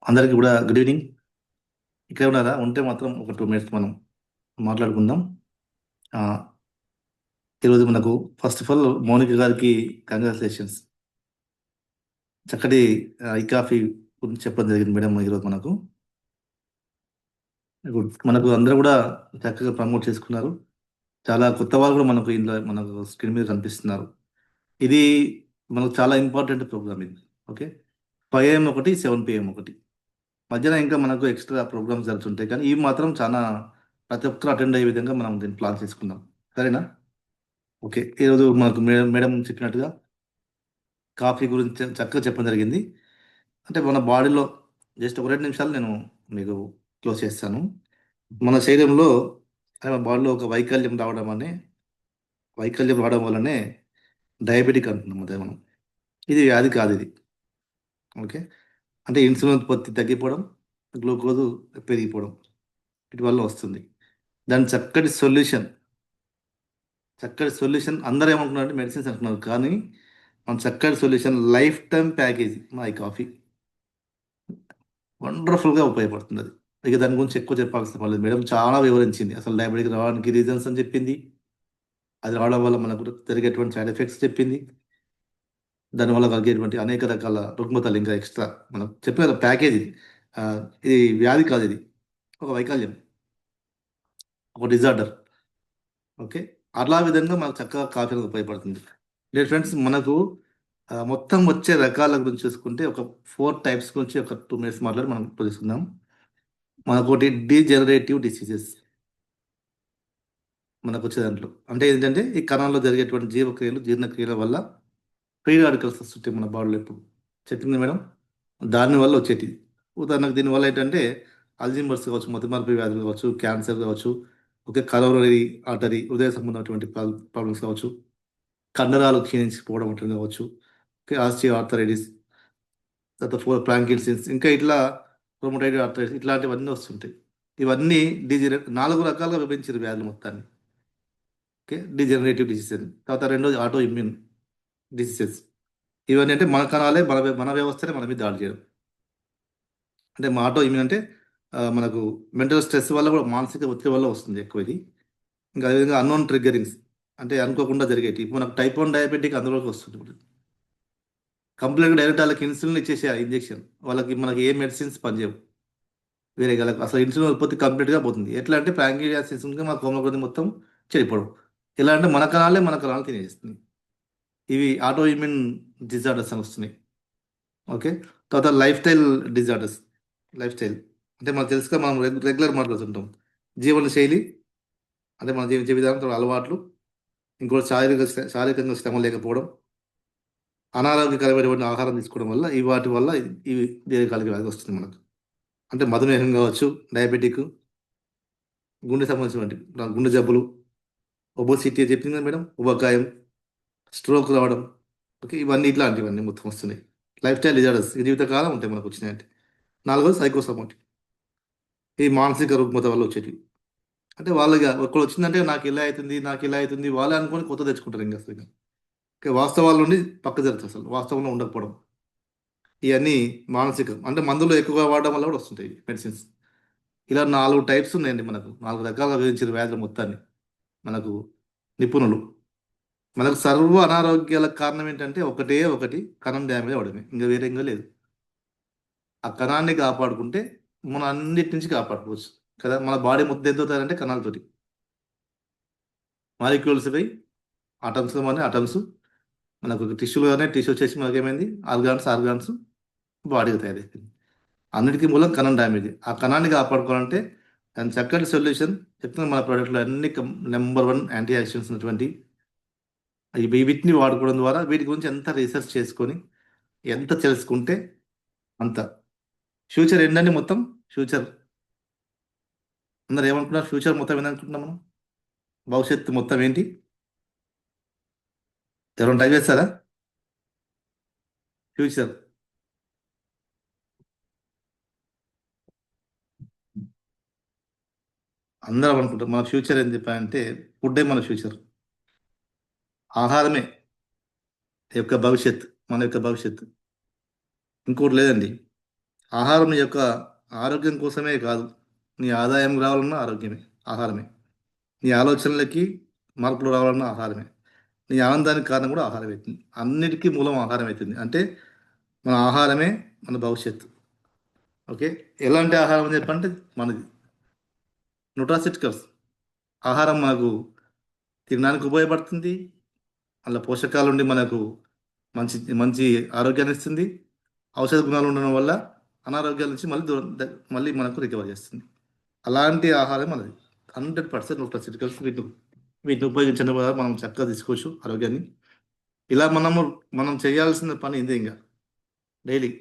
అందరికీ కూడా గుడ్ ఈవినింగ్. ఇక్కడ ఉన్నారా? ఉంటే మాత్రం ఒక 2 minutes మనం మాట్లాడుకుందాం. ఈరోజు మనకు ఫస్ట్ ఆఫ్ ఆల్ మౌనిక గారికి కంగ్రాచులేషన్స్. చక్కటి ఈ కాఫీ గురించి చెప్పడం జరిగింది మేడం ఈరోజు మనకు. మనకు అందరూ కూడా చక్కగా ప్రమోట్ చేసుకున్నారు. చాలా కొత్త వాళ్ళు కూడా మనకు ఇందులో మనకు స్క్రీన్ మీద కనిపిస్తున్నారు. ఇది మనకు చాలా ఇంపార్టెంట్ ప్రోగ్రామ్ ఇది. ఓకే, 5 AM ఒకటి, 7 PM ఒకటి, మధ్యాహ్నం ఇంకా మనకు ఎక్స్ట్రా ప్రోగ్రామ్స్ జరుగుతుంటాయి. కానీ ఇవి మాత్రం చాలా ప్రతి ఒక్కరు అటెండ్ అయ్యే విధంగా మనం దీన్ని ప్లాన్ చేసుకుందాం. సరేనా? ఓకే, ఈరోజు మనకు మేడం చెప్పినట్టుగా కాఫీ గురించి చక్కగా చెప్పడం జరిగింది. అంటే మన బాడీలో జస్ట్ ఒక 2 నిమిషాలు నేను మీకు క్లోజ్ చేస్తాను. మన శరీరంలో మన బాడీలో ఒక వైకల్యం రావడం వల్లనే డయాబెటిక్ అంటున్నాం అదే మనం. ఇది వ్యాధి కాదు ఇది. ఓకే, అంటే ఇన్సులిన్ ఉత్పత్తి తగ్గిపోవడం, గ్లూకోజ్ పెరిగిపోవడం వీటి వల్ల వస్తుంది. దాని చక్కటి సొల్యూషన్ అందరూ ఏమంటున్నారు మెడిసిన్స్ అంటున్నారు, కానీ మన చక్కటి సొల్యూషన్ లైఫ్ టైం ప్యాకేజీ మా ఈ కాఫీ వండర్ఫుల్గా ఉపయోగపడుతుంది. అది ఇక దాని గురించి ఎక్కువ చెప్పాల్సిన పని లేదు. మేడం చాలా వివరించింది, అసలు డయాబెటిక్ రావడానికి రీజన్స్ అని చెప్పింది, అది రావడం వల్ల మనకు జరిగేటువంటి సైడ్ ఎఫెక్ట్స్ చెప్పింది, దానివల్ల కలిగేటువంటి అనేక రకాల రుగ్మతలు ఇంకా ఎక్స్ట్రా మనం చెప్పిన ప్యాకేజ్. ఇది వ్యాధి కాదు, ఇది ఒక వైకల్యం, ఒక డిజార్డర్. ఓకే, అలా విధంగా మనకు చక్కగా కాఫీ అనేది ఉపయోగపడుతుంది. డియర్ ఫ్రెండ్స్, మనకు మొత్తం వచ్చే రకాల గురించి చూసుకుంటే ఒక 4 టైప్స్ గురించి ఒక 2 minutes మాట్లాడి మనం తెలుసుకుందాం. మనకు ఒకటి డీజనరేటివ్ డిసీజెస్ మనకు వచ్చే దాంట్లో, అంటే ఏంటంటే ఈ కణాల్లో జరిగేటువంటి జీవక్రియలు జీర్ణక్రియల వల్ల ఫ్రీ రాడికల్స్ వస్తుంటాయి మన బాడీలో. ఎప్పుడు చెప్పింది మేడం, దానివల్ల వచ్చేటి. ఉదాహరణకు దీనివల్ల ఏంటంటే అల్జీమర్స్ కావచ్చు, మతిమరుపు వ్యాధులు కావచ్చు, క్యాన్సర్ కావచ్చు, ఓకే, కరోనరీ ఆర్టరీ హృదయ సంబంధమైనటువంటి ప్రాబ్లమ్స్ కావచ్చు, కండరాలు క్షీణించిపోవడం ఉంటుంది కావచ్చు, ఓకే, ఆస్టియో ఆర్థరైటిస్, తర్వాత ప్రాంకిన్సిన్స్, ఇంకా ఇట్లా రొమటైడ్ ఆర్థరైటిస్, ఇట్లాంటివన్నీ వస్తుంటాయి. ఇవన్నీ 4 రకాలుగా విభజించారు వ్యాధులు మొత్తాన్ని. Okay, degenerative diseases. తర్వాత రెండోది ఆటో ఇమ్యూన్ డిసీజెస్. ఇవన్నీ అంటే మన కణాలే మన వ్యవస్థనే మన మీద దాడి చేయడం. అంటే మా ఆటో ఇమ్యూన్ అంటే మనకు మెంటల్ స్ట్రెస్ వల్ల కూడా, మానసిక ఒత్తిడి వల్ల వస్తుంది ఎక్కువ ఇది. ఇంకా అదేవిధంగా అన్నోన్ ట్రిగ్గరింగ్స్, అంటే అనుకోకుండా జరిగేటి. ఇప్పుడు మనకు టైప్ 1 డయాబెటిక్ అందులోకి వస్తుంది. ఇప్పుడు కంప్లీట్గా డైరెక్ట్ వాళ్ళకి ఇన్సులిన్ ఇచ్చేసే ఇంజెక్షన్, మనకి ఏ మెడిసిన్స్ పనిచేయవు వేరే గల, అసలు ఇన్సులిన్ ఉత్పత్తి కంప్లీట్గా పోతుంది. ఎట్లా అంటే ప్యాంక్రియాసిస్ మా కోమగ్రథి మొత్తం చెడిపోవడం. ఎలా అంటే మన కణాలు తినేస్తుంది. ఇవి ఆటో ఇమ్యూన్ డిజార్డర్స్ అని వస్తున్నాయి. ఓకే, తర్వాత life style disorders. Life style అంటే మనకు తెలుసుగా, మనం రెగ్యులర్ మాట్లాడుతుంటాం జీవన శైలి, అంటే మన జీవించే విధానం, అలవాట్లు, ఇంకోటి శారీరకంగా శ్రమ లేకపోవడం, అనారోగ్యకరమైనటువంటి ఆహారం తీసుకోవడం వల్ల వాటి వల్ల ఇవి దీర్ఘకాలిక వ్యాధి వస్తుంది మనకు. అంటే మధుమేహం కావచ్చు, డయాబెటిక్, గుండె సంబంధించినటువంటి గుండె జబ్బులు, ఒబోసిటీ చెప్పింది కదా మేడం, ఉబకాయం, స్ట్రోక్ రావడం, ఓకే, ఇవన్నీ ఇట్లాంటివన్నీ మొత్తం వస్తున్నాయి. లైఫ్ స్టైల్ డిజార్డర్స్ జీవితకాలం ఉంటాయి మనకు వచ్చినాయంటే. 4వది సైకోసోమాటిక్, ఈ మానసిక రుగ్మత వల్ల వచ్చేటివి. అంటే వాళ్ళకి ఒకళ్ళు వచ్చిందంటే నాకు ఇలా అవుతుంది వాళ్ళే అనుకొని కొత్త తెచ్చుకుంటారు. ఇంకా అసలు ఓకే, వాస్తవాల నుండి పక్క జరుగుతుంది, అసలు వాస్తవంలో ఉండకపోవడం. ఇవన్నీ మానసికం, అంటే మందులు ఎక్కువగా వాడడం వల్ల కూడా వస్తుంటాయి మెడిసిన్స్. ఇలా 4 టైప్స్ ఉన్నాయండి మనకు. 4 రకాలుగా విభజించిన వ్యాధుల మొత్తాన్ని మనకు నిపుణులు. మనకు సర్వ అనారోగ్యాలకు కారణం ఏంటంటే ఒకటే ఒకటి, కణం డ్యామేజ్ అవడమే, ఇంకా వేరే ఇంకా లేదు. ఆ కణాన్ని కాపాడుకుంటే మనం అన్నిటి నుంచి కాపాడుకోవచ్చు కదా. మన బాడీ మొత్తం ఎంత అవుతారంటే కణాలతోటి, మాలిక్యూల్స్ పై ఆటమ్స్ ఆటమ్స్ మనకు టిష్యూలు కానీ టిష్యూ వచ్చేసి మనకి ఏమైంది, ఆర్గాన్స్ బాడీగా తయారైంది. అన్నిటికీ మూలం కణం డ్యామేజ్. ఆ కణాన్ని కాపాడుకోవాలంటే దాని చక్కటి సొల్యూషన్ చెప్తున్నా మన ప్రోడక్ట్లో అన్ని నెంబర్ 1 యాంటీ ఆక్సిడెంట్స్ ఉన్నటువంటి వీటిని వాడుకోవడం ద్వారా, వీటి గురించి ఎంత రీసెర్చ్ చేసుకొని ఎంత తెలుసుకుంటే అంత ఫ్యూచర్ ఏంటంటే మొత్తం ఫ్యూచర్. అందరు ఏమనుకున్నారు, ఫ్యూచర్ మొత్తం ఏందనుకుంటున్నాం మనం, భవిష్యత్తు మొత్తం ఏంటి? ఎవరైనా ట్రై చేస్తారా? ఫ్యూచర్ అందరం అనుకుంటాం మన ఫ్యూచర్ ఏం చెప్పాలంటే ఫుడ్డే మన ఫ్యూచర్, ఆహారమే మన యొక్క భవిష్యత్తు. ఇంకోటి లేదండి. ఆహారం నీ యొక్క ఆరోగ్యం కోసమే కాదు, నీ ఆదాయం రావాలన్నా ఆరోగ్యమే, ఆహారమే. నీ ఆలోచనలకి మార్పులు రావాలన్నా ఆహారమే. నీ ఆనందానికి కారణం కూడా ఆహారం అవుతుంది. అన్నిటికీ మూలం ఆహారం అవుతుంది. అంటే మన ఆహారమే మన భవిష్యత్తు. ఓకే, ఎలాంటి ఆహారం అని చెప్పంటే మనది న్యూట్రాసిటికల్స్ ఆహారం మనకు తినడానికి ఉపయోగపడుతుంది. అలా పోషకాలు ఉండి మనకు మంచి మంచి ఆరోగ్యాన్ని ఇస్తుంది. ఔషధ గుణాలు ఉండడం వల్ల అనారోగ్యాల నుంచి మళ్ళీ మనకు రికవర్ చేస్తుంది. అలాంటి ఆహారం మనది 100% న్యూట్రాసిటికల్స్. వీటిని ఉపయోగించడం వల్ల మనం చక్కగా తీసుకోవచ్చు ఆరోగ్యాన్ని. ఇలా మనం చేయాల్సిన పని ఇదే. ఇంకా డైలీ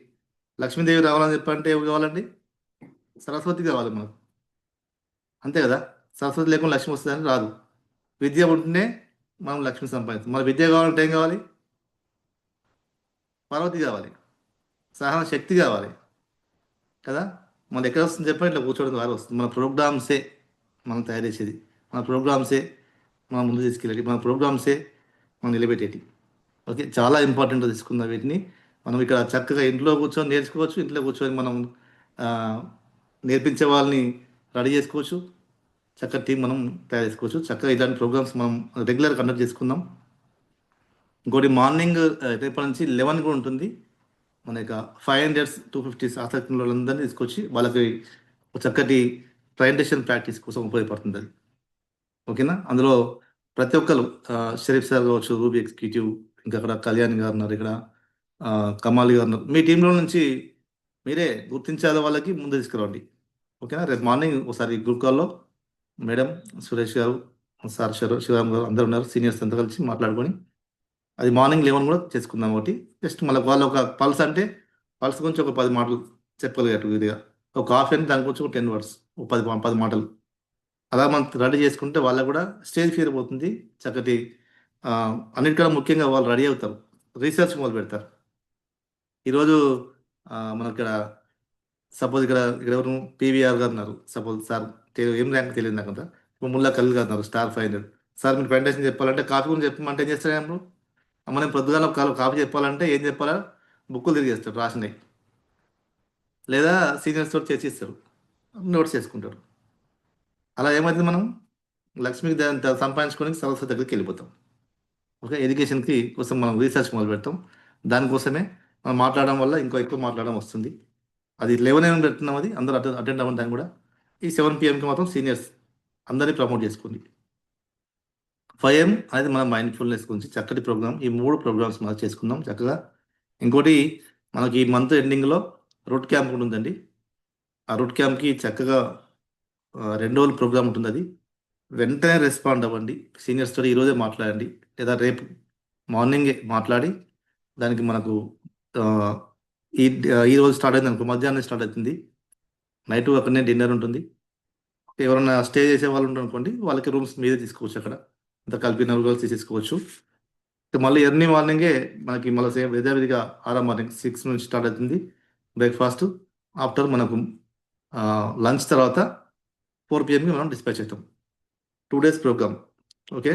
లక్ష్మీదేవి రావాలని చెప్పంటే ఎవరు కావాలండి? సరస్వతి కావాలి మనకు. అంతే కదా. సరస్వతి లేకుండా లక్ష్మి వస్తుందని రాదు. విద్య ఉంటేనే మనం లక్ష్మి సంపాదిస్తాం. మన విద్య కావాలంటే ఏం కావాలి? పార్వతి కావాలి, సహన శక్తి కావాలి కదా. మన ఎక్కడ వస్తుంది చెప్పండి? ఇట్లా కూర్చోవడం ద్వారా వస్తుంది. మన ప్రోగ్రామ్సే మనం తయారు చేసేది, మన ప్రోగ్రామ్సే మనం ముందు తీసుకెళ్ళేది, మన ప్రోగ్రామ్సే మనం నిలబెట్టేది. ఓకే, చాలా ఇంపార్టెంట్ తీసుకుందాం వీటిని. మనం ఇక్కడ చక్కగా ఇంట్లో కూర్చొని నేర్చుకోవచ్చు, ఇంట్లో కూర్చొని మనం ఆ, నేర్పించే వాళ్ళని రెడీ చేసుకోవచ్చు, చక్కగా టీం మనం తయారు చేసుకోవచ్చు. చక్కగా ఇలాంటి ప్రోగ్రామ్స్ మనం రెగ్యులర్ కండక్ట్ చేసుకుందాం. ఇంకోటి మార్నింగ్ రేపటి నుంచి 11 కూడా ఉంటుంది. మన యొక్క 500 250 ఆసక్తి ఉన్న వాళ్ళందరినీ తీసుకొచ్చి వాళ్ళకి ఒక చక్కటి ప్రజెంటేషన్ ప్రాక్టీస్ కోసం ఉపయోగపడుతుంది అది. ఓకేనా. అందులో ప్రతి ఒక్కరు షరీఫ్ సార్ కావచ్చు, రూబీ ఎగ్జిక్యూటివ్, ఇంకా అక్కడ కళ్యాణ్ గారు ఉన్నారు, ఇక్కడ కమాలి గారు ఉన్నారు. మీ టీంలో నుంచి మీరే గుర్తించాలి, వాళ్ళకి ముందు తీసుకురండి. ఓకేనా. రేపు మార్నింగ్ ఒకసారి గ్రూప్ కాల్లో మేడం, సురేష్ గారు, సార్ శివరామ్ గారు అందరూ ఉన్నారు, సీనియర్స్ అంతా కలిసి మాట్లాడుకొని అది మార్నింగ్ 11 కూడా చేసుకుందాం. ఒకటి జస్ట్ మళ్ళీ వాళ్ళు ఒక పల్స్ అంటే పల్స్ గురించి ఒక 10 మాటలు చెప్పగలిగారు ఇదిగా. ఒక హాఫ్ అంటే దాని గురించి ఒక 10 వర్డ్స్, ఒక 10 మాటలు అలా మనం రెడీ చేసుకుంటే వాళ్ళకు కూడా స్టేజ్ ఫియర్ పోతుంది. చక్కటి అన్నిటికన్నా ముఖ్యంగా వాళ్ళు రెడీ అవుతారు, రీసెర్చ్ మొదలు పెడతారు. ఈరోజు మన ఇక్కడ సపోజ్ ఇక్కడ ఎవరు పీవీఆర్ గారు ఉన్నారు, సపోజ్ సార్ ఏం ర్యాంక్ తెలియదు నాకు అంతా. ఇప్పుడు ముల్లా ఖలీల్ గారు ఉన్నారు, స్టార్ 500. సార్ మీరు ప్రెజెంటేషన్ చెప్పాలంటే కాపీ గురించి చెప్పమంటే ఏం చేస్తారు? మనం పొద్దుగాల కాపీ చెప్పాలంటే ఏం చెప్పాలా? బుక్కులు తిరిగేస్తారు రాసినాయి, లేదా సీనియర్స్ తోటి చేసిస్తారు, నోట్స్ చేసుకుంటారు. అలా ఏమవుతుంది? మనం లక్ష్మికి సంపాదించుకొని సరస్వతి దగ్గరికి వెళ్ళిపోతాం. ఓకే, ఎడ్యుకేషన్కి కోసం మనం రీసెర్చ్ మొదలు పెడతాం. దానికోసమే మనం మాట్లాడడం వల్ల ఇంకో ఎక్కువ మాట్లాడడం వస్తుంది. అది 11 పెడుతున్నాం, అది అందరూ అటెండ్ అవ్వడం. దాన్ని కూడా ఈ 7 PM మాత్రం సీనియర్స్ అందరినీ ప్రమోట్ చేసుకోండి. 5 AM అనేది మన మైండ్ఫుల్నెస్ గురించి చక్కటి ప్రోగ్రామ్. ఈ 3 ప్రోగ్రామ్స్ మనం చేసుకుందాం చక్కగా. ఇంకోటి మనకి ఈ మంత్ ఎండింగ్లో రూట్ క్యాంప్ ఉంటుందండి. ఆ రూట్ క్యాంప్కి చక్కగా 2 రోజుల ప్రోగ్రామ్ ఉంటుంది. అది వెంటనే రెస్పాండ్ అవ్వండి. సీనియర్స్ తోటి ఈరోజే మాట్లాడండి, లేదా రేపు మార్నింగే మాట్లాడి దానికి మనకు ఈ రోజు స్టార్ట్ అయింది అనుకో, మధ్యాహ్నం స్టార్ట్ అవుతుంది, నైట్ అక్కడనే డిన్నర్ ఉంటుంది. ఎవరైనా స్టే చేసే వాళ్ళు ఉంటారు అనుకోండి, వాళ్ళకి రూమ్స్ మీదే తీసుకోవచ్చు, అక్కడ అంత కలిపి 4 రోజులు తీసేసుకోవచ్చు. మళ్ళీ ఎర్లీ మార్నింగే మనకి మళ్ళీ సేమ్ యథావిధిగా 6 మార్నింగ్ 6 నుంచి స్టార్ట్ అవుతుంది బ్రేక్ఫాస్ట్. ఆఫ్టర్ మనకు లంచ్ తర్వాత 4 PMకి మనం డిస్పాచ్ అవుతాం. 2 days ప్రోగ్రామ్. ఓకే,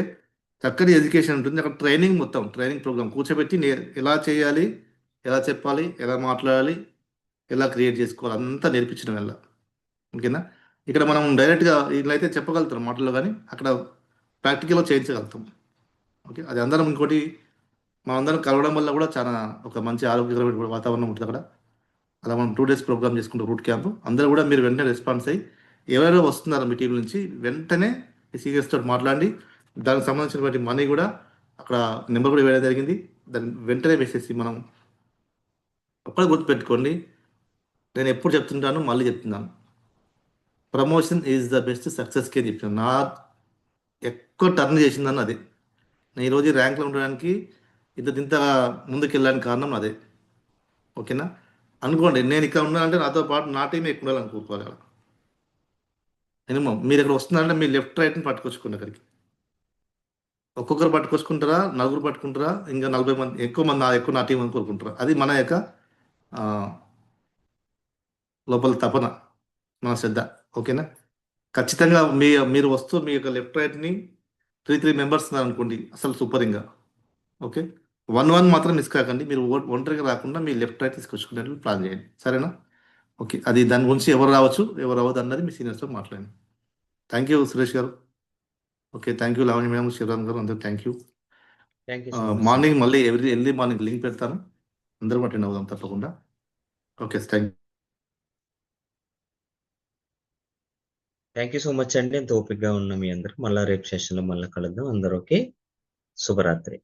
చక్కటి ఎడ్యుకేషన్ ఉంటుంది అక్కడ. ట్రైనింగ్ ప్రోగ్రామ్ కూర్చోబెట్టి ఎలా చేయాలి, ఎలా చెప్పాలి, ఎలా మాట్లాడాలి, ఎలా క్రియేట్ చేసుకోవాలి అంతా నేర్పించడం వల్ల. ఓకేనా. ఇక్కడ మనం డైరెక్ట్గా వీళ్ళైతే చెప్పగలుగుతాం మాటల్లో, కానీ అక్కడ ప్రాక్టికల్గా చేయించగలుగుతాం. ఓకే, అది అందరం. ఇంకోటి మనందరం కలవడం వల్ల కూడా చాలా ఒక మంచి ఆరోగ్యకరమైన వాతావరణం ఉంటుంది అక్కడ. అలా మనం 2 days ప్రోగ్రామ్ చేసుకుంటాం రూట్ క్యాంప్. అందరూ కూడా మీరు వెంటనే రెస్పాన్స్ అయ్యి ఎవరెవరు వస్తున్నారో మీ టీం నుంచి వెంటనే సీనియర్స్ తోటి మాట్లాడి దానికి సంబంధించినటువంటి మనీ కూడా అక్కడ నెంబర్ కూడా వేయడం జరిగింది. దాన్ని వెంటనే వేసేసి మనం ఒక్కడే గుర్తుపెట్టుకోండి, నేను ఎప్పుడు చెప్తుంటాను, మళ్ళీ చెప్తున్నాను, ప్రమోషన్ ఈజ్ ద బెస్ట్ సక్సెస్కి అని చెప్పాను. నా ఎక్కువ టర్న్ చేసిందని అదే. నేను ఈరోజు ర్యాంక్లో ఉండడానికి ఇంత ముందుకు వెళ్ళడానికి కారణం అదే. ఓకేనా. అనుకోండి, నేను ఇక్కడ ఉండాలంటే నాతో పాటు నా టీం ఎక్కువ ఉండాలనుకోవాలి అక్కడ. మినిమం మీరు ఇక్కడ వస్తున్నారంటే మీ లెఫ్ట్ రైట్ని పట్టుకొచ్చుకోండి అక్కడికి. ఒక్కొక్కరు పట్టుకొచ్చుకుంటారా, 4 పట్టుకుంటారా, ఇంకా 40 మంది ఎక్కువ నా టీం అని కోరుకుంటారా? అది మన యొక్క లోపల తపన, మన శ్రద్ధ. ఓకేనా. ఖచ్చితంగా మీరు వస్తూ మీ యొక్క లెఫ్ట్ రైట్ని 3 మెంబర్స్ ఉన్నారనుకోండి, అసలు సూపర్. ఇంకా ఓకే, 1 మాత్రం మిస్ కాకండి. మీరు ఒంటరిగా రాకుండా మీ లెఫ్ట్ రైట్ తీసుకొచ్చుకునేట్లు ప్లాన్ చేయండి, సరేనా? ఓకే, అది దాని గురించి ఎవరు రావచ్చు ఎవరు అవ్వదు అన్నది మీ సీనియర్స్తో మాట్లాడండి. Thank you Suresh garu. Okay, thank you Lavanya madam, Sivaram garu, అందరూ థ్యాంక్ యూ. మార్నింగ్ మళ్ళీ ఎర్లీ మార్నింగ్ లింక్ పెడతాను, అందరూ అటెండ్ అవుదాం తప్పకుండా. Okay, thank you so much అండి. ఎంత ఓపికగా ఉన్న మీ అందరికి. మళ్ళీ రేపు సెషన్లో మళ్ళీ కలుద్దాం. అందరూ ఓకే. శుభరాత్రి.